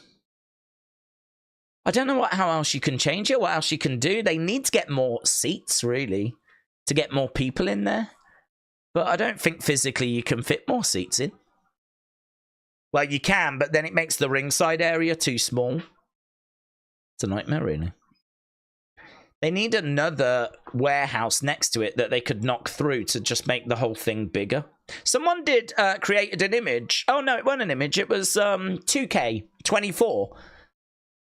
I don't know how else you can change it, what else you can do. They need to get more seats, really, to get more people in there. But I don't think physically you can fit more seats in. Well, you can, but then it makes the ringside area too small. It's a nightmare, really. They need another warehouse next to it that they could knock through to just make the whole thing bigger. Someone did created an image. Oh, no, it wasn't an image. It was 2K24.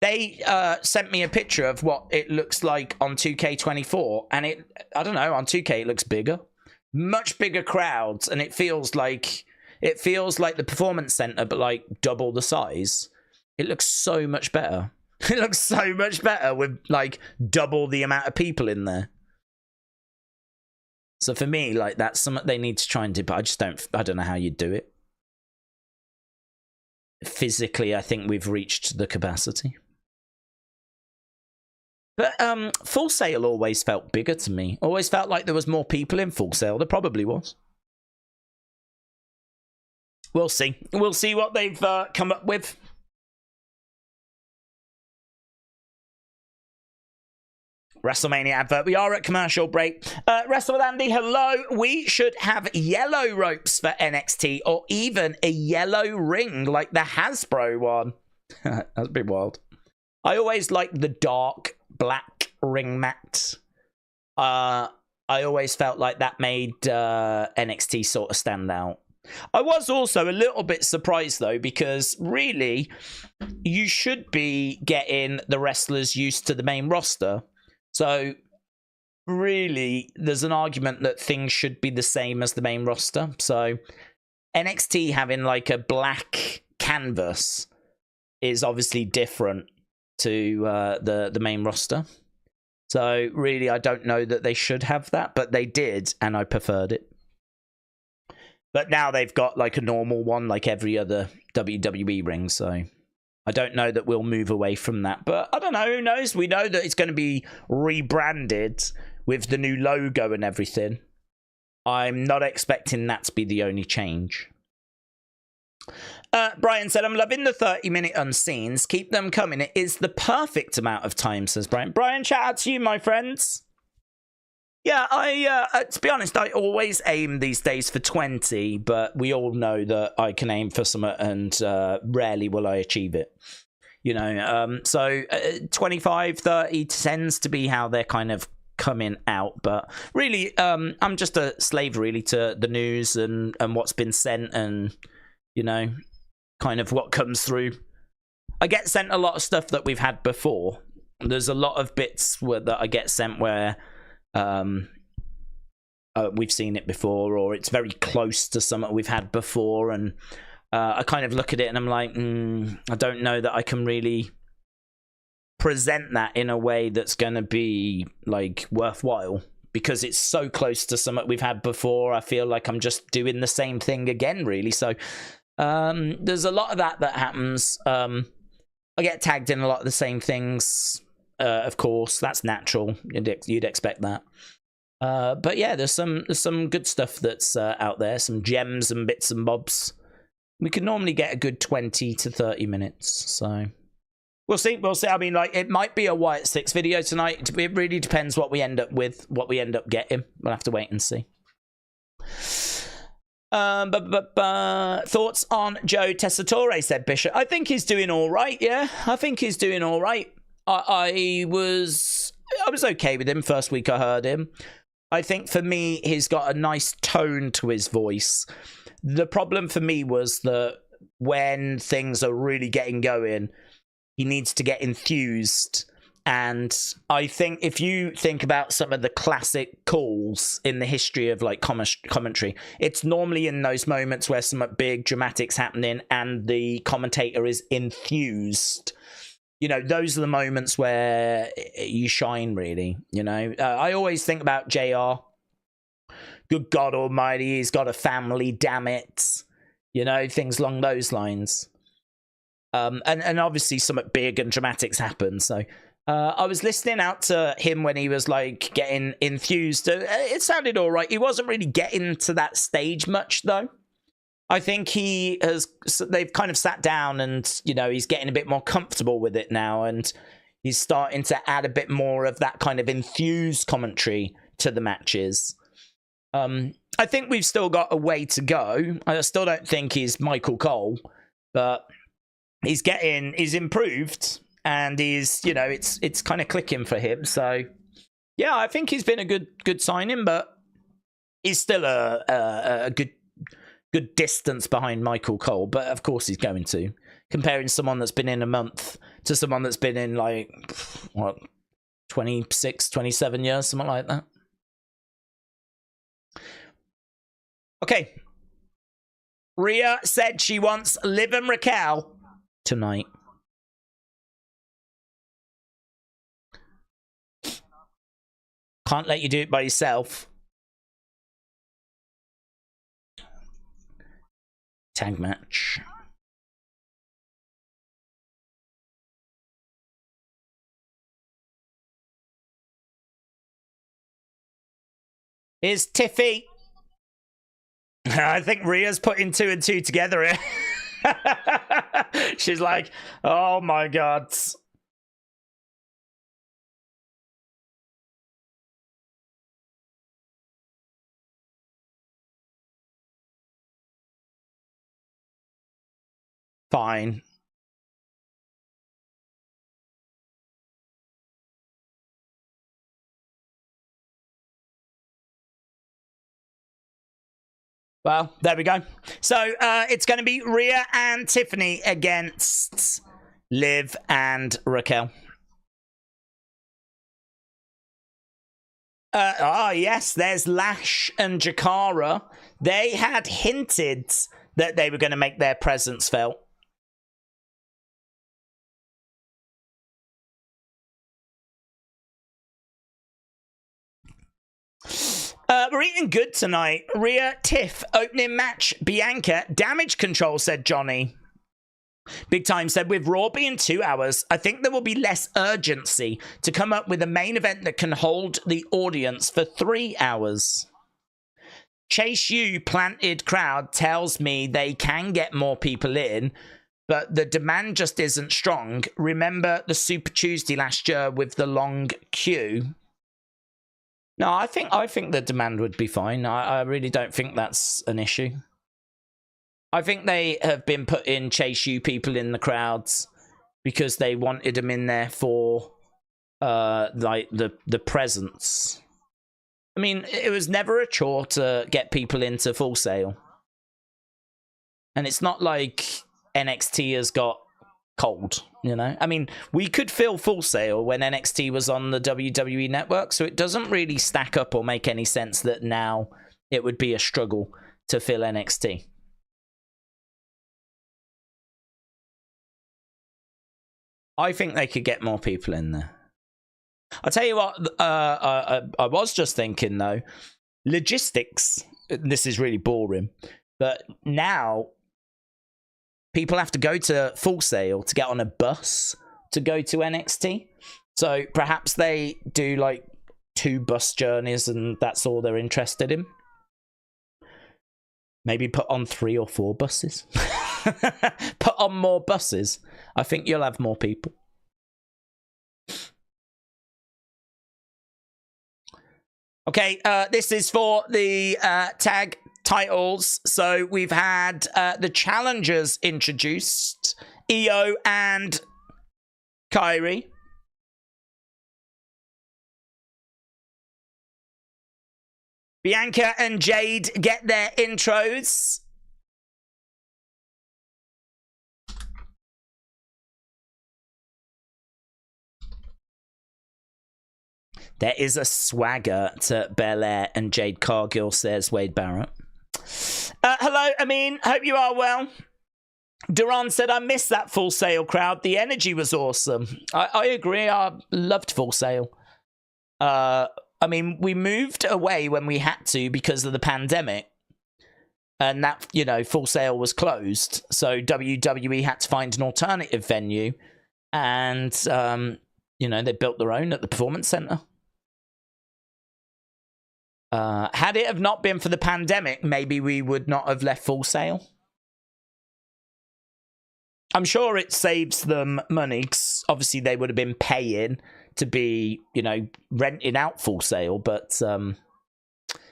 They sent me a picture of what it looks like on 2K24. And I don't know, on 2K it looks bigger. Much bigger crowds. And it feels like It feels like the Performance Center, but like double the size. It looks so much better. It looks so much better with like double the amount of people in there. So for me, like, that's something they need to try and do, but I don't know how you'd do it. Physically, I think we've reached the capacity. But Full Sail always felt bigger to me. Always felt like there was more people in Full Sail. There probably was. We'll see. We'll see what they've come up with. WrestleMania advert. We are at commercial break. Wrestle with Andy, hello. We should have yellow ropes for NXT, or even a yellow ring like the Hasbro one. That's a bit wild. I always like the dark black ring mat. I always felt like that made NXT sort of stand out. I was also a little bit surprised, though, because really, you should be getting the wrestlers used to the main roster. So, really, there's an argument that things should be the same as the main roster. So, NXT having like a black canvas is obviously different to the main roster. So, really, I don't know that they should have that, but they did, and I preferred it. But now they've got like a normal one, like every other WWE ring, so I don't know that we'll move away from that. But I don't know, who knows? We know that it's going to be rebranded with the new logo and everything. I'm not expecting that to be the only change. Bryan said, I'm loving the 30-minute unseens. Keep them coming. It is the perfect amount of time, says Bryan. Bryan, shout out to you, my friends. Yeah, to be honest, I always aim these days for 20, but we all know that I can aim for something and rarely will I achieve it. You know, so 25, 30 tends to be how they're kind of coming out. But really, I'm just a slave, really, to the news and what's been sent and, you know, kind of what comes through. I get sent a lot of stuff that we've had before. There's a lot of bits that I get sent where we've seen it before, or it's very close to something we've had before, and I kind of look at it and I'm like, I don't know that I can really present that in a way that's going to be like worthwhile, because it's so close to something we've had before. I feel like I'm just doing the same thing again, really. So there's a lot of that happens. I get tagged in a lot of the same things. Of course, that's natural. You'd expect that. But yeah, there's some good stuff that's out there. Some gems and bits and bobs. We can normally get a good 20 to 30 minutes. So we'll see. We'll see. I mean, like, it might be a Wyatt Sicks video tonight. It really depends what we end up with, what we end up getting. We'll have to wait and see. Thoughts on Joe Tessitore, said Bishop. I think he's doing all right. Yeah, I think he's doing all right. I was okay with him first week I heard him. I think for me, he's got a nice tone to his voice. The problem for me was that when things are really getting going, he needs to get enthused. And I think if you think about some of the classic calls in the history of like commentary, it's normally in those moments where some big dramatics happening and the commentator is enthused. You know, those are the moments where you shine, really. You know, I always think about JR. Good God Almighty, he's got a family, damn it. You know, things along those lines. And obviously something big and dramatics happen. So I was listening out to him when he was like getting enthused. It sounded all right. He wasn't really getting to that stage much, though. I think they've kind of sat down and, you know, he's getting a bit more comfortable with it now, and he's starting to add a bit more of that kind of enthused commentary to the matches. I think we've still got a way to go. I still don't think he's Michael Cole, but he's improved, and he's, you know, it's kind of clicking for him. So yeah, I think he's been a good signing, but he's still a good distance behind Michael Cole. But of course he's going to. Comparing someone that's been in a month to someone that's been in like, what, 26, 27 years, something like that. Okay. Rhea said she wants Liv and Raquel tonight. Can't let you do it by yourself. Tag match. Here's Tiffy. I think Rhea's putting 2 and 2 together here. She's like, oh my God. Fine. Well, there we go. So it's going to be Rhea and Tiffany against Liv and Raquel. Yes, there's Lash and Jakara. They had hinted that they were going to make their presence felt. We're eating good tonight. Rhea, Tiff, opening match, Bianca, damage control, said Johnny. Big Time said, with Raw being 2 hours, I think there will be less urgency to come up with a main event that can hold the audience for 3 hours. Chase U planted crowd tells me they can get more people in, but the demand just isn't strong. Remember the Super Tuesday last year with the long queue? No, I think the demand would be fine. I really don't think that's an issue. I think they have been putting Chase U people in the crowds because they wanted them in there for like the presence. I mean, it was never a chore to get people into Full Sail. And it's not like NXT has got cold, you know? I mean, we could fill Full Sail when NXT was on the WWE network, so it doesn't really stack up or make any sense that now it would be a struggle to fill NXT. I think they could get more people in there. I'll tell you what, I was just thinking, though, logistics, this is really boring, but now people have to go to Full Sail to get on a bus to go to NXT. So perhaps they do like 2 bus journeys and that's all they're interested in. Maybe put on 3 or 4 buses. Put on more buses. I think you'll have more people. Okay, this is for the tag titles. So we've had the challengers introduced. Io and Kyrie. Bianca and Jade get their intros. There is a swagger to Belair and Jade Cargill, says Wade Barrett. Hello, Amin. Hope you are well. Duran said, I missed that Full Sail crowd. The energy was awesome. I agree. I loved Full Sail. I mean, we moved away when we had to because of the pandemic. And that, you know, Full Sail was closed. So WWE had to find an alternative venue. And, you know, they built their own at the Performance Center. Had it have not been for the pandemic, maybe we would not have left Full Sail. I'm sure it saves them money, because obviously they would have been paying to be, you know, renting out Full Sail, but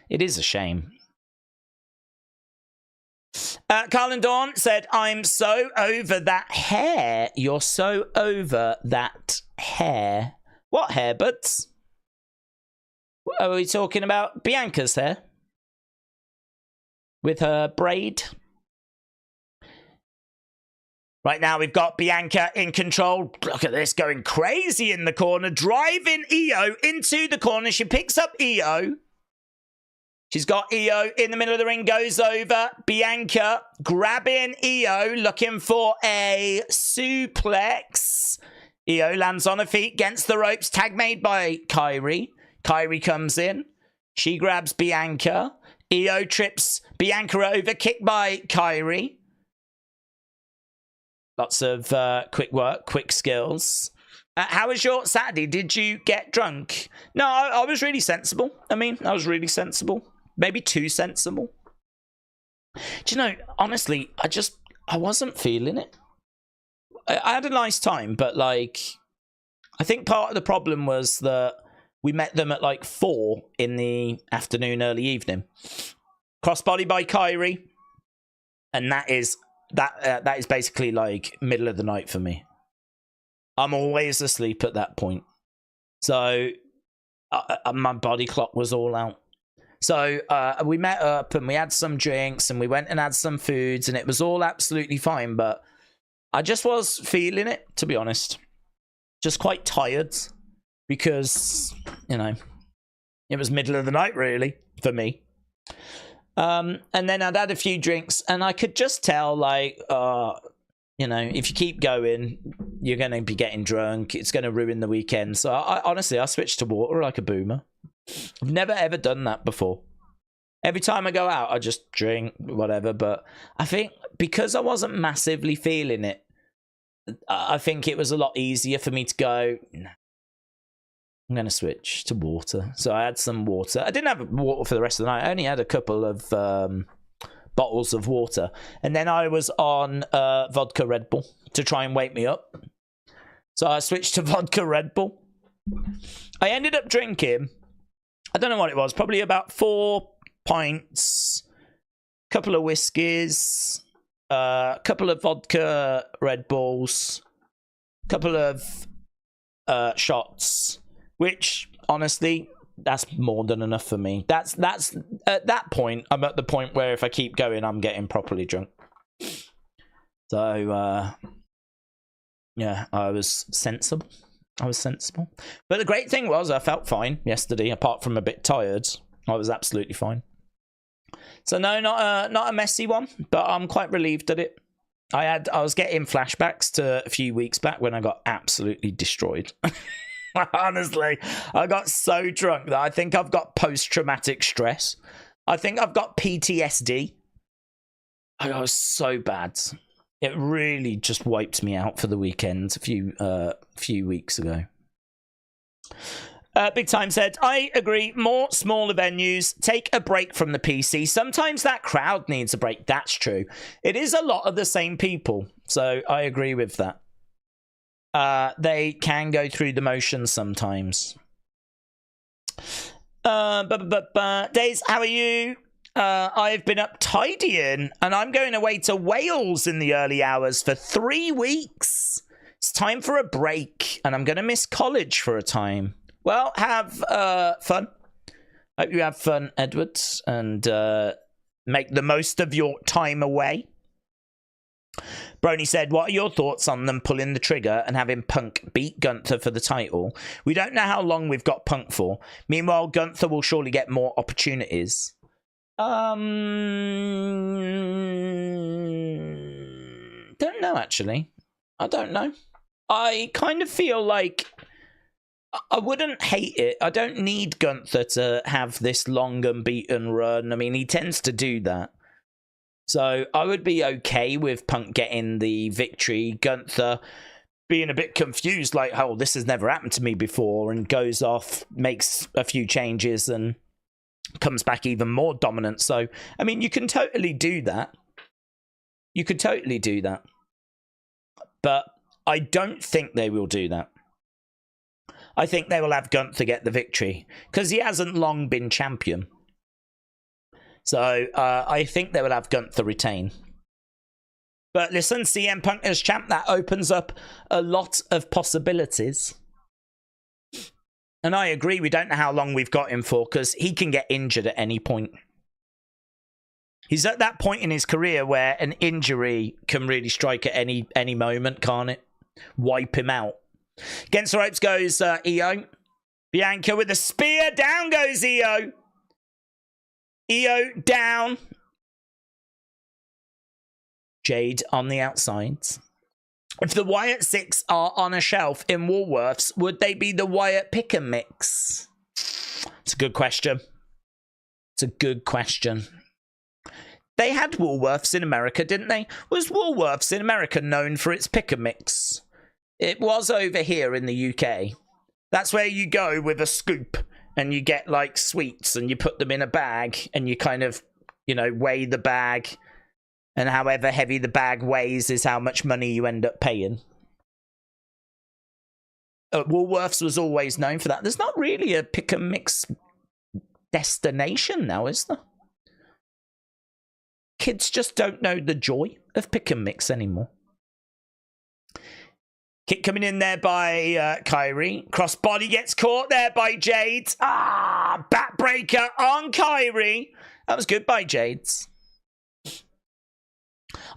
it is a shame. Carlin Dawn said, I'm so over that hair. You're so over that hair. What hair, buds? Are we talking about Bianca's hair? With her braid? Right now we've got Bianca in control. Look at this, going crazy in the corner. Driving Io into the corner. She picks up Io. She's got Io in the middle of the ring, goes over. Bianca grabbing Io, looking for a suplex. Io lands on her feet, against the ropes, tag made by Kairi. Kairi comes in. She grabs Bianca. Io trips Bianca over, kicked by Kairi. Lots of quick work, quick skills. How was your Saturday? Did you get drunk? No, I was really sensible. I was really sensible. Maybe too sensible. Do you know, honestly, I wasn't feeling it. I had a nice time, but like, I think part of the problem was that we met them at like 4 in the afternoon, early evening. Crossbody by Kairi. And that is basically like middle of the night for me. I'm always asleep at that point. So my body clock was all out. So we met up and we had some drinks and we went and had some foods and it was all absolutely fine. But I just was feeling it, to be honest. Just quite tired because, you know, it was middle of the night, really, for me. And then I'd had a few drinks and I could just tell, like, you know, if you keep going, you're going to be getting drunk. It's going to ruin the weekend. So honestly, I switched to water like a boomer. I've never ever done that before. Every time I go out, I just drink, whatever. But I think because I wasn't massively feeling it, I think it was a lot easier for me to go, nah, I'm going to switch to water. So I had some water. I didn't have water for the rest of the night. I only had a couple of bottles of water. And then I was on vodka Red Bull to try and wake me up. So I switched to vodka Red Bull. I ended up drinking, I don't know what it was, probably about 4 pints, a couple of whiskeys, a couple of vodka Red Bulls, a couple of shots, which honestly, that's more than enough for me. That's at that point, I'm at the point where if I keep going, I'm getting properly drunk. So yeah, I was sensible. But the great thing was I felt fine yesterday, apart from a bit tired. I was absolutely fine. So no, not a messy one, but I'm quite relieved at it. I was getting flashbacks to a few weeks back when I got absolutely destroyed. Honestly, I got so drunk that I think I've got post-traumatic stress. I think I've got PTSD. I was so bad. It really just wiped me out for the weekend a few weeks ago. Big Time said, I agree, more smaller venues, take a break from the PC. Sometimes that crowd needs a break, that's true. It is a lot of the same people, so I agree with that. They can go through the motions sometimes. Daze, how are you? I've been up tidying, and I'm going away to Wales in the early hours for 3 weeks. It's time for a break, and I'm going to miss college for a time. Well, have fun. Hope you have fun, Edward, and make the most of your time away. Brony said, what are your thoughts on them pulling the trigger and having Punk beat Gunther for the title? We don't know how long we've got Punk for. Meanwhile, Gunther will surely get more opportunities. Don't know, actually. I don't know. I kind of feel like I wouldn't hate it. I don't need Gunther to have this long unbeaten run. I mean, he tends to do that. So I would be okay with Punk getting the victory. Gunther being a bit confused, like, oh, this has never happened to me before, and goes off, makes a few changes, and comes back even more dominant. So, I mean, you can totally do that. You could totally do that. But I don't think they will do that. I think they will have Gunther get the victory, because he hasn't long been champion. So I think they will have Gunther retain. But listen, CM Punk as champ, that opens up a lot of possibilities. And I agree, we don't know how long we've got him for, because he can get injured at any point. He's at that point in his career where an injury can really strike at any moment, can't it? Wipe him out. Against the ropes goes Io. Bianca with a spear. Down goes Io. Io down. Jade on the outsides. If the Wyatt Sicks are on a shelf in Woolworths, would they be the Wyatt pick and mix? It's a good question. It's a good question. They had Woolworths in America, didn't they? Was Woolworths in America known for its pick and mix? It was over here in the UK. That's where you go with a scoop and you get like sweets and you put them in a bag and you kind of, you know, weigh the bag, and however heavy the bag weighs is how much money you end up paying. Woolworths was always known for that. There's not really a pick and mix destination now, is there? Kids just don't know the joy of pick and mix anymore. Kick coming in there by Kyrie. Crossbody gets caught there by Jade. Backbreaker on Kyrie. That was good by Jade.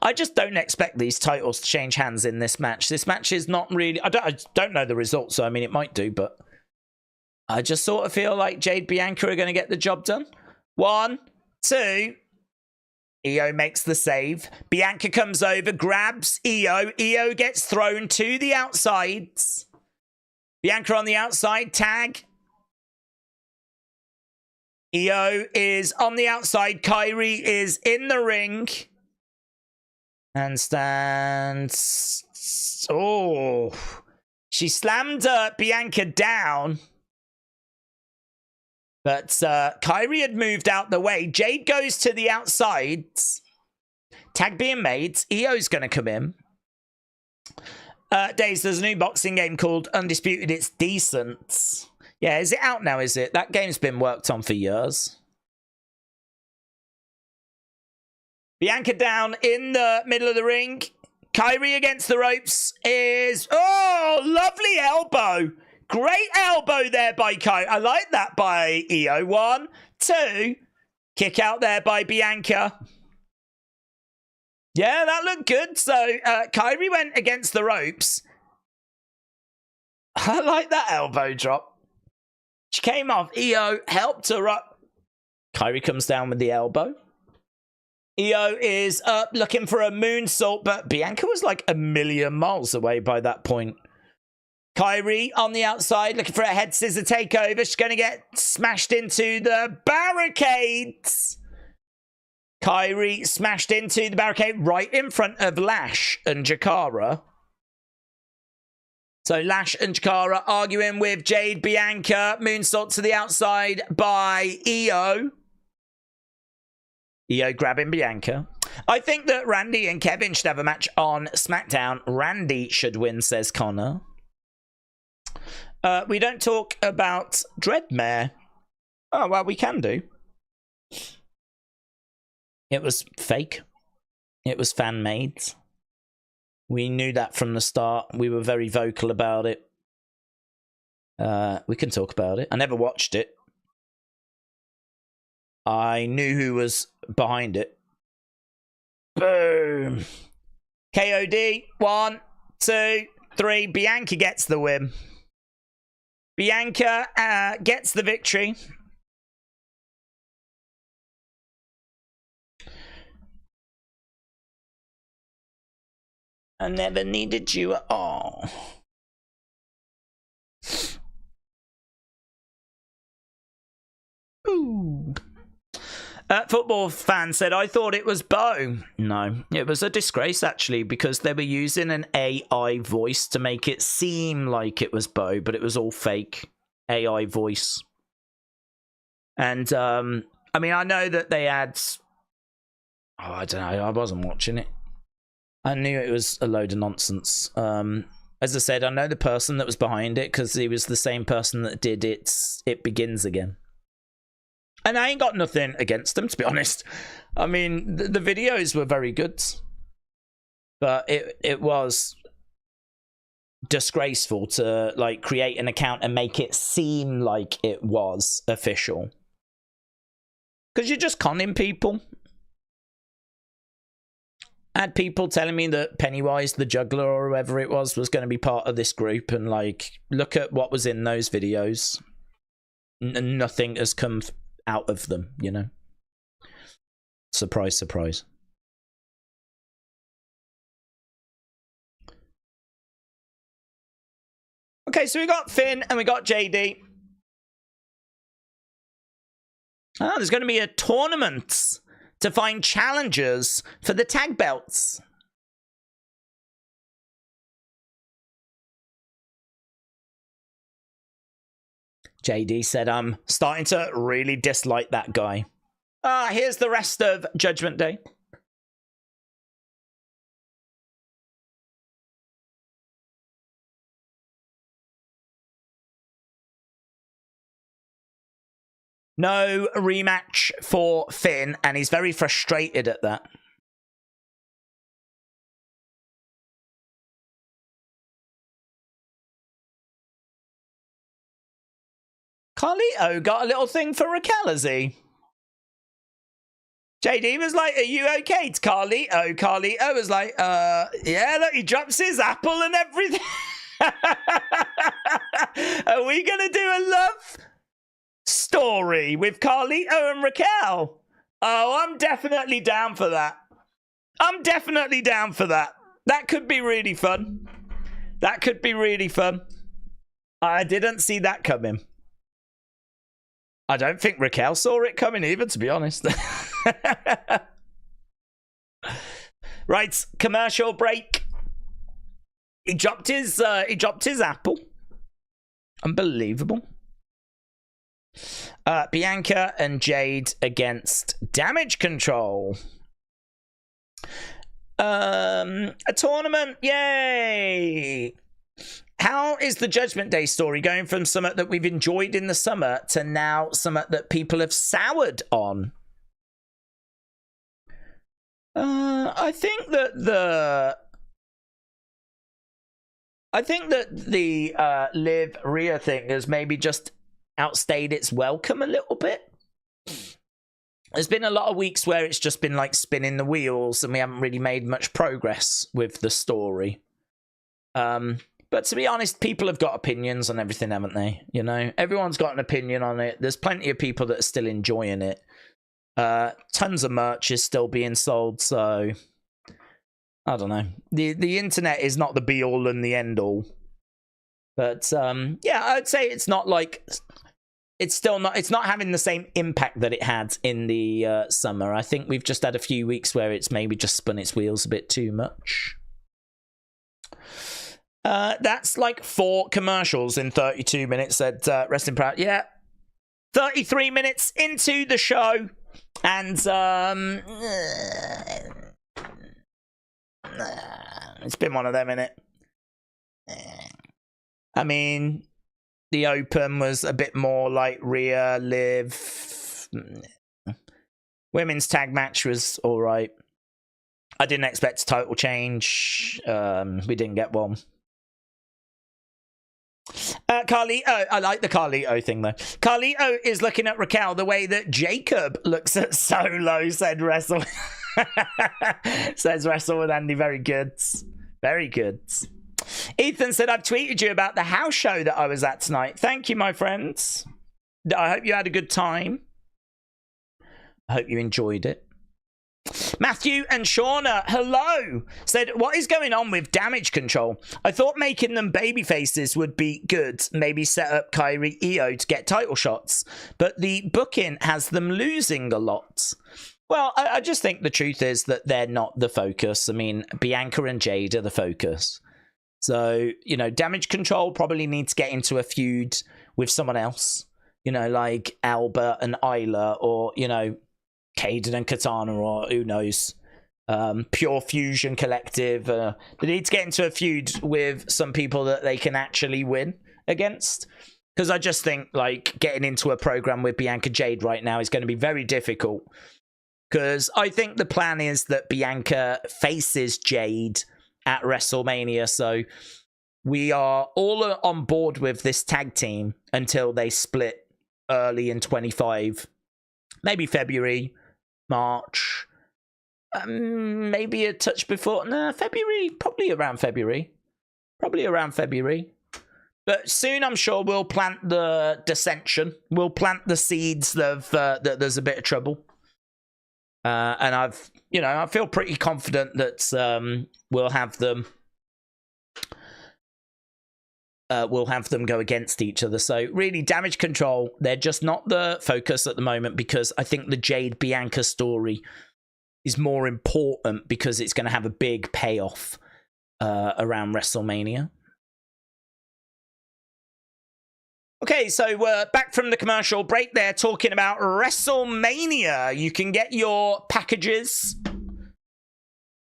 I just don't expect these titles to change hands in this match. This match is not really... I don't know the results, so I mean, it might do, but... I just sort of feel like Jade Bianca are going to get the job done. 1, 2... Io makes the save. Bianca comes over, grabs Io. Io gets thrown to the outsides. Bianca on the outside, tag. Io is on the outside. Kyrie is in the ring. And stands... Oh. She slammed Bianca down. But Kyrie had moved out the way. Jade goes to the outside. Tag being made. Io's going to come in. Daze, there's a new boxing game called Undisputed. It's decent. Yeah, is it out now, is it? That game's been worked on for years. Bianca down in the middle of the ring. Kyrie against the ropes is... Oh, lovely elbow. Great elbow there by Kyrie. I like that by Io. 1, 2. Kick out there by Bianca. Yeah, that looked good. So Kyrie went against the ropes. I like that elbow drop. She came off. Io helped her up. Kyrie comes down with the elbow. Io is up looking for a moonsault, but Bianca was like a million miles away by that point. Kyrie on the outside looking for a head scissor takeover. She's going to get smashed into the barricades. Kyrie smashed into the barricade right in front of Lash and Jakara. So Lash and Jakara arguing with Jade Bianca. Moonsault to the outside by Io. Io grabbing Bianca. I think that Randy and Kevin should have a match on SmackDown. Randy should win, says Connor. We don't talk about Dreadmare. Oh, well, we can do. It was fake. It was fan-made. We knew that from the start. We were very vocal about it. We can talk about it. I never watched it. I knew who was behind it. Boom. KOD. 1, 2, 3. Bianca gets the win. Bianca gets the victory. I never needed you at all. Ooh. Football fan said, I thought it was Bo. No, it was a disgrace, actually, because they were using an AI voice to make it seem like it was Bo, but it was all fake AI voice. And, I mean, I know that they had... Oh, I don't know. I wasn't watching it. I knew it was a load of nonsense. As I said, I know the person that was behind it because he was the same person that did It Begins Again. And I ain't got nothing against them, to be honest. I mean, the videos were very good. But it was disgraceful to, like, create an account and make it seem like it was official. Because you're just conning people. I had people telling me that Pennywise, the juggler, or whoever it was going to be part of this group. And, like, look at what was in those videos. Nothing has come out of them, you know. Surprise, surprise. Okay, so we got Finn and we got JD. Oh, there's going to be a tournament to find challengers for the tag belts. JD said, I'm starting to really dislike that guy. Here's the rest of Judgment Day. No rematch for Finn, and he's very frustrated at that. Carlito got a little thing for Raquel, has he? JD was like, are you okay? It's Carlito. Carlito was like, yeah, look, he drops his apple and everything. Are we going to do a love story with Carlito and Raquel? Oh, I'm definitely down for that. I'm definitely down for that. That could be really fun. That could be really fun. I didn't see that coming. I don't think Raquel saw it coming either, to be honest. Right, commercial break. He dropped his apple. Unbelievable. Bianca and Jade against Damage Control. A tournament, yay! How is the Judgment Day story going from something that we've enjoyed in the summer to now something that people have soured on? I think that the Liv Rhea thing has maybe just outstayed its welcome a little bit. There's been a lot of weeks where it's just been like spinning the wheels and we haven't really made much progress with the story. But to be honest, people have got opinions on everything, haven't they? You know, everyone's got an opinion on it. There's plenty of people that are still enjoying it. Tons of merch is still being sold, so I don't know. The internet is not the be all and the end all. But yeah, I'd say it's not like it's not having the same impact that it had in the summer. I think we've just had a few weeks where it's maybe just spun its wheels a bit too much. That's like 4 commercials in 32 minutes at Wrestling Proud. Yeah. 33 minutes into the show. And it's been one of them, innit? I mean, the open was a bit more like Rhea, Liv. Women's tag match was all right. I didn't expect a title change. We didn't get one. Carlito, I like the Carlito thing though. Carlito is looking at Raquel the way that Jacob looks at Solo, said Wrestle. Says Wrestle with Andy. Very good. Very good. Ethan said, I've tweeted you about the house show that I was at tonight. Thank you, my friends. I hope you had a good time. I hope you enjoyed it. Matthew and Shauna, hello, said, what is going on with Damage Control? I thought making them baby faces would be good. Maybe set up Kairi Io to get title shots. But the booking has them losing a lot. Well, I just think the truth is that they're not the focus. I mean, Bianca and Jade are the focus. So, you know, Damage Control probably need to get into a feud with someone else. You know, like Alba and Isla, or, you know, Caden and Katana, or who knows, Pure Fusion Collective. They need to get into a feud with some people that they can actually win against. Because I just think, like, getting into a program with Bianca Jade right now is going to be very difficult. Because I think the plan is that Bianca faces Jade at WrestleMania. So we are all on board with this tag team until they split early in 25. Maybe February, March, maybe a touch before. No, February, probably around February. Probably around February. But soon, I'm sure we'll plant the dissension. We'll plant the seeds of that there's a bit of trouble. And I've, you know, I feel pretty confident that we'll have them go against each other. So really, Damage Control, they're just not the focus at the moment, because I think the Jade Bianca story is more important because it's going to have a big payoff around WrestleMania. Okay, so we're back from the commercial break there, talking about WrestleMania. You can get your packages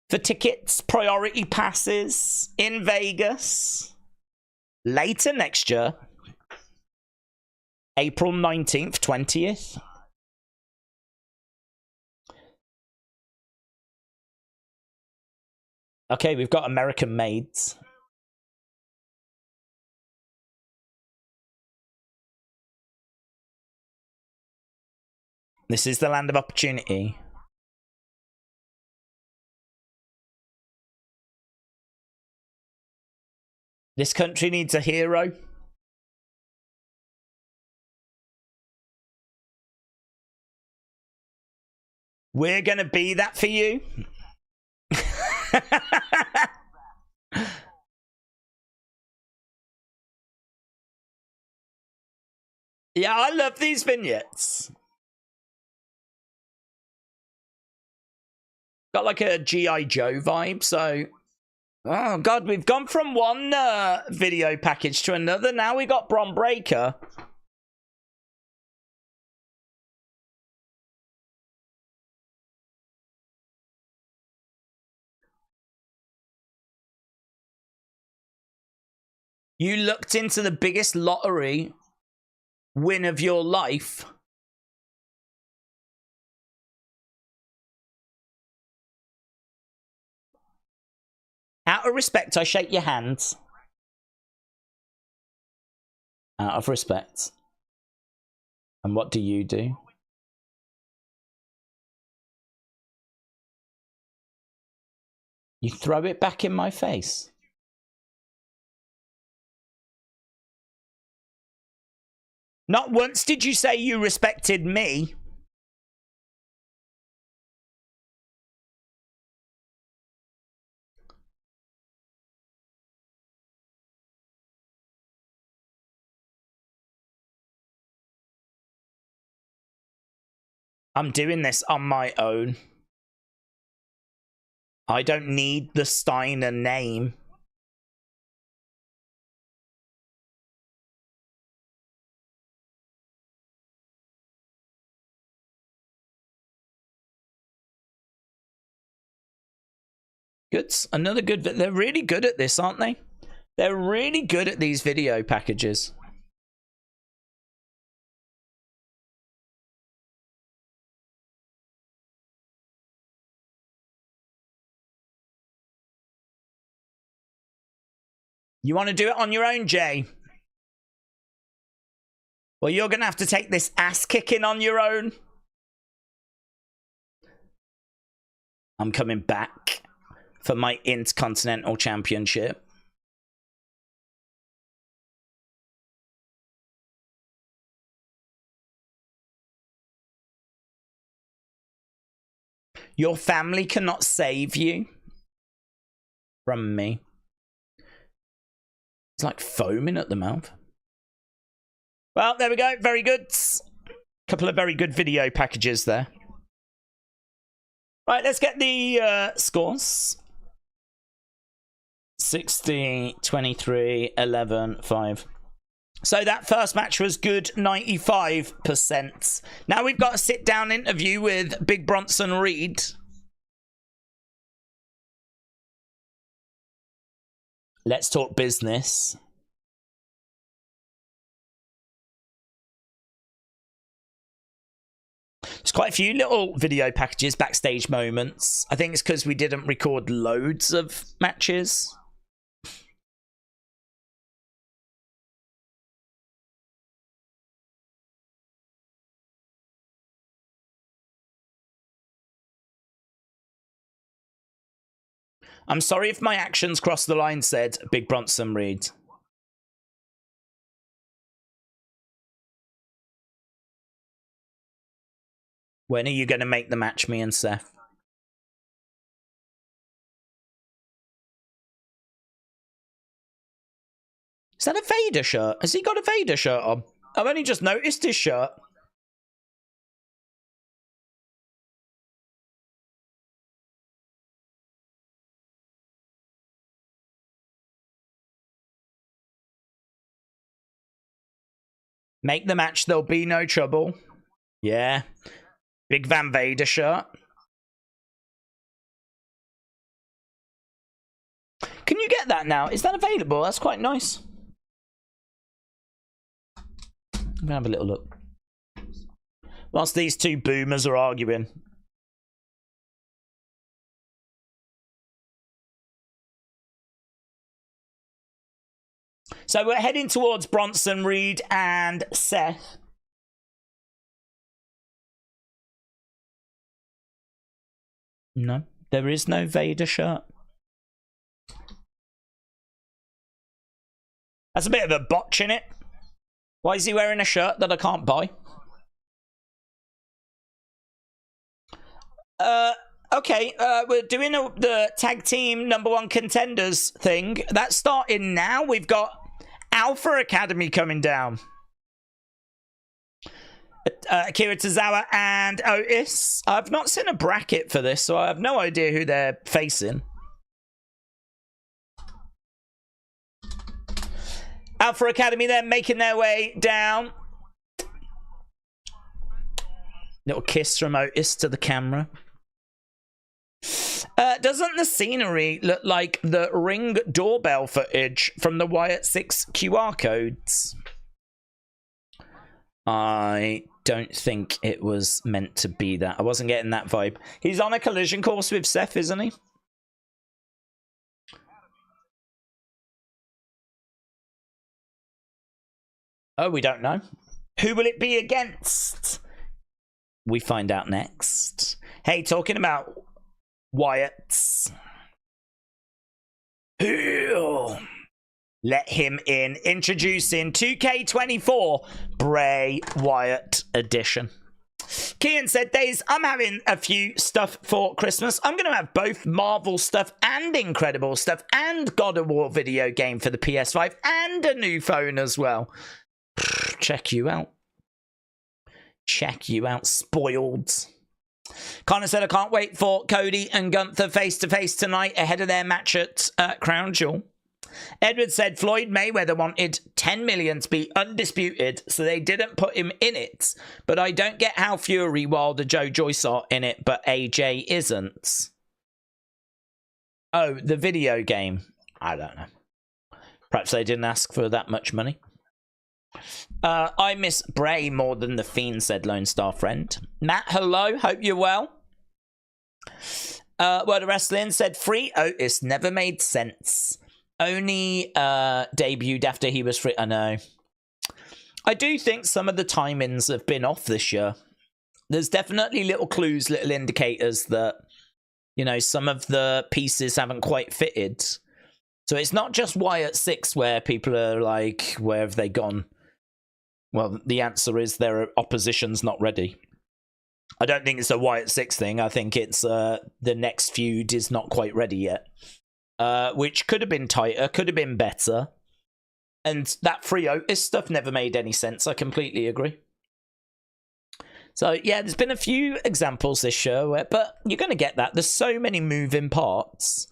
for tickets, priority passes in Vegas later next year, April 19th, 20th. Okay, we've got American Maids. This is the land of opportunity. This country needs a hero. We're going to be that for you. Yeah, I love these vignettes. Got like a G.I. Joe vibe, so... Oh, God, we've gone from one video package to another. Now we got Bron Breakker. You looked into the biggest lottery win of your life. Out of respect, I shake your hands. Out of respect. And what do? You throw it back in my face. Not once did you say you respected me. I'm doing this on my own. I don't need the Steiner name. Good. Another good... They're really good at this, aren't they? They're really good at these video packages. You want to do it on your own, Jay? Well, you're going to have to take this ass kicking on your own. I'm coming back for my Intercontinental Championship. Your family cannot save you from me. It's like foaming at the mouth. Well, there we go. Very good. Couple of very good video packages there. Right, let's get the scores. 60, 23, 11, 5. So that first match was good, 95%. Now we've got a sit-down interview with Big Bronson Reed. Let's talk business. There's quite a few little video packages, backstage moments. I think it's because we didn't record loads of matches. I'm sorry if my actions cross the line, said Big Bronson Reed. When are you going to make the match, me and Seth? Is that a Vader shirt? Has he got a Vader shirt on? I've only just noticed his shirt. Make the match, there'll be no trouble. Yeah. Big Van Vader shirt. Can you get that now? Is that available? That's quite nice. I'm gonna have a little look. Whilst these two boomers are arguing. So we're heading towards Bronson, Reed, and Seth. No, there is no Vader shirt. That's a bit of a botch in it. Why is he wearing a shirt that I can't buy? Okay, we're doing the tag team #1 contenders thing. That's starting now. We've got Alpha Academy coming down. Akira Tozawa and Otis. I've not seen a bracket for this, so I have no idea who they're facing. Alpha Academy then making their way down. Little kiss from Otis to the camera. Doesn't the scenery look like the Ring doorbell footage from the Wyatt Sicks QR codes? I don't think it was meant to be that. I wasn't getting that vibe. He's on a collision course with Seth, isn't he? Oh, we don't know. Who will it be against? We find out next. Hey, talking about Wyatt's. Let him in. Introducing 2K24 Bray Wyatt edition. Kian said, Daze, I'm having a few stuff for Christmas. I'm going to have both Marvel stuff and Incredible stuff and God of War video game for the PS5 and a new phone as well. Check you out. Check you out, spoiled. Connor said, I can't wait for Cody and Gunther face-to-face tonight ahead of their match at Crown Jewel. Edward said, Floyd Mayweather wanted 10 million to be undisputed, so they didn't put him in it. But I don't get how Fury, Wilder, Joe Joyce are in it, but AJ isn't. Oh, the video game. I don't know. Perhaps they didn't ask for that much money. I miss Bray more than the Fiend, said Lone Star Friend. Matt, hello. Hope you're well. Word of Wrestling said, Free Otis never made sense. Only debuted after he was free. I know. I do think some of the timings have been off this year. There's definitely little clues, little indicators that, you know, some of the pieces haven't quite fitted. So it's not just Wyatt Sicks where people are like, where have they gone? Well, the answer is their opposition's not ready. I don't think it's a Wyatt Sicks thing. I think it's the next feud is not quite ready yet. Which could have been tighter, could have been better. And that Free Otis stuff never made any sense. I completely agree. So, yeah, there's been a few examples this year, but you're going to get that. There's so many moving parts.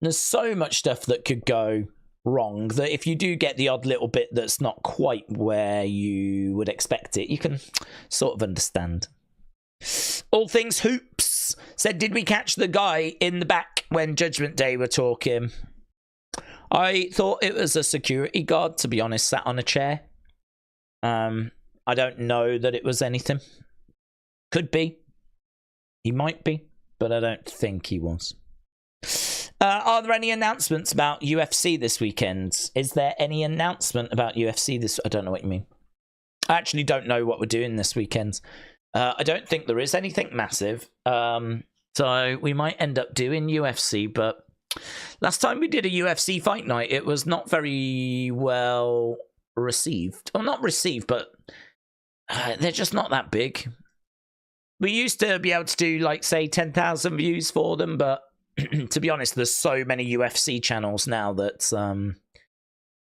There's so much stuff that could go wrong that if you do get the odd little bit that's not quite where you would expect it, you can sort of understand. All Things Hoops said, did we catch the guy in the back when Judgment Day were talking? I thought it was a security guard, to be honest, sat on a chair. I don't know that it was anything. Could be. He might be, but I don't think he was. Are there any announcements about UFC this weekend? Is there any announcement about UFC this? I don't know what you mean. I actually don't know what we're doing this weekend. I don't think there is anything massive. So we might end up doing UFC, but last time we did a UFC fight night, it was not very well received. Well, not received, but they're just not that big. We used to be able to do, like, say, 10,000 views for them, but to be honest, there's so many UFC channels now that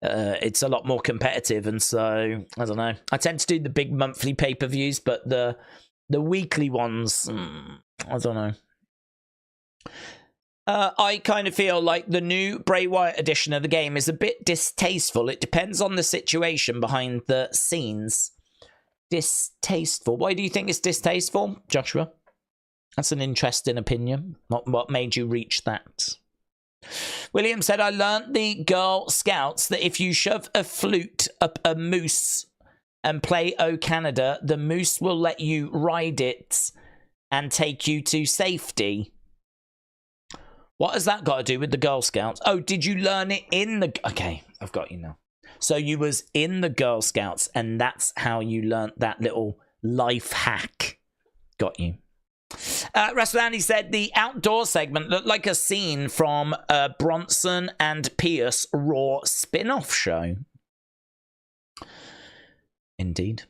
it's a lot more competitive, and so, I don't know. I tend to do the big monthly pay-per-views, but the weekly ones, I don't know. I kind of feel like the new Bray Wyatt edition of the game is a bit distasteful. It depends on the situation behind the scenes. Distasteful. Why do you think it's distasteful, Joshua? That's an interesting opinion. What made you reach that? William said, I learnt the Girl Scouts that if you shove a flute up a moose and play O Canada, the moose will let you ride it and take you to safety. What has that got to do with the Girl Scouts? Oh, did you learn it in the... Okay, I've got you now. So you was in the Girl Scouts, and that's how you learnt that little life hack. Got you. Andy said the outdoor segment looked like a scene from Bronson and Pierce Raw spin-off show. Indeed.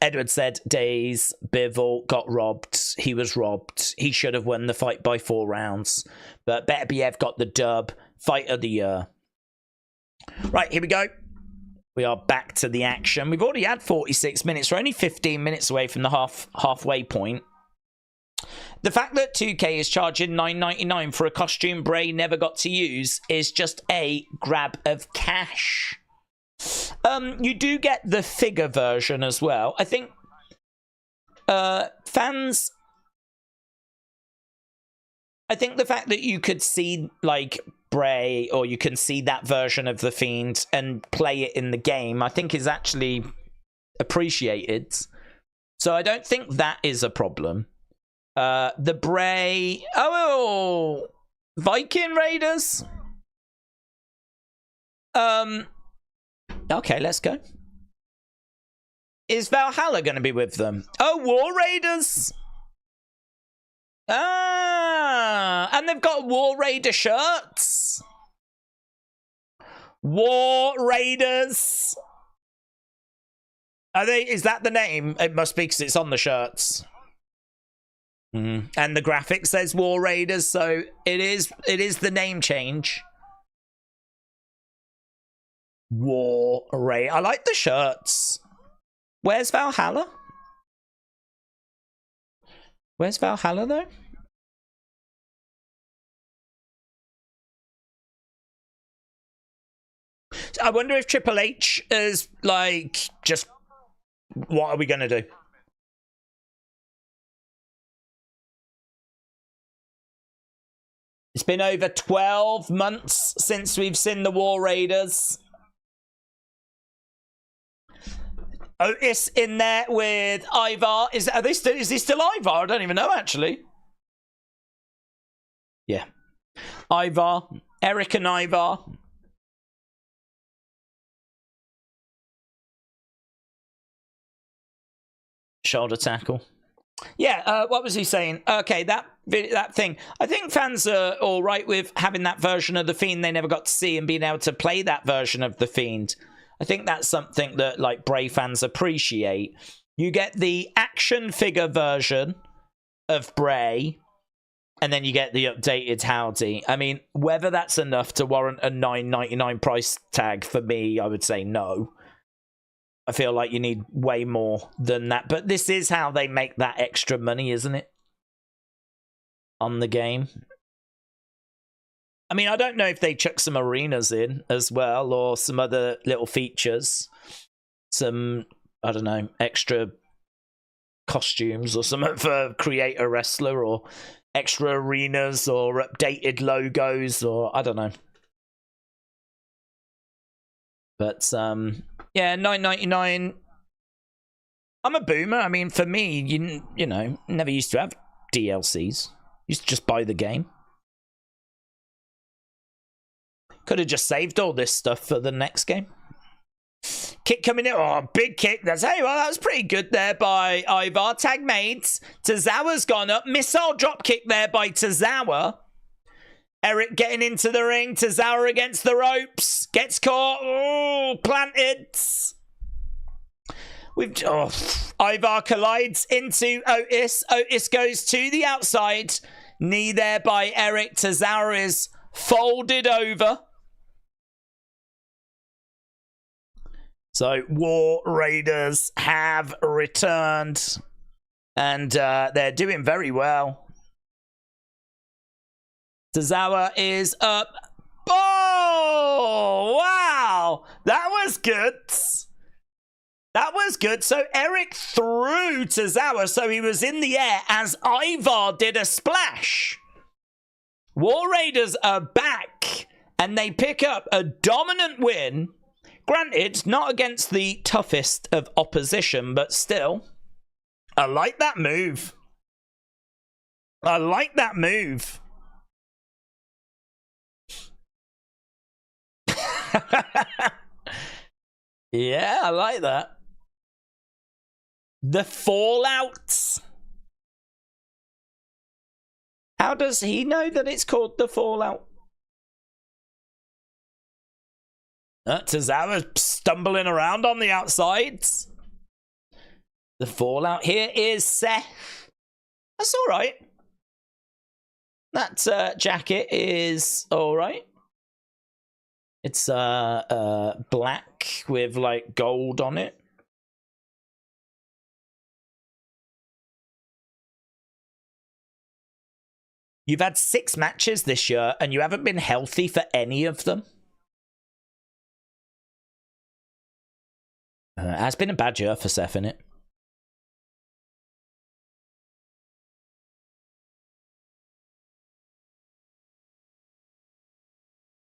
Edward said, Daze, Bivol got robbed. He was robbed. He should have won the fight by 4 rounds. But Beterbiev got the dub. Fight of the year. Right, here we go. We are back to the action. We've already had 46 minutes. We're only 15 minutes away from the halfway point. The fact that 2K is charging $9.99 for a costume Bray never got to use is just a grab of cash. You do get the figure version as well. I think fans... I think the fact that you could see, like, Bray, or you can see that version of The Fiend and play it in the game, I think is actually appreciated. So I don't think that is a problem. The Bray... Oh! Viking Raiders? Okay, let's go. Is Valhalla going to be with them? Oh, War Raiders! Ah! And they've got War Raider shirts! War Raiders! Are they? Is that the name? It must be because it's on the shirts. And the graphic says War Raiders, so it is the name change. War Raiders. I like the shirts. Where's Valhalla? Where's Valhalla, though? I wonder if Triple H is, like, just... What are we going to do? It's been over 12 months since we've seen the War Raiders. Otis in there with Ivar. Is he still Ivar? I don't even know, actually. Yeah. Ivar. Eric and Ivar. Shoulder tackle. Yeah, what was he saying? Okay, that thing. I think fans are all right with having that version of The Fiend they never got to see and being able to play that version of The Fiend. I think that's something that, like, Bray fans appreciate. You get the action figure version of Bray, and then you get the updated Howdy. I mean, whether that's enough to warrant a $9.99 price tag, for me, I would say no. I feel like you need way more than that. But this is how they make that extra money, isn't it? On the game. I mean, I don't know if they chuck some arenas in as well, or some other little features. Some, I don't know, extra costumes or something for Create a Wrestler, or extra arenas, or updated logos, or I don't know. But, yeah, $9.99. I'm a boomer. I mean, for me, you know, never used to have DLCs. Used to just buy the game. Could have just saved all this stuff for the next game. Kick coming in. Oh, big kick. That's, hey, well, that was pretty good there by Ivar. Tag mates. Tozawa's gone up. Missile drop kick there by Tozawa. Eric getting into the ring. Tozawa against the ropes. Gets caught. Oh, planted. Ivar collides into Otis. Otis goes to the outside. Knee there by Eric. Tozawa is folded over. So War Raiders have returned. And they're doing very well. Tozawa is up. Oh, wow. That was good. That was good. So Eric threw Tozawa, so he was in the air as Ivar did a splash. War Raiders are back, and they pick up a dominant win. Granted, not against the toughest of opposition, but still, I like that move. I like that move. Yeah, I like that. The Fallout. How does he know that it's called the Fallout? Tozawa stumbling around on the outsides. The Fallout. Here is Seth. That's all right. That jacket is all right. It's black with like gold on it. You've had 6 matches this year and you haven't been healthy for any of them. It has been a bad year for Seth, innit?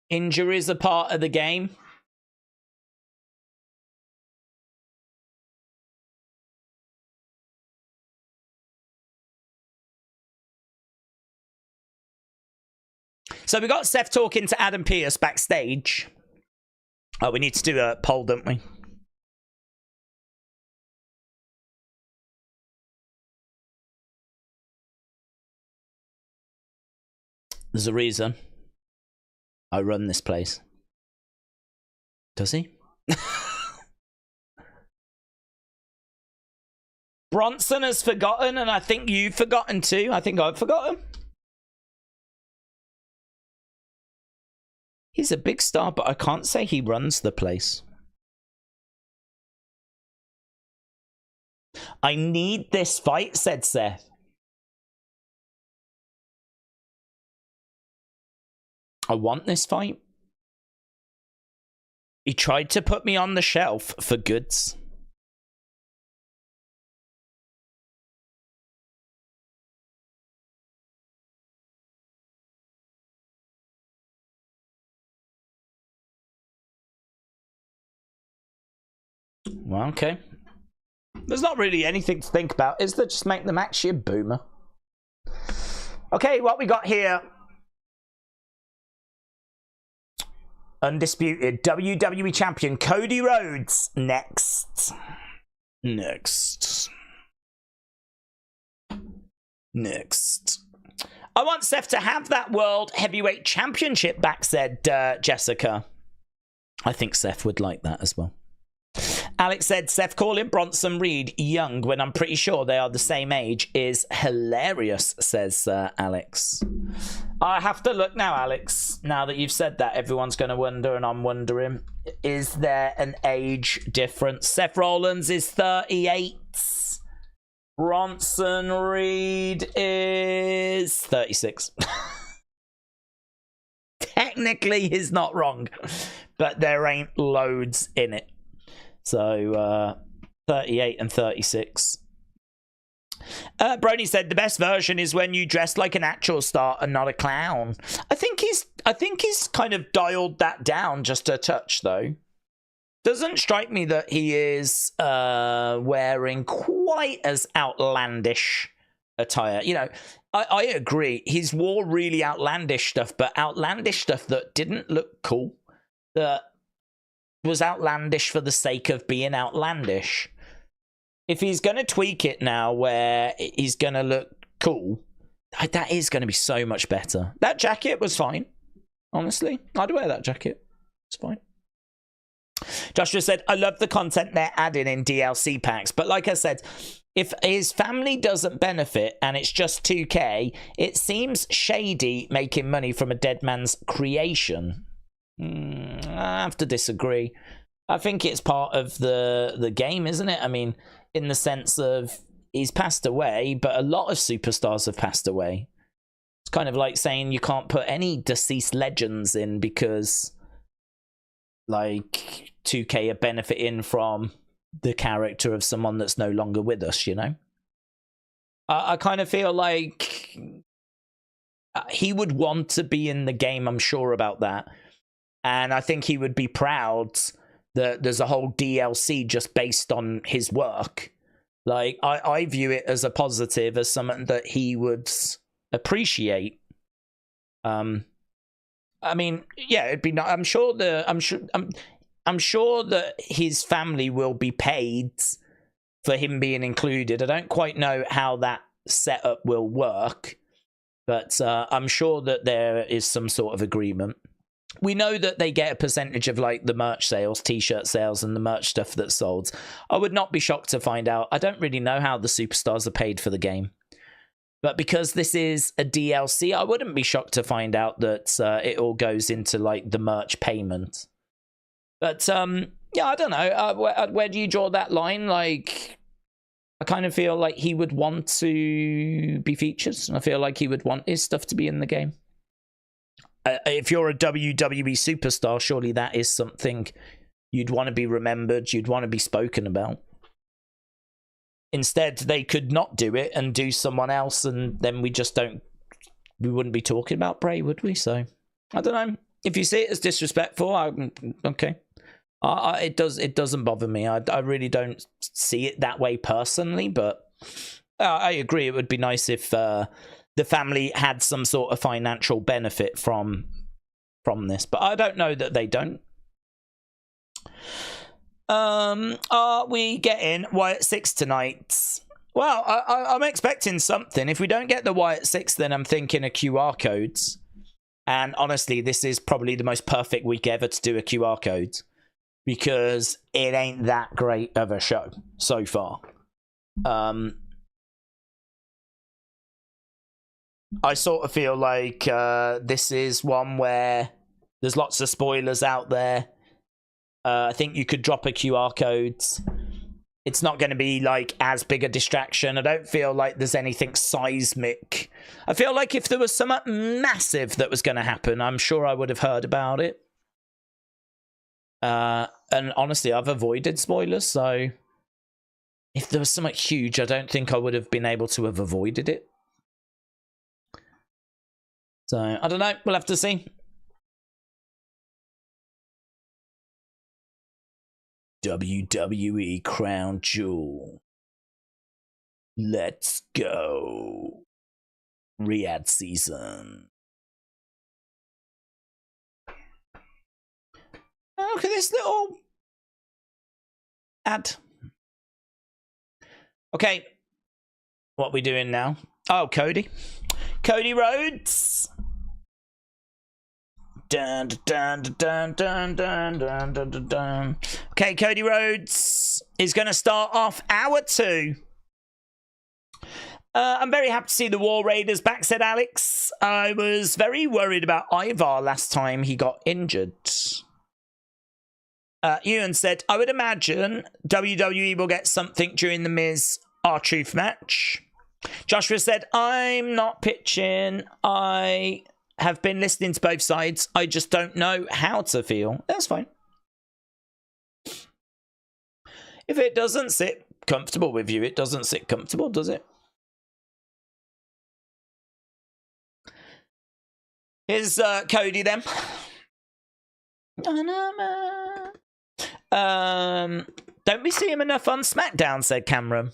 Injuries are part of the game. So we got Seth talking to Adam Pearce backstage. Oh, we need to do a poll, don't we? There's a reason I run this place. Does he? Bronson has forgotten, and I think you've forgotten too. I think I've forgotten. He's a big star, but I can't say he runs the place. I need this fight, said Seth. I want this fight. He tried to put me on the shelf for goods. Well, okay. There's not really anything to think about, is there? Just make the match, you boomer. Okay, what we got here? Undisputed WWE Champion Cody Rhodes next. Next. I want Seth to have that World Heavyweight Championship back, said Jessica. I think Seth would like that as well. Alex said, Seth calling Bronson Reed young when I'm pretty sure they are the same age is hilarious, says Alex. I have to look now, Alex. Now that you've said that, everyone's going to wonder, and I'm wondering, is there an age difference? Seth Rollins is 38. Bronson Reed is 36. Technically, he's not wrong, but there ain't loads in it. So, 38 and 36. Brony said the best version is when you dress like an actual star and not a clown. I think he's kind of dialed that down just a touch, though. Doesn't strike me that he is wearing quite as outlandish attire. You know, I agree. He's wore really outlandish stuff, but outlandish stuff that didn't look cool. That was outlandish for the sake of being outlandish. If he's going to tweak it now where he's going to look cool, that is going to be so much better. That jacket was fine. Honestly, I'd wear that jacket. It's fine. Joshua said, I love the content they're adding in DLC packs. But like I said, if his family doesn't benefit and it's just 2K, it seems shady making money from a dead man's creation. I have to disagree. I think it's part of the game, isn't it? I mean, in the sense of he's passed away, but a lot of superstars have passed away. It's kind of like saying you can't put any deceased legends in because, like, 2K are benefiting from the character of someone that's no longer with us, you know? I kind of feel like he would want to be in the game, I'm sure about that. And I think he would be proud that there's a whole DLC just based on his work. Like, I view it as a positive, as something that he would appreciate. I mean, yeah, it'd be not. I'm sure that his family will be paid for him being included. I don't quite know how that setup will work, but I'm sure that there is some sort of agreement. We know that they get a percentage of, like, the merch sales, t-shirt sales, and the merch stuff that's sold. I would not be shocked to find out. I don't really know how the superstars are paid for the game. But because this is a DLC, I wouldn't be shocked to find out that it all goes into, like, the merch payment. But, yeah, I don't know. Where do you draw that line? Like, I kind of feel like he would want to be featured. I feel like he would want his stuff to be in the game. If you're a WWE superstar, surely that is something you'd want to be remembered, you'd want to be spoken about. Instead, they could not do it and do someone else, and then we wouldn't be talking about Bray, would we? So, I don't know. If you see it as disrespectful, okay. It doesn't bother me. I really don't see it that way personally, but I agree. It would be nice if the family had some sort of financial benefit from this, but I don't know that they don't. Are we getting Wyatt Sicks tonight? Well, I'm expecting something. If we don't get the Wyatt Sicks, then I'm thinking of QR codes. And honestly, this is probably the most perfect week ever to do a QR code, because it ain't that great of a show so far. I sort of feel like this is one where there's lots of spoilers out there. I think you could drop a QR code. It's not going to be like as big a distraction. I don't feel like there's anything seismic. I feel like if there was something massive that was going to happen, I'm sure I would have heard about it. And honestly, I've avoided spoilers, so if there was something huge, I don't think I would have been able to have avoided it. So, I don't know. We'll have to see. WWE Crown Jewel. Let's go. Riyadh season. Oh, look at this little ad. Okay. What are we doing now? Oh, Cody. Cody Rhodes. Dun, dun, dun, dun, dun, dun, dun, dun, dun. Okay, Cody Rhodes is going to start off hour 2. I'm very happy to see the War Raiders back, said Alex. I was very worried about Ivar last time he got injured. Ewan said, I would imagine WWE will get something during the Miz R-Truth match. Joshua said, I'm not pitching. I have been listening to both sides. I just don't know how to feel. That's fine. If it doesn't sit comfortable with you, it doesn't sit comfortable, does it? Here's Cody then. Don't we see him enough on SmackDown, said Cameron.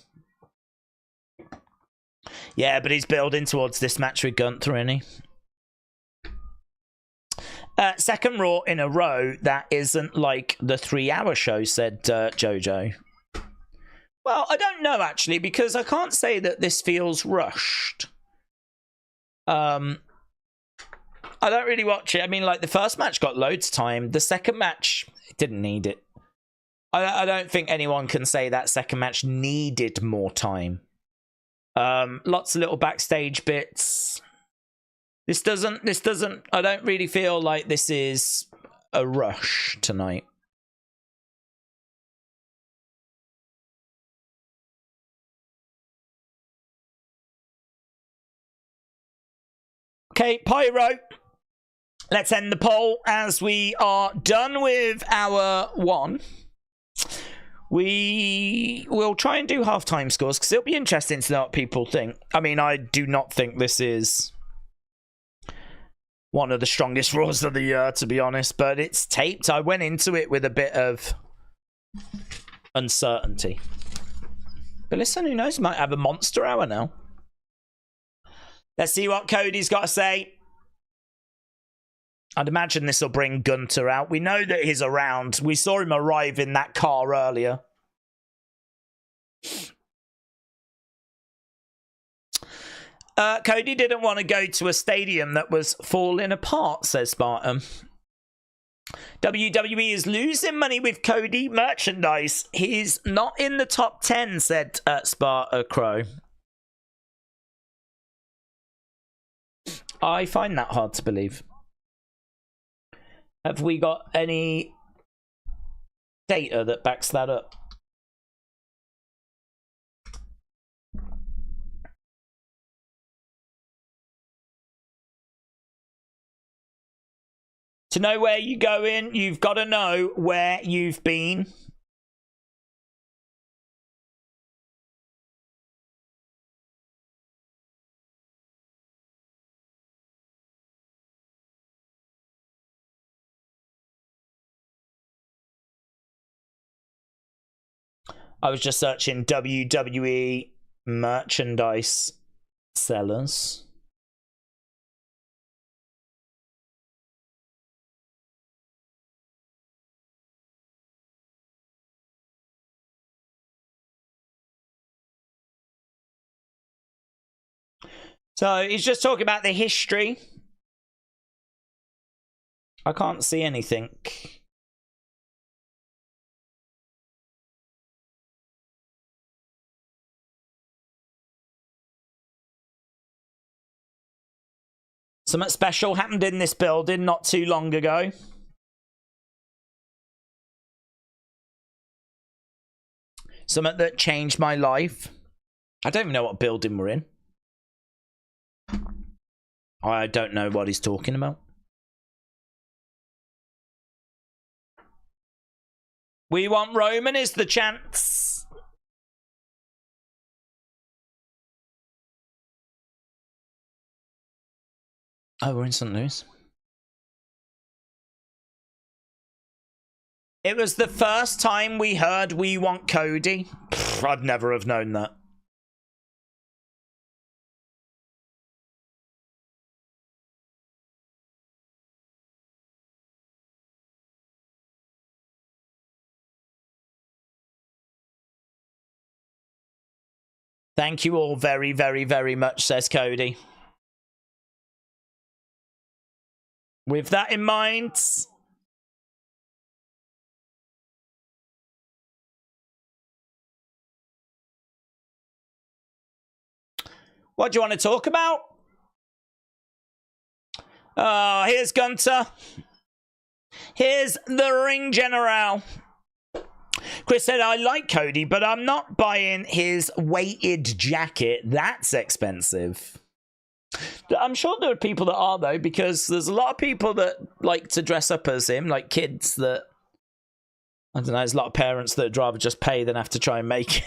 Yeah, but he's building towards this match with Gunther, isn't he? Second Raw in a row that isn't like the 3-hour show, said Jojo. Well, I don't know, actually, because I can't say that this feels rushed. I don't really watch it. I mean, like, the first match got loads of time. The second match didn't need it. I don't think anyone can say that second match needed more time. Lots of little backstage bits. This doesn't, I don't really feel like this is a rush tonight. Okay, Pyro. Let's end the poll as we are done with our one. We will try and do halftime scores because it'll be interesting to know what people think. I mean, I do not think this is one of the strongest Raws of the year, to be honest, but it's taped. I went into it with a bit of uncertainty. But listen, who knows? Might have a monster hour now. Let's see what Cody's got to say. I'd imagine this will bring Gunter out. We know that he's around. We saw him arrive in that car earlier. Cody didn't want to go to a stadium that was falling apart, says Spartan. WWE is losing money with Cody merchandise. He's not in the top 10, said Sparta Crow. I find that hard to believe. Have we got any data that backs that up? To know where you're going, you've got to know where you've been. I was just searching WWE merchandise sellers. So he's just talking about the history. I can't see anything. Something special happened in this building not too long ago. Something that changed my life. I don't even know what building we're in. I don't know what he's talking about. We want Roman is the chance. Oh, we're in St. Louis. It was the first time we heard we want Cody. Pfft, I'd never have known that. Thank you all very, very, very much, says Cody. With that in mind, what do you want to talk about? Here's Gunter. Here's the ring general. Chris said, I like Cody, but I'm not buying his weighted jacket. That's expensive. I'm sure there are people that are, though, because there's a lot of people that like to dress up as him, like kids that, I don't know, there's a lot of parents that would rather just pay than have to try and make it.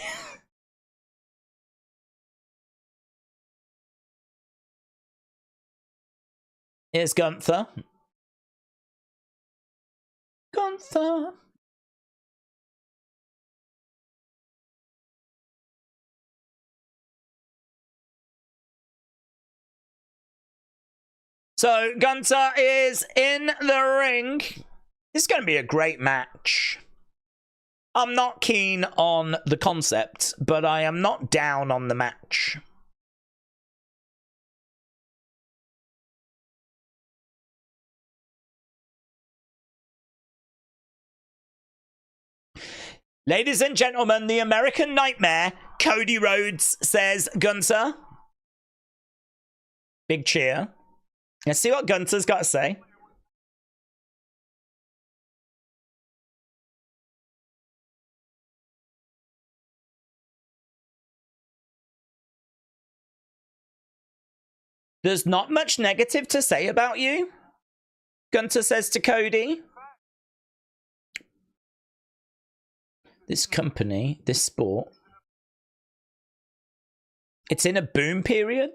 Here's Gunther. Gunther. So Gunther is in the ring. This is going to be a great match. I'm not keen on the concept, but I am not down on the match. Ladies and gentlemen, the American Nightmare, Cody Rhodes, says Gunther. Big cheer. Let's see what Gunther's got to say. There's not much negative to say about you, Gunther says to Cody. This company, this sport, it's in a boom period,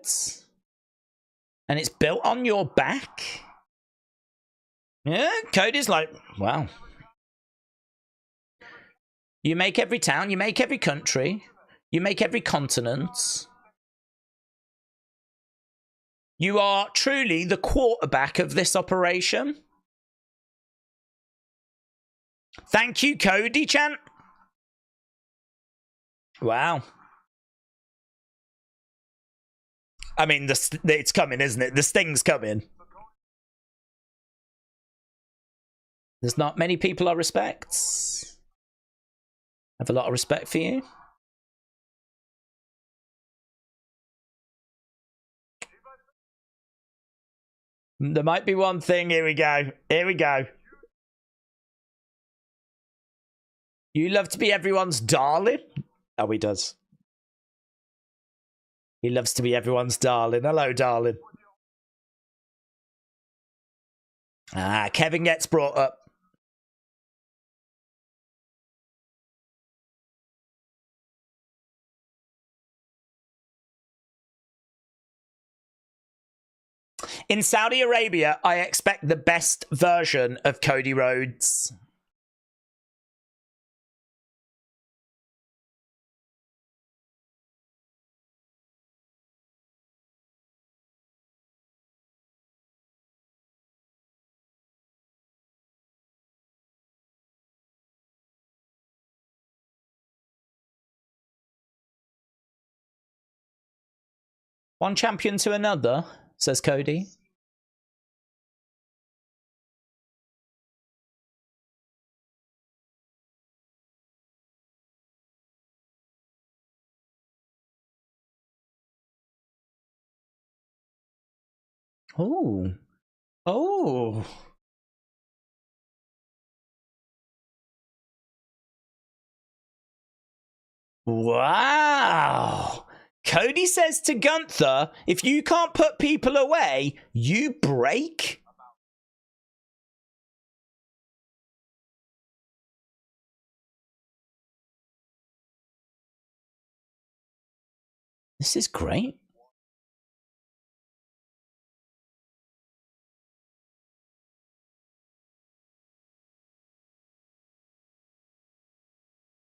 and it's built on your back. Yeah, Cody's like, wow. You make every town, you make every country, you make every continent. You are truly the quarterback of this operation. Thank you, Cody, chant. Wow. I mean, it's coming, isn't it? The sting's coming. There's not many people I respect. I have a lot of respect for you. There might be one thing. Here we go. Here we go. You love to be everyone's darling. Oh, he does. He loves to be everyone's darling. Hello, darling. Ah, Kevin gets brought up. In Saudi Arabia, I expect the best version of Cody Rhodes. One champion to another, says Cody. Oh. Oh. Wow. Cody says to Gunther, if you can't put people away, you break. This is great.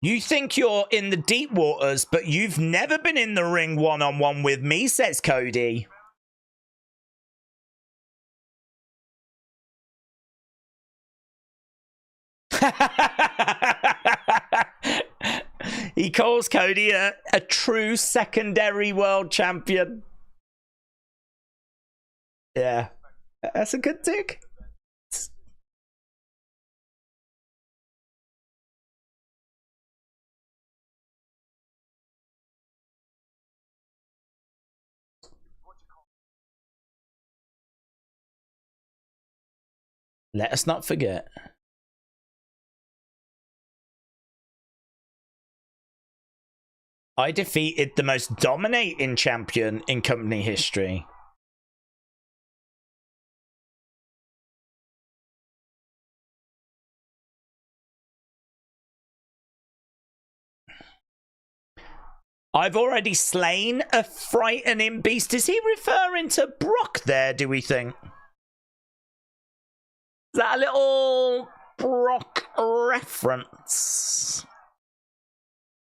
You think you're in the deep waters, but you've never been in the ring one-on-one with me, says Cody. He calls Cody a true secondary world champion. Yeah, that's a good dig. Let us not forget. I defeated the most dominating champion in company history. I've already slain a frightening beast. Is he referring to Brock there, do we think? Is that a little Brock reference?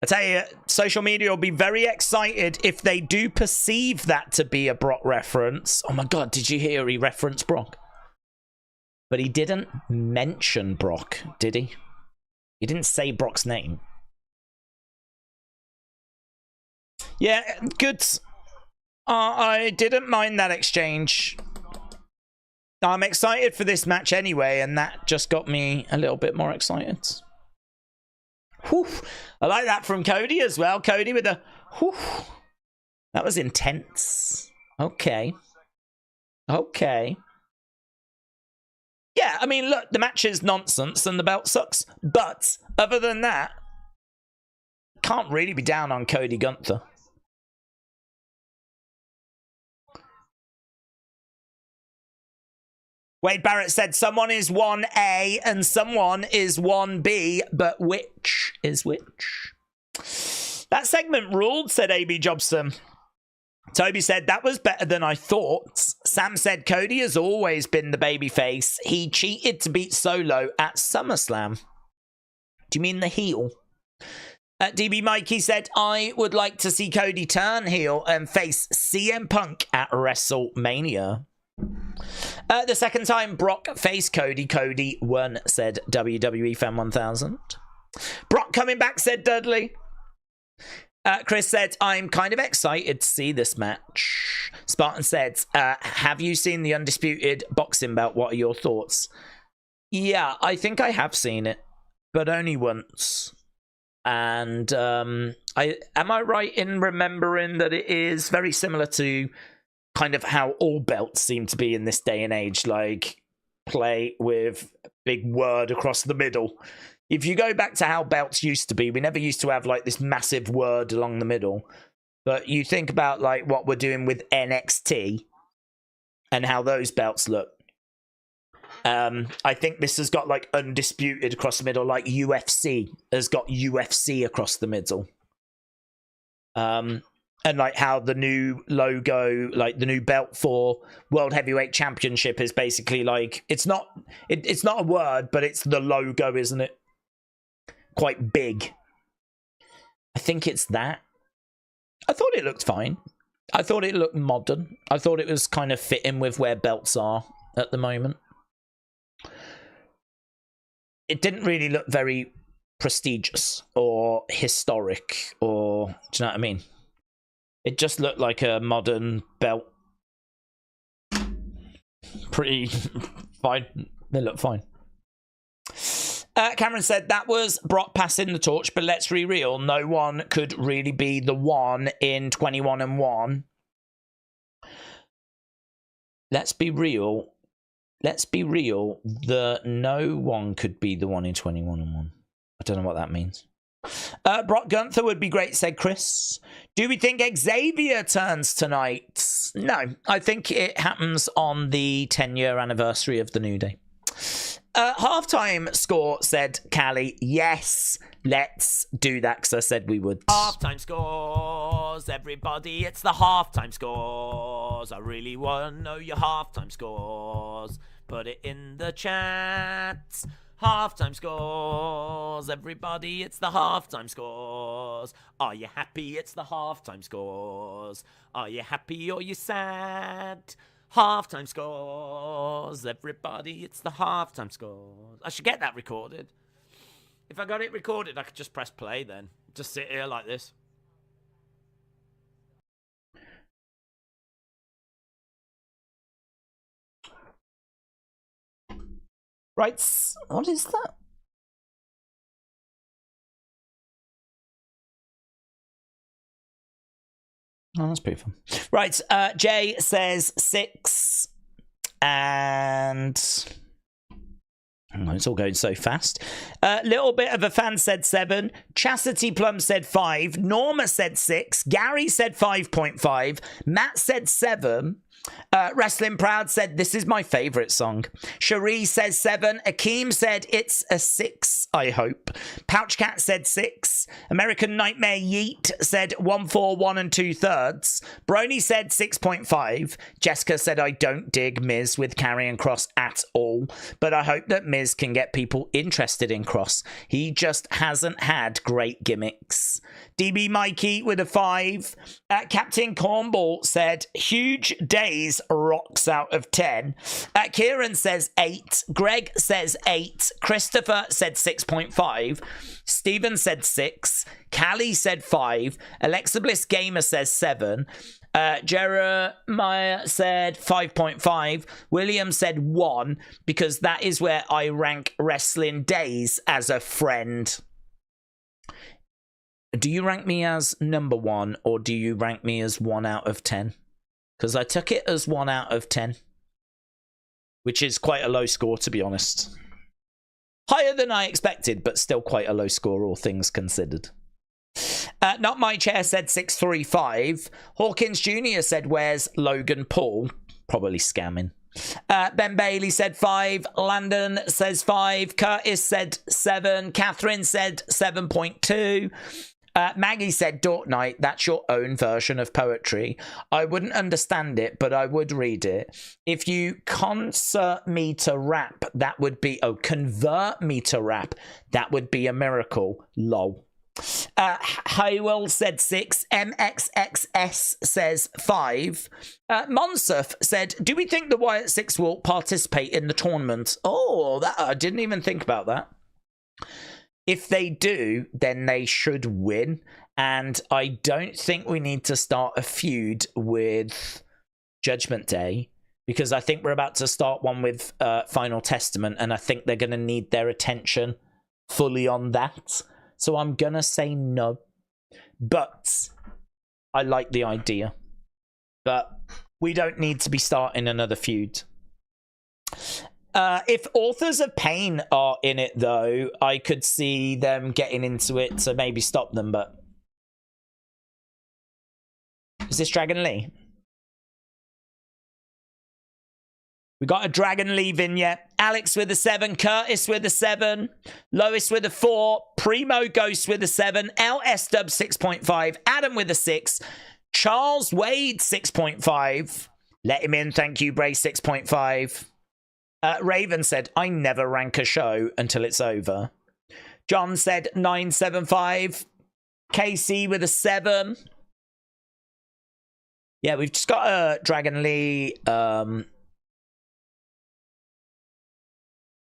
I tell you, social media will be very excited if they do perceive that to be a Brock reference. Oh my god, did you hear he referenced Brock? But he didn't mention Brock, did he? He didn't say Brock's name. Yeah, good. I didn't mind that exchange. I'm excited for this match anyway, and that just got me a little bit more excited. Whew. I like that from Cody as well. Cody with a whew. That was intense. Okay. Okay. Yeah, I mean, look, the match is nonsense and the belt sucks. But other than that, can't really be down on Cody Gunther. Wade Barrett said someone is 1A and someone is 1B, but which is which? That segment ruled, said AB Jobson. Toby said, that was better than I thought. Sam said, Cody has always been the babyface. He cheated to beat Solo at SummerSlam. Do you mean the heel? DB Mikey said, I would like to see Cody turn heel and face CM Punk at WrestleMania. The second time Brock faced Cody, Cody won, said WWE Fan 1000. Brock coming back, said Dudley. Chris said, I'm kind of excited to see this match. Spartan said, have you seen the Undisputed boxing belt? What are your thoughts? Yeah, I think I have seen it, but only once. And am I right in remembering that it is very similar to kind of how all belts seem to be in this day and age, like play with a big word across the middle. If you go back to how belts used to be, we never used to have like this massive word along the middle. But you think about like what we're doing with NXT and how those belts look. I think this has got like Undisputed across the middle, like UFC has got UFC across the middle. And like how the new logo, like the new belt for World Heavyweight Championship is basically like, it's not a word, but it's the logo, isn't it? Quite big. I think it's that. I thought it looked fine. I thought it looked modern. I thought it was kind of fitting with where belts are at the moment. It didn't really look very prestigious or historic or, do you know what I mean? It just looked like a modern belt. Pretty fine. They look fine. Cameron said, that was Brock passing the torch, but let's be real. No one could really be the one in 21-1. Let's be real. Let's be real. No one could be the one in 21-1. I don't know what that means. Brock Gunther would be great, said Chris. Do we think Xavier turns tonight? No, I think it happens on the 10-year anniversary of the New Day. Halftime score, said Callie. Yes, let's do that, because I said we would. Halftime scores, everybody, it's the halftime scores. I really want to know your halftime scores. Put it in the chat. Halftime scores, everybody, it's the halftime scores. Are you happy? It's the halftime scores. Are you happy or you sad? Halftime scores, everybody, it's the halftime scores. I should get that recorded. If I got it recorded, I could just press play then. Just sit here like this. Right, what is that? Oh, that's pretty fun. Right, Jay says 6, and oh, it's all going so fast. Little bit of a fan said 7. Chastity Plum said 5. Norma said 6. Gary said 5.5. Matt said 7. Wrestling Proud said, this is my favourite song. Cherie says 7. Akeem said, it's a 6, I hope. Pouch Cat said 6. American Nightmare Yeet said 141 2/3. Brony said 6.5. Jessica said, I don't dig Miz with Karrion Kross at all, but I hope that Miz can get people interested in Kross. He just hasn't had great gimmicks. DB Mikey with a 5. Captain Cornball said, huge days rocks out of 10. Kieran says 8. Greg says 8. Christopher said 6.5. Stephen said 6. Callie said 5. Alexa Bliss Gamer says 7. Jeremiah said 5.5. William said 1, because that is where I rank Wrestling Daze as a friend. Do you rank me as number 1 or do you rank me as 1 out of 10? Because I took it as 1 out of 10, which is quite a low score, to be honest. Higher than I expected, but still quite a low score, all things considered. Not My Chair said 635. Hawkins Jr. said, where's Logan Paul? Probably scamming. Ben Bailey said 5. Landon says 5. Curtis said 7. Catherine said 7.2. Maggie said, Dork Night, that's your own version of poetry. I wouldn't understand it, but I would read it. If you concert me to rap, that would be... Oh, convert me to rap, that would be a miracle. Lol. Hywell said 6. MXXS says 5. Monsuf said, do we think the Wyatt Sicks will participate in the tournament? Oh, that I didn't even think about that. If they do, then they should win. And I don't think we need to start a feud with Judgment Day, because I think we're about to start one with Final Testament, and I think they're going to need their attention fully on that. So I'm going to say no. But I like the idea. But we don't need to be starting another feud. If Authors of Pain are in it, though, I could see them getting into it to maybe stop them, but... Is this Dragon Lee? We got a Dragon Lee vignette. Alex with a 7. Curtis with a 7. Lois with a 4. Primo Ghost with a 7. LS Dub 6.5. Adam with a 6. Charles Wade 6.5. Let him in, thank you, Bray 6.5. Raven said, I never rank a show until it's over. John said 975. KC with a 7. Yeah, we've just got a Dragon Lee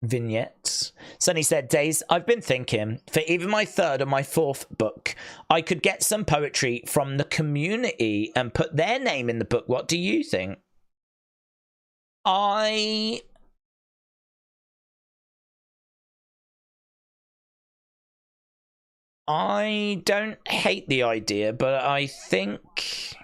vignette. Sonny said, Daze, I've been thinking, for either my 3rd or my 4th book, I could get some poetry from the community and put their name in the book. What do you think? I don't hate the idea, but I think...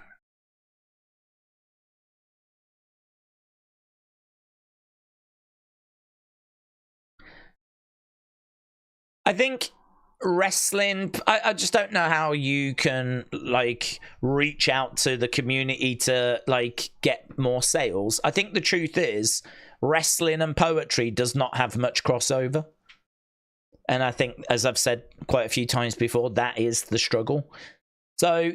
wrestling... I just don't know how you can, like, reach out to the community to, like, get more sales. I think the truth is, wrestling and poetry does not have much crossover. And I think, as I've said quite a few times before, that is the struggle. So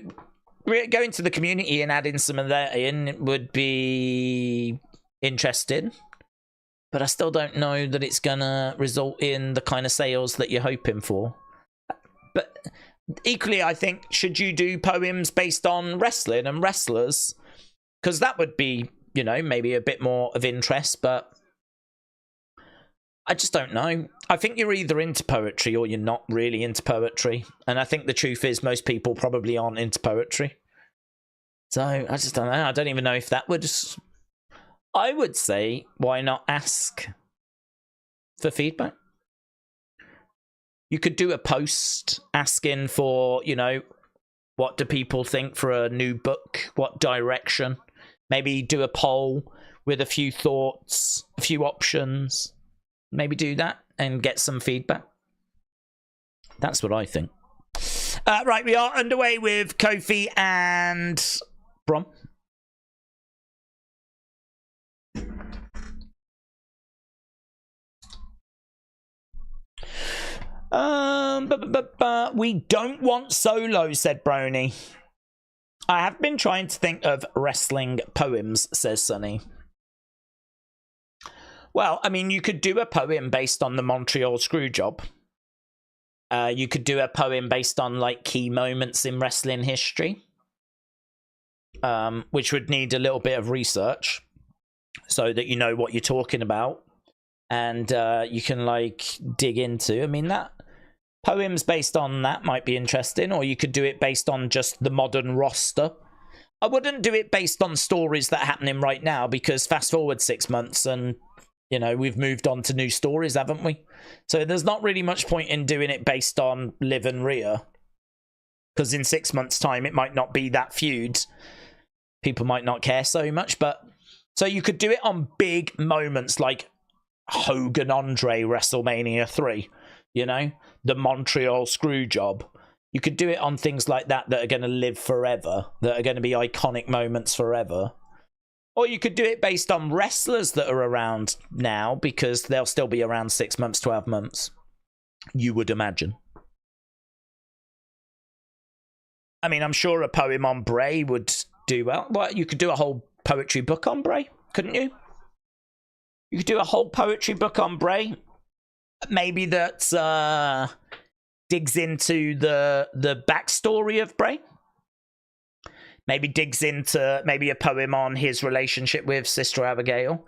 going to the community and adding some of that in would be interesting. But I still don't know that it's going to result in the kind of sales that you're hoping for. But equally, I think, should you do poems based on wrestling and wrestlers? Because that would be, you know, maybe a bit more of interest, but... I just don't know. I think you're either into poetry or you're not really into poetry. And I think the truth is most people probably aren't into poetry. So, I just don't know. I don't even know if that would... I would say, why not ask for feedback? You could do a post asking for, you know, what do people think for a new book? What direction? Maybe do a poll with a few thoughts, a few options. Maybe do that and get some feedback. That's what I think. Right, we are underway with Kofi and Bron. We don't want Solo, said Brony. I have been trying to think of wrestling poems, says Sonny. Well, I mean, you could do a poem based on the Montreal Screwjob. You could do a poem based on, like, key moments in wrestling history. Which would need a little bit of research so that you know what you're talking about. And you can, like, dig into. I mean, that poems based on that might be interesting. Or you could do it based on just the modern roster. I wouldn't do it based on stories that are happening right now, because fast forward 6 months and... You know, we've moved on to new stories, haven't we? So there's not really much point in doing it based on Liv and Rhea. Because in 6 months' time, it might not be that feud. People might not care so much. But so you could do it on big moments like Hogan Andre WrestleMania 3. You know, the Montreal screw job. You could do it on things like that that are going to live forever. That are going to be iconic moments forever. Or you could do it based on wrestlers that are around now, because they'll still be around 6 months, 12 months. You would imagine. I mean, I'm sure a poem on Bray would do well. Well, you could do a whole poetry book on Bray, couldn't you? You could do a whole poetry book on Bray. Maybe that digs into the backstory of Bray. Maybe digs into maybe a poem on his relationship with Sister Abigail.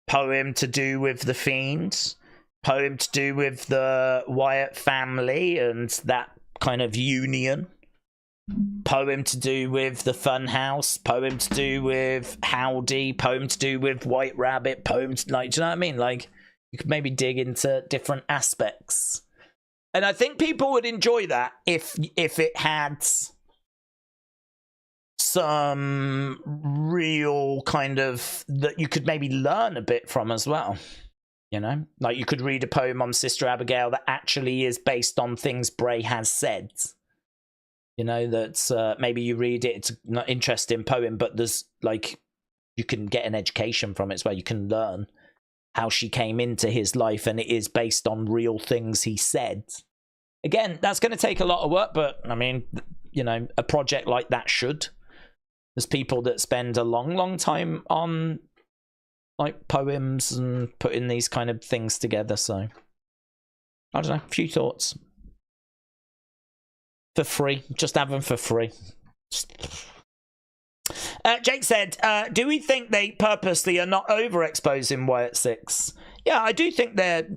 Poem to do with the Fiends. Poem to do with the Wyatt family and that kind of union. Poem to do with the Funhouse. Poem to do with Howdy. Poem to do with White Rabbit. Poems, like, do you know what I mean? Like, you could maybe dig into different aspects. And I think people would enjoy that if it had some real kind of that you could maybe learn a bit from as well. You know, like you could read a poem on Sister Abigail that actually is based on things Bray has said. You know, that's maybe you read it, it's not an interesting poem, but there's like you can get an education from it as well. You can learn how she came into his life, and it is based on real things he said. Again, that's going to take a lot of work, but I mean, you know, a project like that should. There's people that spend a long time on like poems and putting these kind of things together. So I don't know, a few thoughts. For free, just have them for free. Jake said, do we think they purposely are not overexposing Wyatt Sicks? Yeah, I do think they're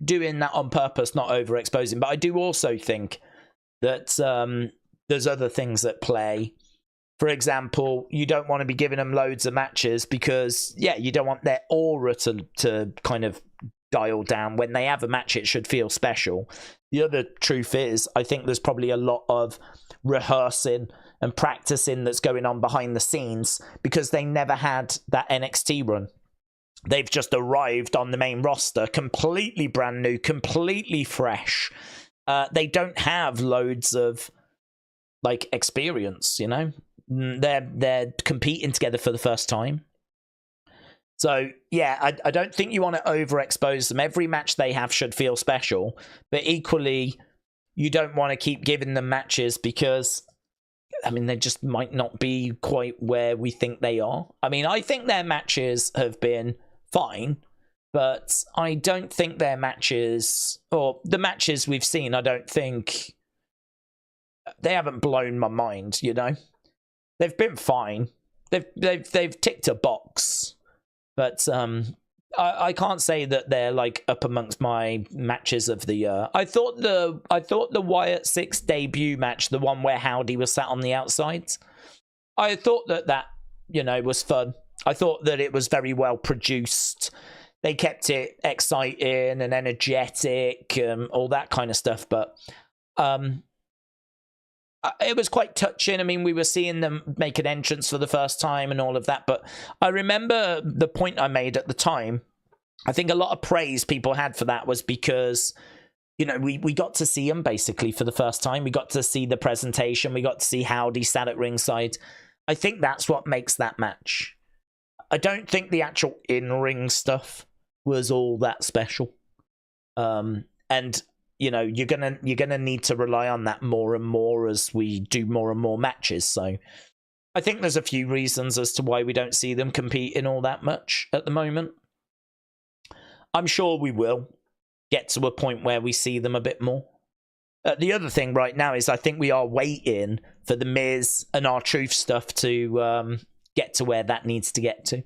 doing that on purpose, not overexposing, but I do also think that there's other things at play. For example, you don't want to be giving them loads of matches because, yeah, you don't want their aura to kind of dial down. When they have a match, it should feel special. The other truth is, I think there's probably a lot of rehearsing and practicing that's going on behind the scenes because they never had that NXT run. They've just arrived on the main roster, completely brand new, completely fresh. They don't have loads of like experience, you know? They're competing together for the first time. So, yeah, I don't think you want to overexpose them. Every match they have should feel special. But equally, you don't want to keep giving them matches because, I mean, they just might not be quite where we think they are. I mean, I think their matches have been fine. But I don't think their matches, or the matches we've seen, I don't think, they haven't blown my mind, you know? They've been fine. They've ticked a box. But I can't say that they're like up amongst my matches of the year. I thought the Wyatt Sicks debut match, the one where Howdy was sat on the outside, I thought that you know was fun. I thought that it was very well produced. They kept it exciting and energetic, all that kind of stuff. But it was quite touching. I mean, we were seeing them make an entrance for the first time and all of that. But I remember the point I made at the time. I think a lot of praise people had for that was because, you know, we got to see them basically for the first time. We got to see the presentation. We got to see Howdy sat at ringside. I think that's what makes that match. I don't think the actual in-ring stuff was all that special. And you know, you're gonna need to rely on that more and more as we do more and more matches. So I think there's a few reasons as to why we don't see them competing all that much at the moment. I'm sure we will get to a point where we see them a bit more. The other thing right now is I think we are waiting for the Miz and R-Truth stuff to get to where that needs to get to.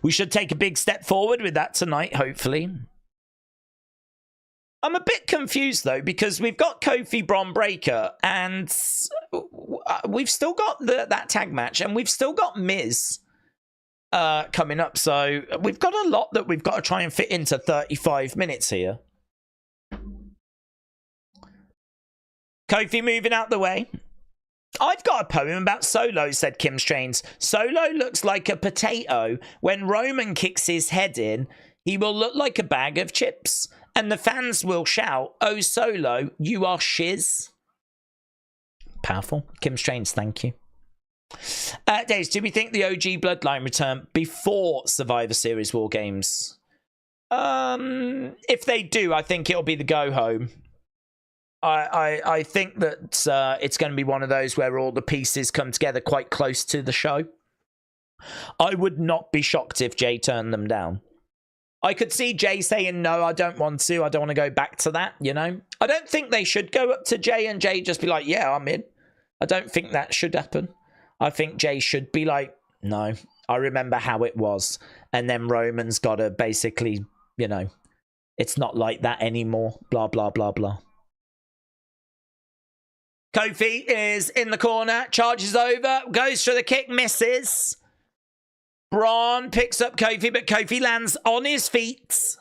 We should take a big step forward with that tonight, hopefully. I'm a bit confused, though, because we've got Kofi, Bron Breakker, and we've still got that tag match, and we've still got Miz coming up. So we've got a lot that we've got to try and fit into 35 minutes here. Kofi moving out the way. I've got a poem about Solo, said Kim Strains. Solo looks like a potato. When Roman kicks his head in, he will look like a bag of chips. And the fans will shout, "Oh, Solo, you are shiz." Powerful. Kim Strains, thank you. Daze, do we think the OG Bloodline return before Survivor Series War Games? If they do, I think it'll be the go home. I think that it's going to be one of those where all the pieces come together quite close to the show. I would not be shocked if Jay turned them down. I could see Jay saying, no, I don't want to. I don't want to go back to that, you know? I don't think they should go up to Jay and Jay just be like, yeah, I'm in. I don't think that should happen. I think Jay should be like, no, I remember how it was. And then Roman's got to basically, you know, it's not like that anymore. Blah, blah, blah, blah. Kofi is in the corner, charges over, goes for the kick, misses. Bron picks up Kofi, but Kofi lands on his feet.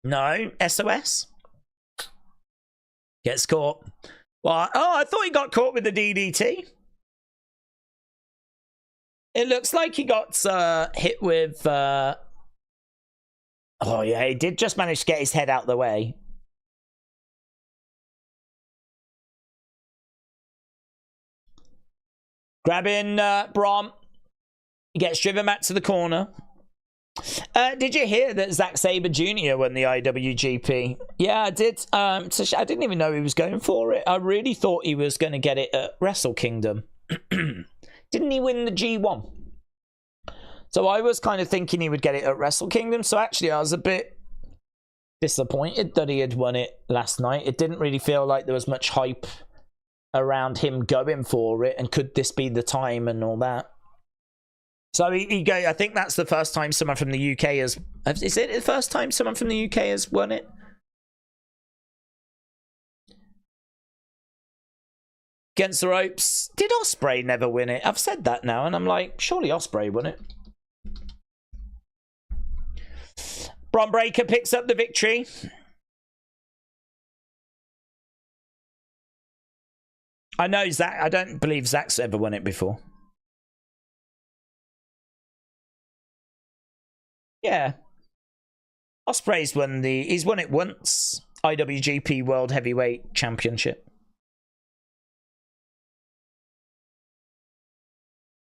No, SOS. Gets caught. What? Oh, I thought he got caught with the DDT. It looks like he got hit with... Oh, yeah, he did just manage to get his head out the way. Grabbing Bron. He gets driven back to the corner. Did you hear that Zack Sabre Jr. won the IWGP? Yeah, I did. I didn't even know he was going for it. I really thought he was going to get it at Wrestle Kingdom. Didn't he win the G1? So I was kind of thinking he would get it at Wrestle Kingdom. So actually, I was a bit disappointed that he had won it last night. It didn't really feel like there was much hype around him going for it, and could this be the time and all that. So I think that's the first time someone from the UK has... Is it the first time someone from the UK has won it? Against the ropes. Did Ospreay never win it? I've said that now, and I'm like, surely Ospreay won it. Bron Breakker picks up the victory. I know Zach. I don't believe Zach's ever won it before. Yeah. Ospreay's won he's won it once. IWGP World Heavyweight Championship.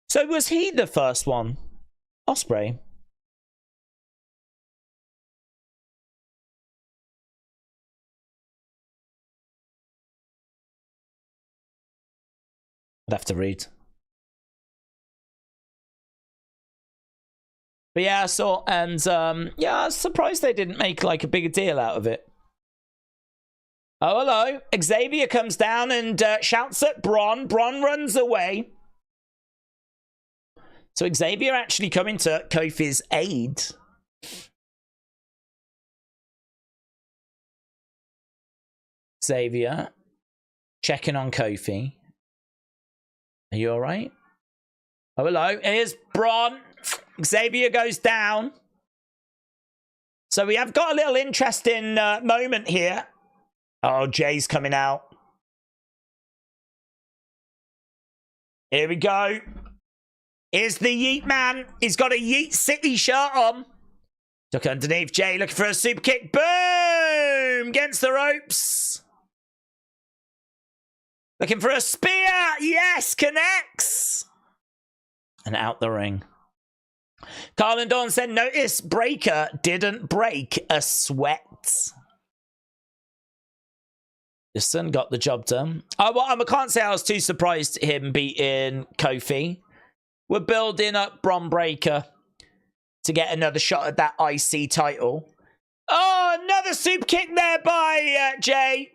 So was he the first one? Ospreay. I'd have to read. But yeah, I saw, and yeah, I was surprised they didn't make like a bigger deal out of it. Oh, hello. Xavier comes down and shouts at Bron. Bron runs away. So Xavier actually coming to Kofi's aid. Xavier checking on Kofi. Are you all right? Oh, hello. Here's Bron. Xavier goes down. So we have got a little interesting moment here. Oh, Jay's coming out. Here we go. Here's the Yeet Man. He's got a Yeet City shirt on. Look underneath Jay, looking for a super kick. Boom! Against the ropes. Looking for a spear. Yes, connects. And out the ring. Carl and Dawn said, notice Breakker didn't break a sweat. Your son got the job done. I can't say I was too surprised him beating Kofi. We're building up Bron Breakker to get another shot at that IC title. Oh, another super kick there by Jay.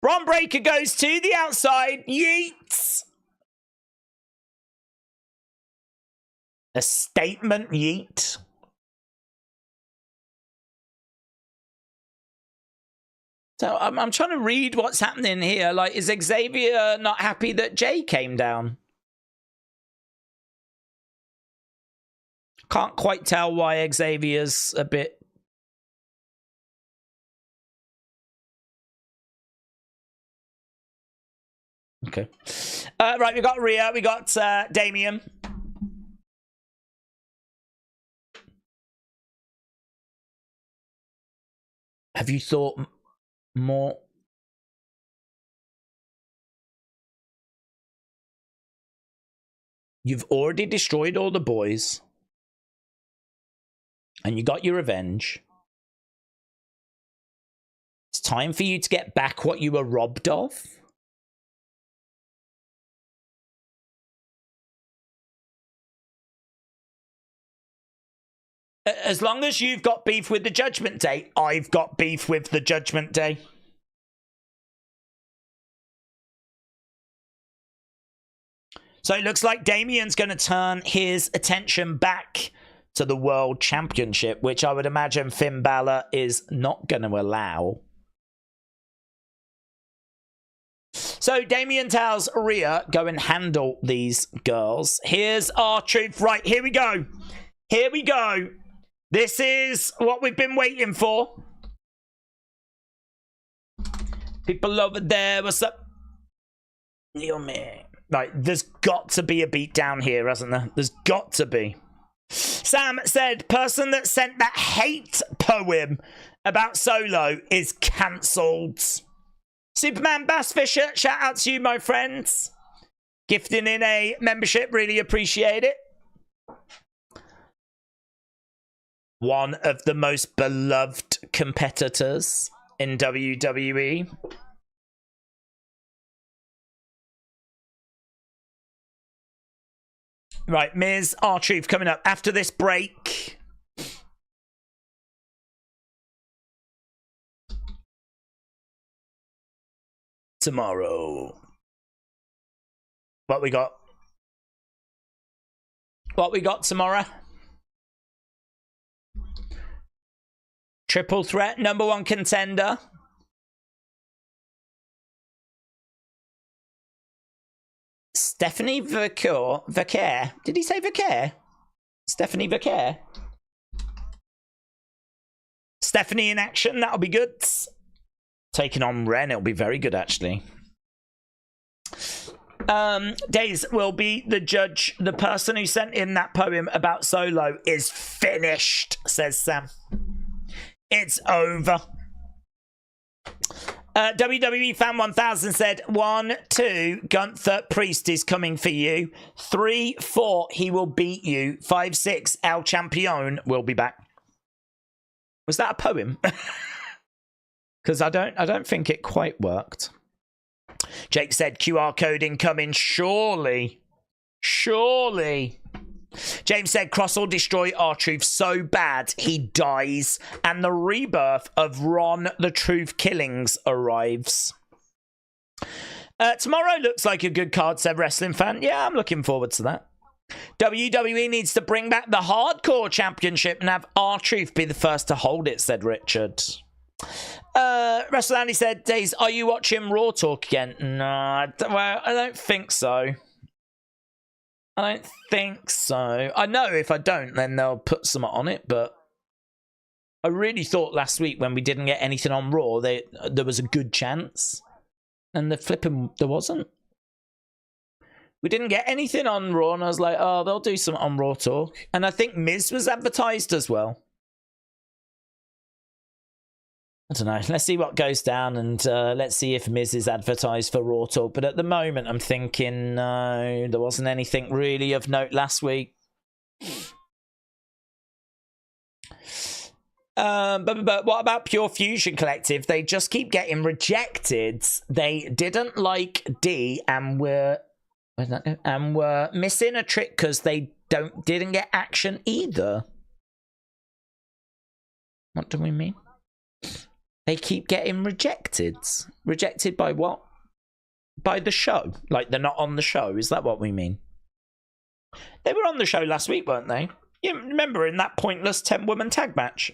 Bron Breakker goes to the outside. Yeets. A statement yeet. So I'm trying to read what's happening here. Like, is Xavier not happy that Jay came down? Can't quite tell why Xavier's a bit... Okay. Right, we got Rhea, we got Damien. Have you thought more? You've already destroyed all the boys. And you got your revenge. It's time for you to get back what you were robbed of. As long as you've got beef with the Judgment Day, I've got beef with the Judgment Day. So it looks like Damien's going to turn his attention back to the World Championship, which I would imagine Finn Balor is not going to allow. So Damien tells Rhea, go and handle these girls. Here's R-Truth. Right, here we go. Here we go. This is what we've been waiting for. People over there, what's up? Yo, man. Right, there's got to be a beat down here, hasn't there? There's got to be. Sam said, person that sent that hate poem about Solo is cancelled. Superman Bass Fisher, shout out to you, my friends. Gifting in a membership, really appreciate it. One of the most beloved competitors in WWE. Right, Miz, R-Truth coming up after this break. Tomorrow. What we got? What we got tomorrow? Triple threat, number one contender. Stephanie Vaquer. Did he say Vaquer? Stephanie Vaquer. Stephanie in action, that'll be good. Taking on Ren, it'll be very good, actually. Daze will be the judge. The person who sent in that poem about Solo is finished, says Sam. It's over. WWE Fan 1000 said 1, 2, Gunther Priest is coming for you. 3, 4, he will beat you. 5, 6, El Champion will be back. Was that a poem? Because I don't think it quite worked. Jake said QR code incoming. Surely. Surely. James said Cross will destroy R-Truth so bad he dies and the rebirth of Ron the Truth Killings arrives. Tomorrow looks like a good card, said Wrestling Fan. Yeah, I'm looking forward to that. WWE needs to bring back the Hardcore Championship and have R-Truth be the first to hold it, said Richard. Wrestle Andy said, Daze, are you watching Raw Talk again? No, well, I don't think so. I don't think so. I know if I don't, then they'll put some on it, but I really thought last week when we didn't get anything on Raw, there was a good chance. And there wasn't. We didn't get anything on Raw, and I was like, oh, they'll do some on Raw Talk. And I think Miz was advertised as well. I don't know. Let's see what goes down, and let's see if Miz is advertised for Raw Talk. But at the moment, I'm thinking, no, there wasn't anything really of note last week. But what about Pure Fusion Collective? They just keep getting rejected. They didn't like D and were missing a trick because they didn't get action either. What do we mean? They keep getting rejected. Rejected by what? By the show. Like they're not on the show. Is that what we mean? They were on the show last week, weren't they? You remember in that pointless 10-woman tag match?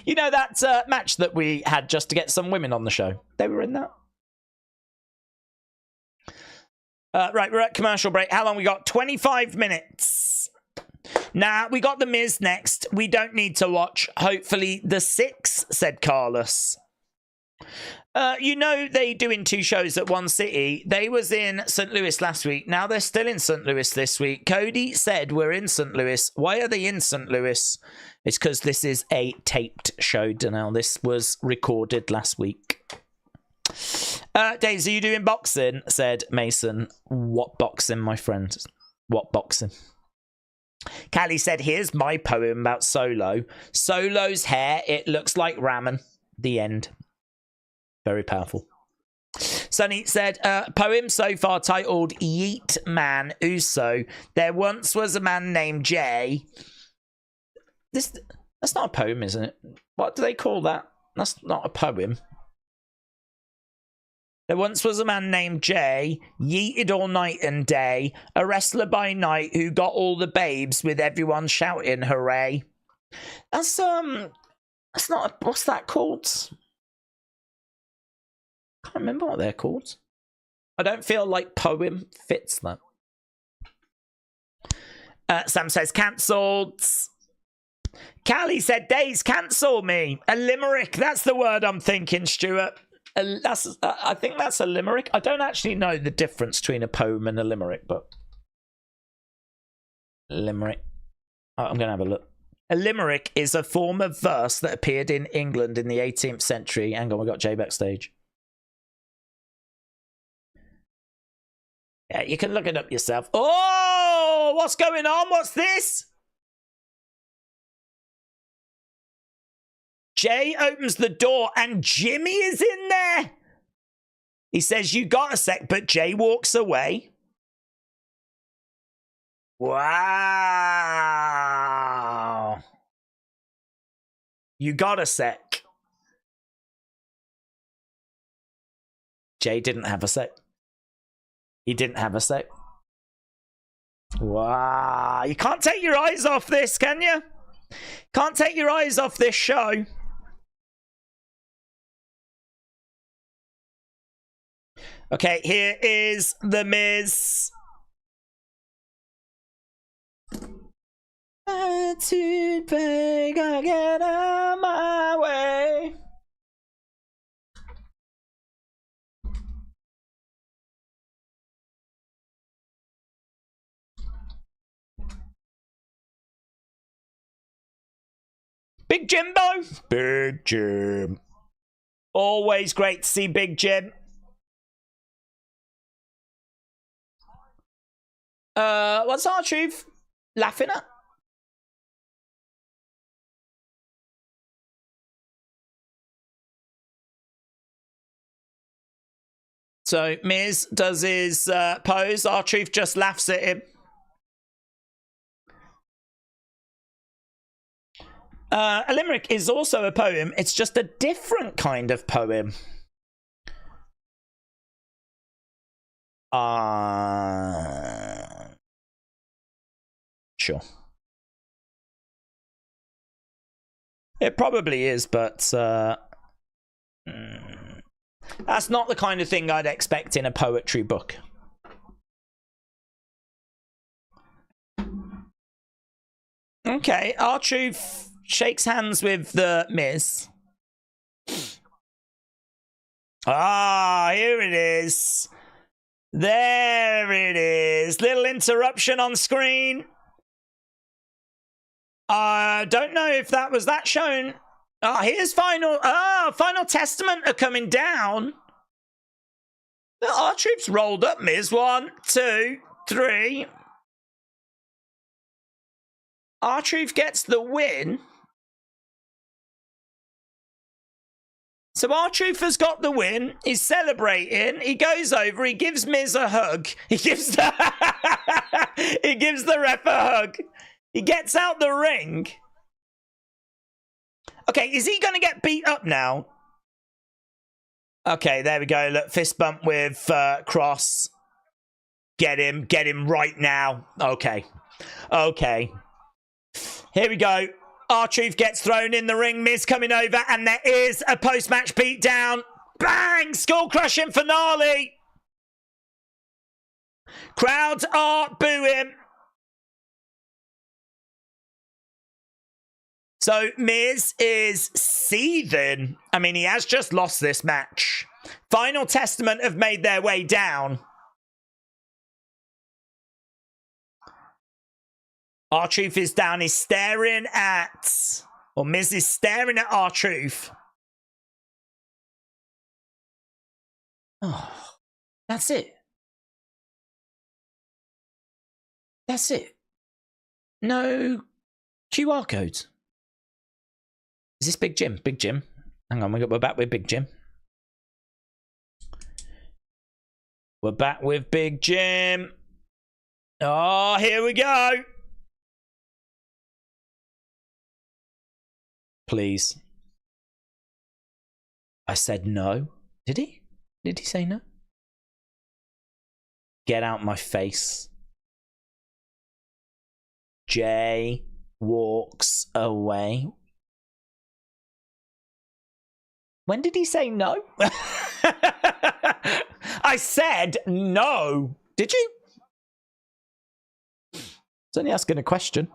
You know that match that we had just to get some women on the show? They were in that. Right, we're at commercial break. How long we got? 25 minutes. Nah, we got The Miz next. We don't need to watch. Hopefully the 6, said Carlos. You know they doing 2 shows at one city. They was in St. Louis last week. Now they're still in St. Louis this week. Cody said we're in St. Louis. Why are they in St. Louis? It's because this is a taped show, Danelle. This was recorded last week. Daze, are you doing boxing? Said Mason. What boxing, my friend? What boxing? Callie said, here's my poem about Solo. Solo's hair, it looks like ramen. The end. Very powerful. Sunny said, poem so far titled Yeet Man Uso. There once was a man named Jay. That's not a poem, isn't it? What do they call that? That's not a poem. There once was a man named Jay, yeeted all night and day, a wrestler by night who got all the babes with everyone shouting hooray. That's not what's that called? Can't remember what they're called. I don't feel like poem fits that. Sam says cancelled. Callie said Daze cancel me. A limerick. That's the word I'm thinking, Stuart. I think that's a limerick. I don't actually know the difference between a poem and a limerick, but limerick. I'm going to have a look. A limerick is a form of verse that appeared in England in the 18th century. Hang on, we got Jay backstage. Yeah, you can look it up yourself. Oh, what's going on? What's this? Jay opens the door and Jimmy is in there. He says, you got a sec, but Jay walks away. Wow. You got a sec. Jay didn't have a sec. He didn't have a sec. Wow. You can't take your eyes off this, can you? Can't take your eyes off this show. Okay, here is The Miz. Attitude, beg, I get out of my way. Big Jimbo. Big Jim. Always great to see Big Jim. What's R-Truth laughing at? So Miz does his pose. R-Truth just laughs at him. A limerick is also a poem. It's just a different kind of poem. Sure. It probably is, but that's not the kind of thing I'd expect in a poetry book. Okay, R-Truth shakes hands with the Miz. Ah, here it is. There it is. Little interruption on screen. I don't know if that was that shown. Here's Final Testament are coming down. R-Truth's rolled up, Miz. 1, 2, 3. R-Truth gets the win. So R-Truth has got the win. He's celebrating. He goes over. He gives Miz a hug. He gives the ref a hug. He gets out the ring. Okay, is he going to get beat up now? Okay, there we go. Look, fist bump with Cross. Get him right now. Okay. Here we go. R-Truth gets thrown in the ring. Miz coming over, and there is a post-match beatdown. Bang! Skull-crushing finale. Crowds are booing. So Miz is seething. I mean, he has just lost this match. Final Testament have made their way down. R-Truth is down. He's staring at... Or Miz is staring at R-Truth. Oh, that's it. That's it. No QR codes. Is this Big Jim? Big Jim. Hang on, we're back with Big Jim. We're back with Big Jim. Oh, here we go. Please. I said no. Did he? Did he say no? Get out my face. Jay walks away. When did he say no? I said no. Did you? It's only asking a question.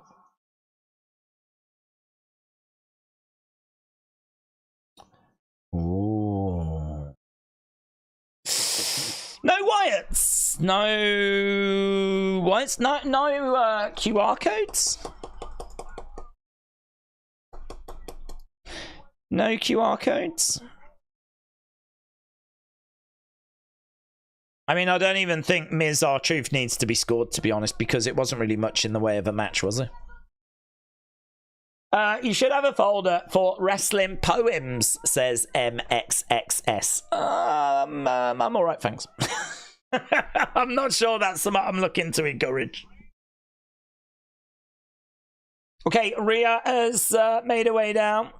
Ooh. No Wyatts. No Wyatts. No QR codes. No QR codes. I mean, I don't even think Miz R-Truth needs to be scored, to be honest, because it wasn't really much in the way of a match, was it? You should have a folder for wrestling poems, says MXXS. I'm all right, thanks. I'm not sure that's something I'm looking to encourage. Okay, Rhea has made her way down.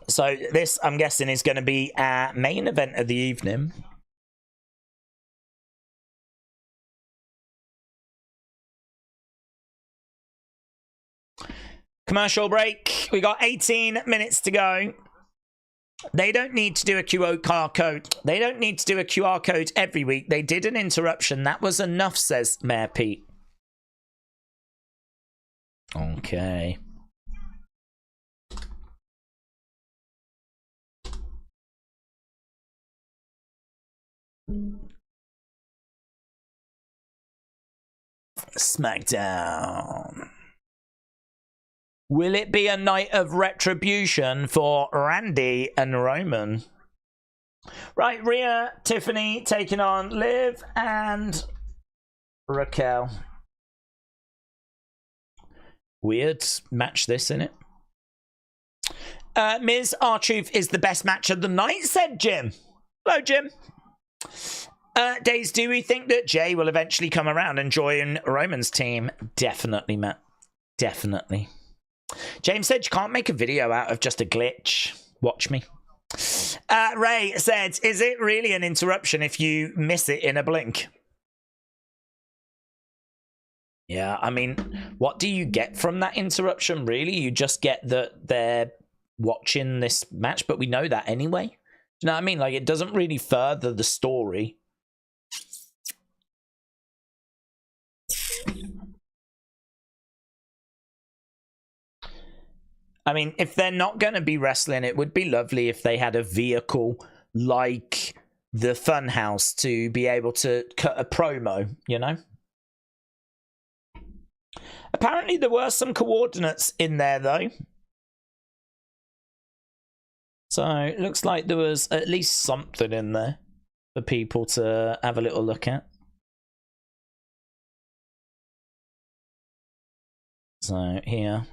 So this, I'm guessing, is going to be our main event of the evening. Commercial break. We got 18 minutes to go. They don't need to do a QR code. They don't need to do a QR code every week. They did an interruption. That was enough, says Mayor Pete. Okay. SmackDown. Will it be a night of retribution for Randy and Roman? Right, Rhea, Tiffany taking on Liv and Raquel. Weird match this, innit? Miz R-Truth is the best match of the night, said Jim. Hello, Jim. Daze, do we think that Jay will eventually come around and join Roman's team? Definitely, Matt. Definitely. James said you can't make a video out of just a glitch. Watch me. Ray said, is it really an interruption if you miss it in a blink? Yeah, I mean, what do you get from that interruption, really? You just get that they're watching this match, but we know that anyway. Do you know what I mean? Like, it doesn't really further the story. I mean, if they're not going to be wrestling, it would be lovely if they had a vehicle like the Funhouse to be able to cut a promo, you know? Apparently there were some coordinates in there, though. So it looks like there was at least something in there for people to have a little look at. So here.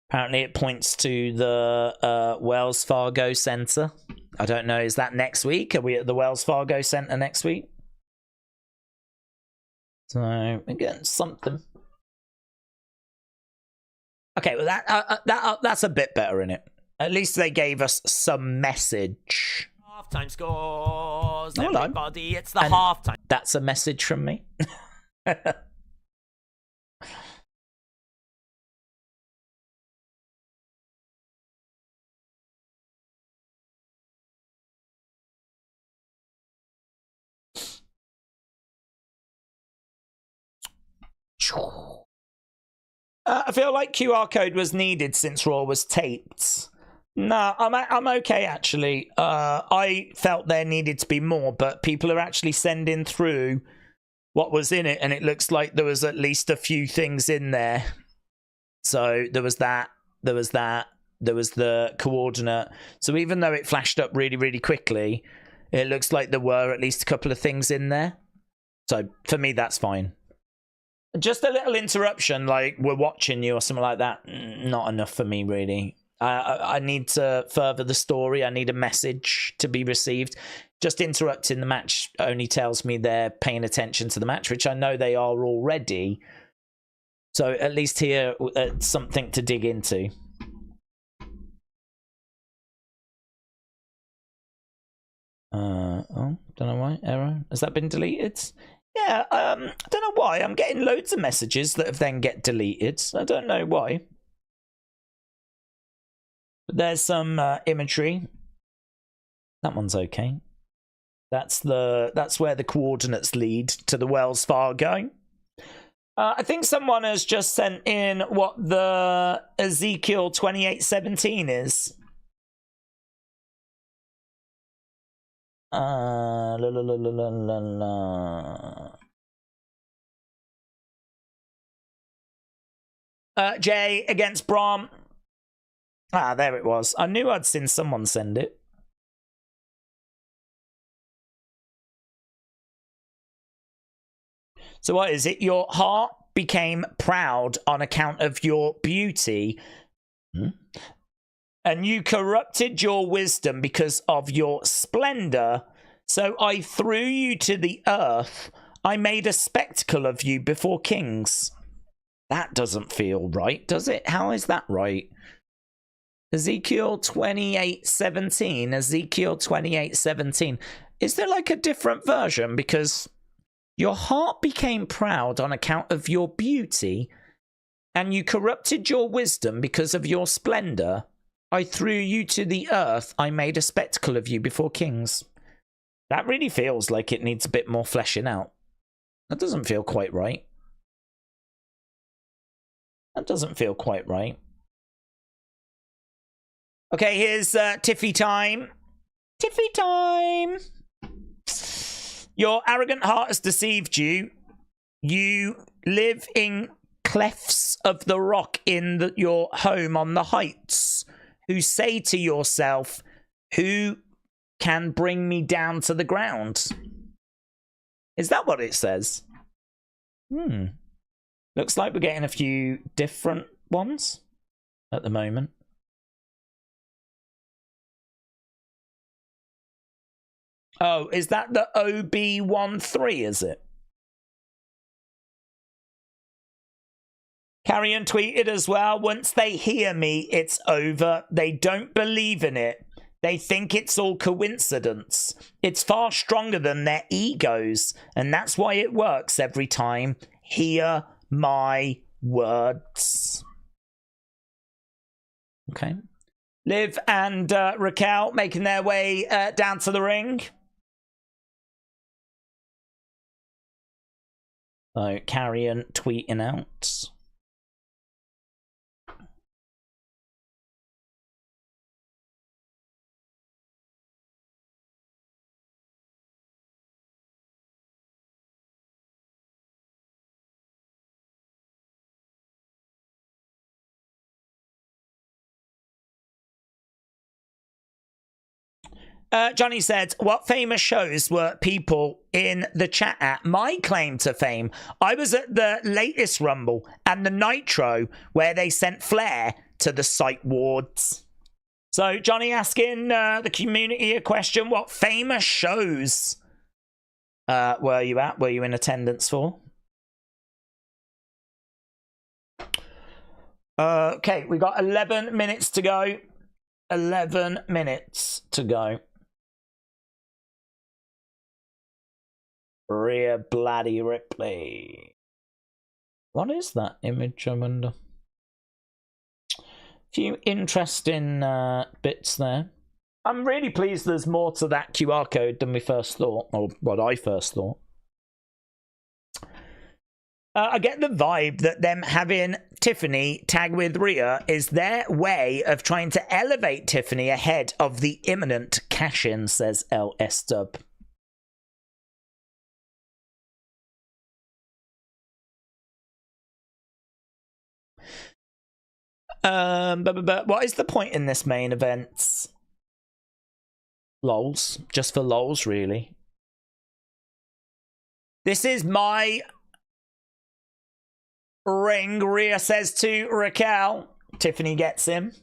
Apparently it points to the Wells Fargo Center. I don't know, is that next week? Are we at the Wells Fargo Center next week? So, again, something. Okay, well that's a bit better, innit? At least they gave us some message. Halftime scores, Oh, everybody, it's the halftime. That's a message from me. I feel like QR code was needed since Raw was taped. No, I'm okay, actually. I felt there needed to be more, but people are actually sending through what was in it, and it looks like there was at least a few things in there. So there was that, there was the coordinate. So even though it flashed up really, really quickly, it looks like there were at least a couple of things in there. So for me, that's fine. Just a little interruption, like we're watching you or something like that, not enough for me, really. I need to further the story. I need a message to be received. Just interrupting the match only tells me they're paying attention to the match, which I know they are already. So at least here, something to dig into. Oh, don't know why. Error. Has that been deleted? Yeah, I don't know why. I'm getting loads of messages that then get deleted. I don't know why. But there's some imagery. That one's okay. That's where the coordinates lead to the Wells Fargo. I think someone has just sent in what the Ezekiel 28:17 is. Jay against Bron. Ah, there it was. I knew I'd seen someone send it. So what is it? Your heart became proud on account of your beauty. And you corrupted your wisdom because of your splendor. So I threw you to the earth. I made a spectacle of you before kings. That doesn't feel right, does it? How is that right? Ezekiel 28:17. Ezekiel 28:17. Is there like a different version? Because your heart became proud on account of your beauty, and you corrupted your wisdom because of your splendor. I threw you to the earth. I made a spectacle of you before kings. That really feels like it needs a bit more fleshing out. That doesn't feel quite right. That doesn't feel quite right. Okay, here's Tiffy time. Tiffy time! Your arrogant heart has deceived you. You live in clefts of the rock in your home on the heights, who say to yourself, who can bring me down to the ground? Is that what it says? Looks like we're getting a few different ones at the moment. Oh, is that the OB13, is it? Carrion tweeted as well, once they hear me, it's over. They don't believe in it. They think it's all coincidence. It's far stronger than their egos, and that's why it works every time. Hear my words. Okay. Liv and Raquel making their way down to the ring. So, Carrion tweeting out. Johnny said, what famous shows were people in the chat at? My claim to fame, I was at the latest Rumble and the Nitro where they sent Flair to the psych wards. So Johnny asking the community a question, what famous shows were you at? Were you in attendance for? Okay, we got 11 minutes to go. 11 minutes to go. Rhea Bloody Ripley. What is that image, I wonder? Few interesting bits there. I'm really pleased there's more to that QR code than we first thought, or what I first thought. I get the vibe that them having Tiffany tag with Rhea is their way of trying to elevate Tiffany ahead of the imminent cash-in, says LS Dub. But what is the point in this main event? Lols. Just for lols, really. This is my ring, Rhea says to Raquel. Tiffany gets him.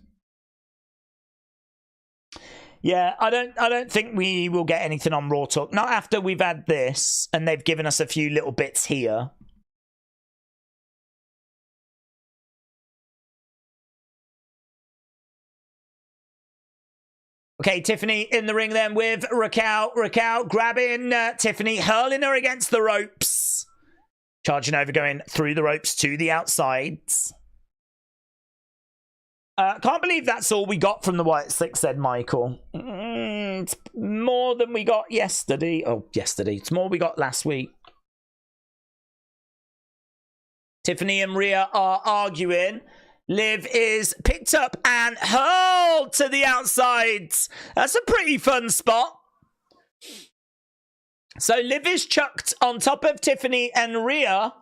Yeah, I don't think we will get anything on Raw Talk. Not after we've had this, and they've given us a few little bits here. Okay, Tiffany in the ring then with Raquel. Raquel grabbing Tiffany, hurling her against the ropes. Charging over, going through the ropes to the outsides. Can't believe that's all we got from the Wyatt Sicks, said Michael. It's more than we got yesterday. Oh, yesterday. It's more we got last week. Tiffany and Rhea are arguing. Liv is picked up and hurled to the outsides. That's a pretty fun spot. So Liv is chucked on top of Tiffany and Rhea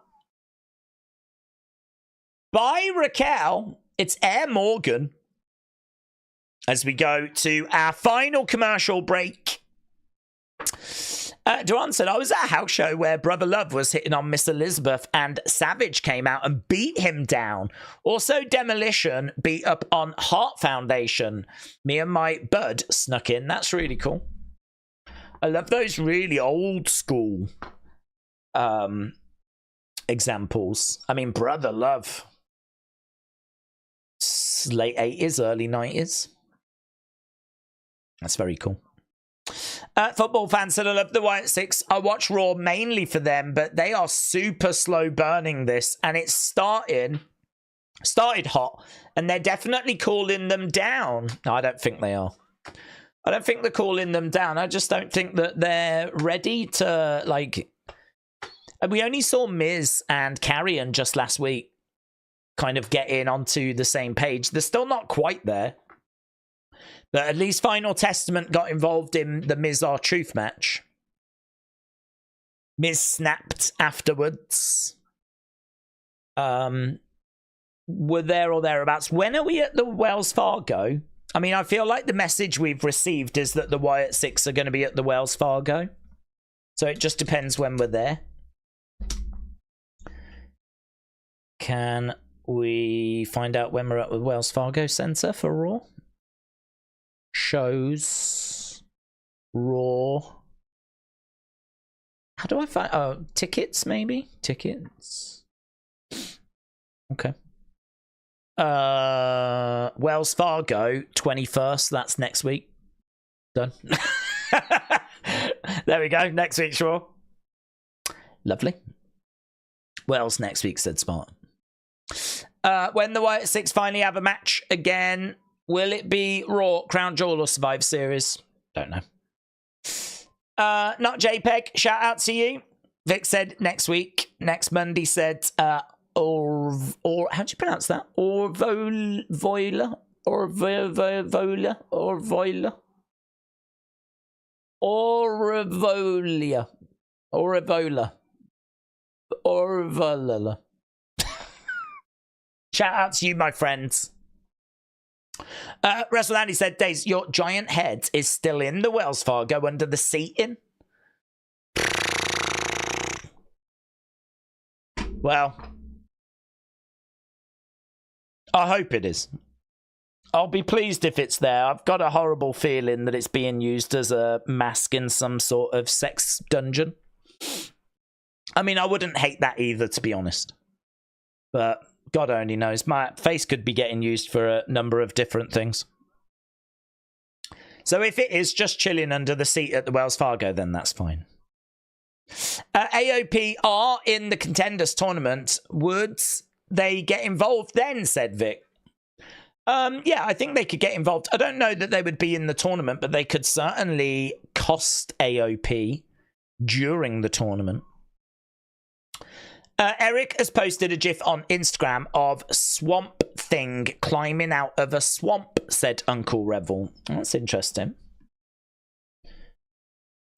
by Raquel. It's Air Morgan. As we go to our final commercial break. Duran said, I was at a house show where Brother Love was hitting on Miss Elizabeth and Savage came out and beat him down. Also, Demolition beat up on Heart Foundation. Me and my bud snuck in. That's really cool. I love those really old school examples. I mean, Brother Love. Late 80s, early 90s. That's very cool. Football fans said, I love the Wyatt Sicks. I watch Raw mainly for them, but they are super slow burning this, and it's started hot, and they're definitely cooling them down. No, I don't think they are. I don't think they're cooling them down. I just don't think that they're ready to, like... We only saw Miz and Carrion just last week kind of getting onto the same page. They're still not quite there. But at least Final Testament got involved in the Miz R-Truth match. Miz snapped afterwards. Were there or thereabouts. When are we at the Wells Fargo? I mean, I feel like the message we've received is that the Wyatt Sicks are going to be at the Wells Fargo. So it just depends when we're there. Can we find out when we're at the Wells Fargo Centre for Raw? Shows. Raw. How do I find... Oh, tickets, maybe? Tickets. Okay. Wells Fargo, 21st. That's next week. Done. There we go. Next week's Raw. Lovely. Wells next week, said Smart. When the Wyatt Sicks finally have a match again, will it be Raw, Crown Jewel, or Survivor Series? Don't know. Not JPEG. Shout out to you. Vic said next week. Next Monday said or how do you pronounce that? Orvola. Orvola. Orvola. Orvolia. Orvola. Orvola. Shout out to you, my friends. Russell Andy said, Daze, your giant head is still in the Wells Fargo under the seating. Well, I hope it is. I'll be pleased if it's there. I've got a horrible feeling that it's being used as a mask in some sort of sex dungeon. I mean, I wouldn't hate that either, to be honest. But God only knows. My face could be getting used for a number of different things. So if it is just chilling under the seat at the Wells Fargo, then that's fine. AOP are in the Contenders tournament. Would they get involved then, said Vic. Yeah, I think they could get involved. I don't know that they would be in the tournament, but they could certainly cost AOP during the tournament. Eric has posted a GIF on Instagram of Swamp Thing climbing out of a swamp, said Uncle Revel. That's interesting.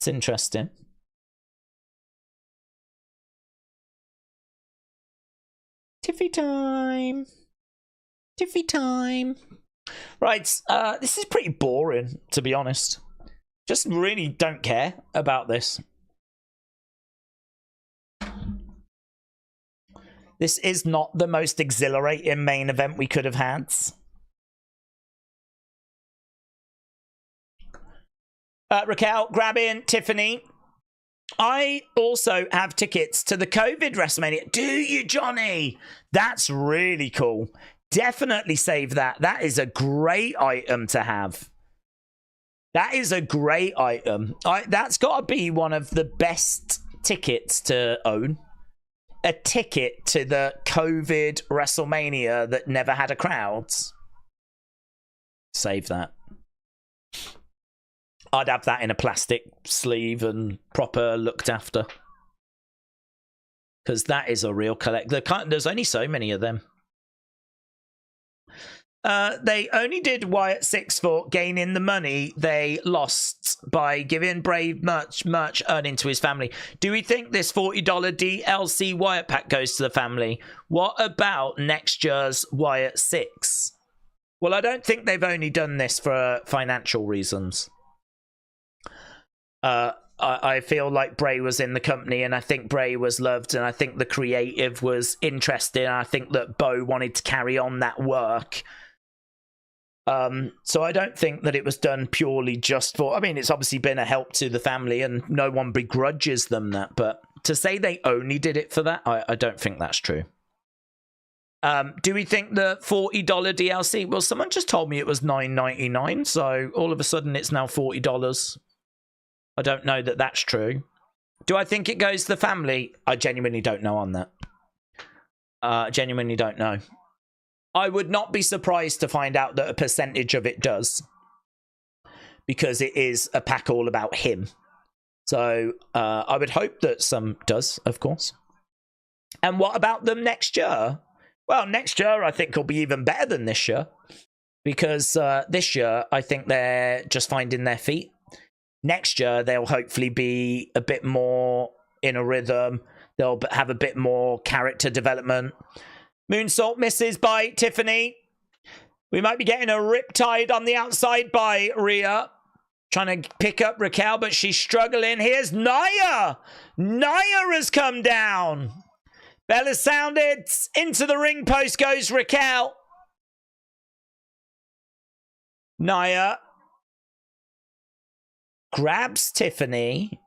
It's interesting. Tiffy time. Tiffy time. Right, this is pretty boring, to be honest. Just really don't care about this. This is not the most exhilarating main event we could have had. Raquel grabbing Tiffany. I also have tickets to the COVID WrestleMania. Do you, Johnny? That's really cool. Definitely save that. That is a great item to have. That is a great item. That's got to be one of the best tickets to own. A ticket to the COVID WrestleMania that never had a crowd. Save that. I'd have that in a plastic sleeve and proper looked after. Because that is a real collector. There's only so many of them. They only did Wyatt Sicks for gaining the money they lost by giving Brave merch earning to his family. Do we think this $40 DLC Wyatt pack goes to the family? What about next year's Wyatt Sicks? Well, I don't think they've only done this for financial reasons. I feel like Bray was in the company, and I think Bray was loved, and I think the creative was interesting. I think that Bo wanted to carry on that work. So I don't think that it was done purely just for... I mean, it's obviously been a help to the family, and no one begrudges them that. But to say they only did it for that, I don't think that's true. Do we think the $40 DLC... Well, someone just told me it was $9.99, so all of a sudden it's now $40. I don't know that that's true. Do I think it goes to the family? I genuinely don't know on that. Genuinely don't know. I would not be surprised to find out that a percentage of it does. Because it is a pack all about him. So I would hope that some does, of course. And what about them next year? Well, next year I think will be even better than this year. Because this year I think they're just finding their feet. Next year, they'll hopefully be a bit more in a rhythm. They'll have a bit more character development. Moonsault misses by Tiffany. We might be getting a riptide on the outside by Rhea. Trying to pick up Raquel, but she's struggling. Here's Nia. Nia has come down. Bella sounded. Into the ring post goes Raquel. Nia grabs Tiffany.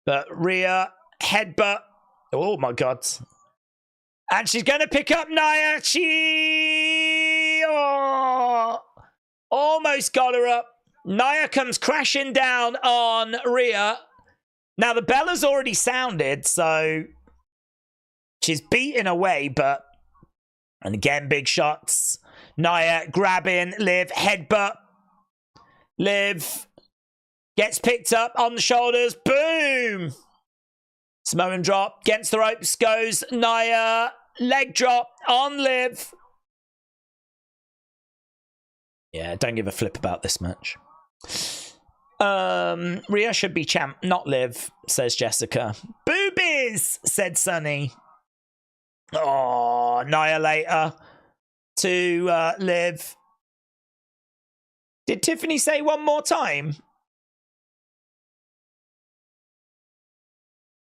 But Rhea headbutt. Oh my god. And she's going to pick up Nia. She almost got her up. Nia comes crashing down on Rhea. Now the bella's already sounded, so she's beaten away, but... And again, big shots. Nia grabbing Liv, headbutt. Liv gets picked up on the shoulders. Boom! Samoan drop against the ropes goes Nia. Leg drop on Liv. Yeah, don't give a flip about this match. Rhea should be champ, not Liv, says Jessica. Boobies, said Sunny. Oh, Nia later to Liv. Did Tiffany say one more time?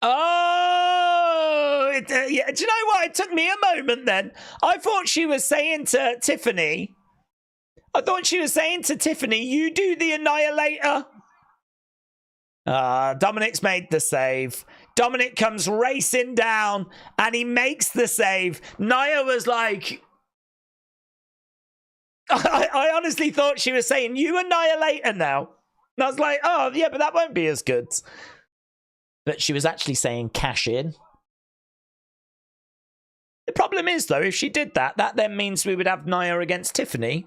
Oh, yeah. Do you know what? It took me a moment then. I thought she was saying to Tiffany, you do the Annihilator. Dominic's made the save. Dominic comes racing down and he makes the save. Nia was like... I honestly thought she was saying, you Annihilator now. And I was like, oh, yeah, but that won't be as good. But she was actually saying cash in. The problem is, though, if she did that, that then means we would have Nia against Tiffany.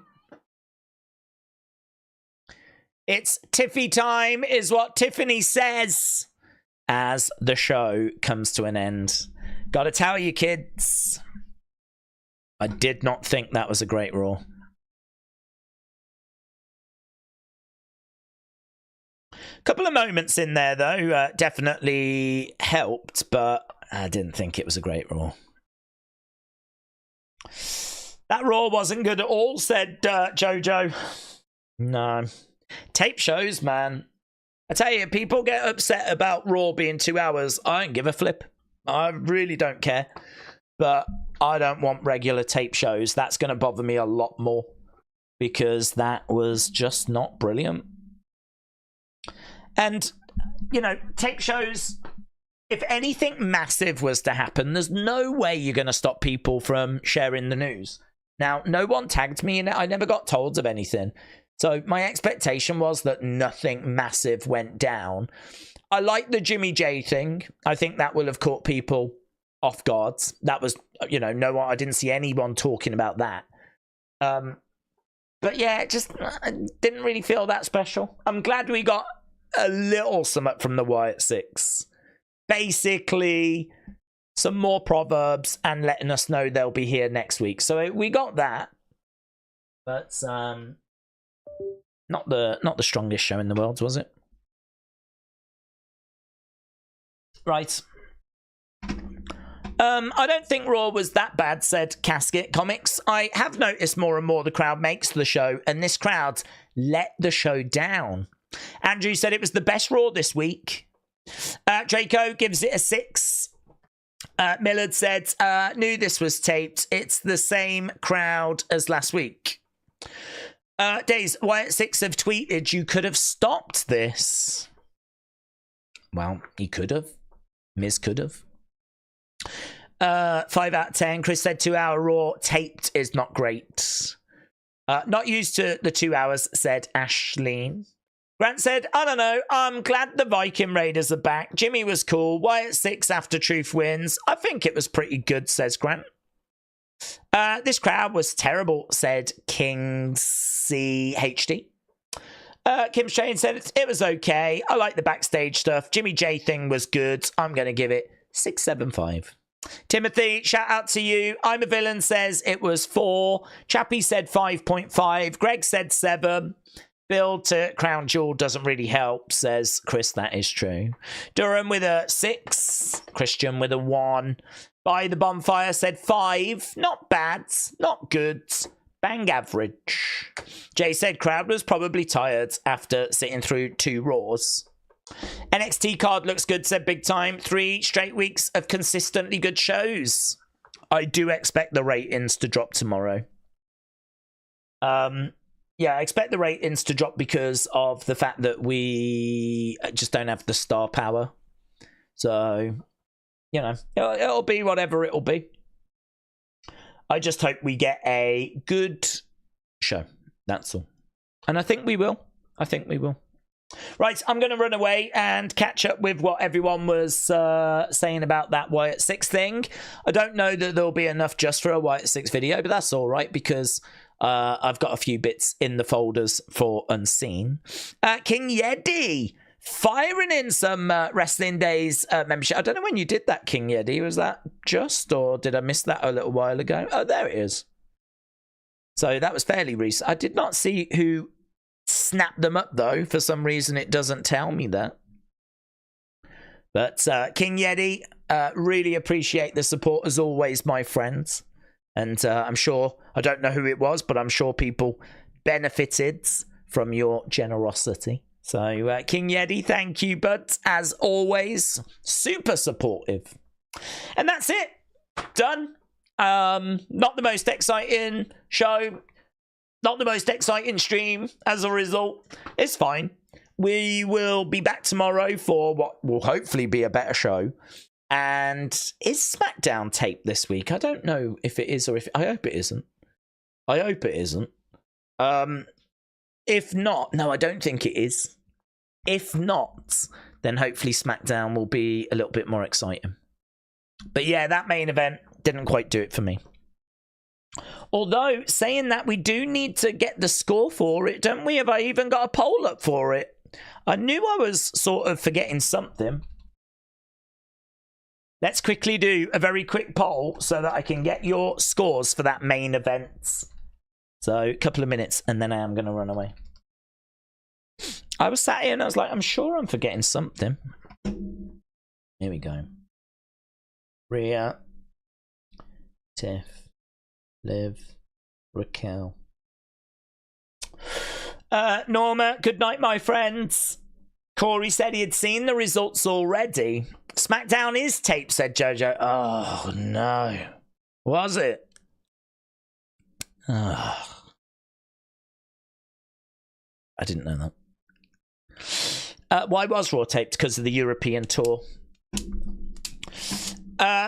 It's Tiffy time, is what Tiffany says. as the show comes to an end. Gotta tell you, kids, I did not think that was a great Raw. Couple of moments in there, though, definitely helped, but I didn't think it was a great Raw. That Raw wasn't good at all, said Jojo. No. Tape shows, man. I tell you, people get upset about Raw being 2 hours. I don't give a flip. I really don't care. But I don't want regular tape shows. That's going to bother me a lot more, because that was just not brilliant. And, you know, tape shows, if anything massive was to happen, there's no way you're going to stop people from sharing the news. Now, no one tagged me in it. I never got told of anything. So my expectation was that nothing massive went down. I like the Jimmy J thing. I think that will have caught people off guard. That was, you know, no one, I didn't see anyone talking about that. But yeah, I didn't really feel that special. I'm glad we got a little something from the Wyatt Sicks. Basically, some more proverbs and letting us know they'll be here next week. So we got that. But not the strongest show in the world, was it? Right. I don't think Raw was that bad, said Casket Comics. I have noticed more and more the crowd makes the show, and this crowd let the show down. Andrew said it was the best Raw this week. Draco gives it a 6. Millard said, knew this was taped. It's the same crowd as last week. Daze, Wyatt Sicks have tweeted, you could have stopped this. Well, he could have. Miz could have. 5 out of 10. Chris said 2 hour Raw taped is not great. Not used to the 2 hours, said Ashleen. Grant said, I don't know, I'm glad the Viking Raiders are back. Jimmy was cool. Wyatt Sicks after Truth wins. I think it was pretty good, says Grant. This crowd was terrible, said King CHD. Kim Shane said it was okay. I like the backstage stuff. Jimmy J thing was good. I'm going to give it 6.75. Timothy, shout out to you. I'm a Villain says it was 4. Chappie said 5.5. Greg said 7. Build to Crown Jewel doesn't really help, says Chris. That is true. Durham with a 6. Christian with a 1. By the Bonfire said 5. Not bad. Not good. Bang average. Jay said crowd was probably tired after sitting through 2 Raws. NXT card looks good, said Big Time. 3 straight weeks of consistently good shows. I do expect the ratings to drop tomorrow. Yeah, I expect the ratings to drop because of the fact that we just don't have the star power. So, you know, it'll be whatever it'll be. I just hope we get a good show. That's all. And I think we will. Right, I'm going to run away and catch up with what everyone was saying about that Wyatt Sicks thing. I don't know that there'll be enough just for a Wyatt Sicks video, but that's all right because I've got a few bits in the folders for Unseen. King Yeti firing in some Wrestling Daze membership. I don't know when you did that, King Yeti. Was that just, or did I miss that a little while ago? Oh, there it is. So that was fairly recent. I did not see who snapped them up, though. For some reason, it doesn't tell me that. But King Yeti, really appreciate the support as always, my friends. And I'm sure, I don't know who it was, but I'm sure people benefited from your generosity. So, King Yeti, thank you, bud. As always, super supportive. And that's it. Done. Not the most exciting show. Not the most exciting stream as a result. It's fine. We will be back tomorrow for what will hopefully be a better show. And is SmackDown taped this week? I don't know if it is or if... I hope it isn't. If not... No, I don't think it is. If not, then hopefully SmackDown will be a little bit more exciting. But yeah, that main event didn't quite do it for me. Although, saying that, we do need to get the score for it, don't we? Have I even got a poll up for it? I knew I was sort of forgetting something. Let's quickly do a very quick poll so that I can get your scores for that main event. So, a couple of minutes, and then I am going to run away. I was sat here and I was like, I'm sure I'm forgetting something. Here we go. Rhea, Tiff, Liv, Raquel. Norma, good night, my friends. Corey said he had seen the results already. SmackDown is taped, said Jojo. Oh, no. Was it? Oh. I didn't know that. Why was Raw taped? Because of the European tour.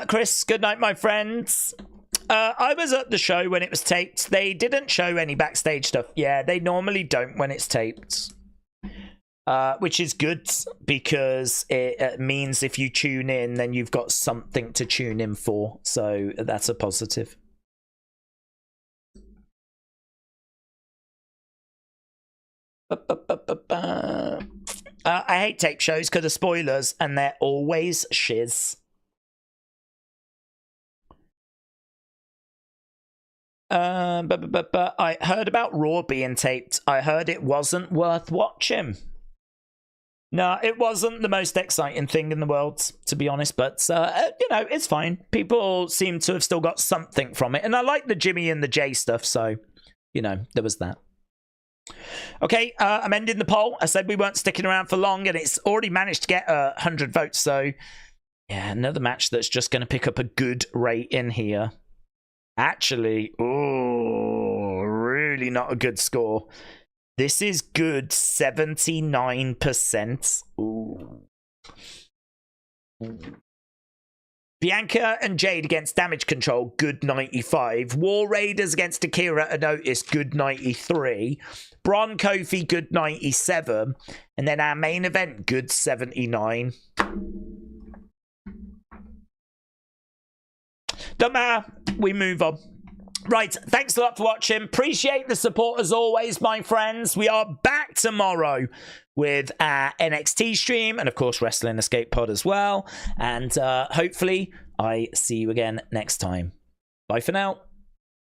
Chris, good night, my friends. I was at the show when it was taped. They didn't show any backstage stuff. Yeah, they normally don't when it's taped. Which is good because it means if you tune in, then you've got something to tune in for. So that's a positive. I hate tape shows because of spoilers, and they're always shiz. But I heard about Raw being taped. I heard it wasn't worth watching. No, it wasn't the most exciting thing in the world, to be honest. But, you know, it's fine. People seem to have still got something from it. And I like the Jimmy and the Jay stuff. So, you know, there was that. Okay, I'm ending the poll. I said we weren't sticking around for long. And it's already managed to get 100 votes. So, yeah, another match that's just going to pick up a good rate in here. Actually, oh, really not a good score. This is good 79%. Ooh. Bianca and Jade against Damage Control, good 95. War Raiders against Akira and Otis, good 93. Bron Kofi, good 97. And then our main event, good 79. Don't matter. We move on. Right, thanks a lot for watching. Appreciate the support as always, my friends. We are back tomorrow with our NXT stream and, of course, Wrestling Escape Pod as well. And hopefully I see you again next time. Bye for now.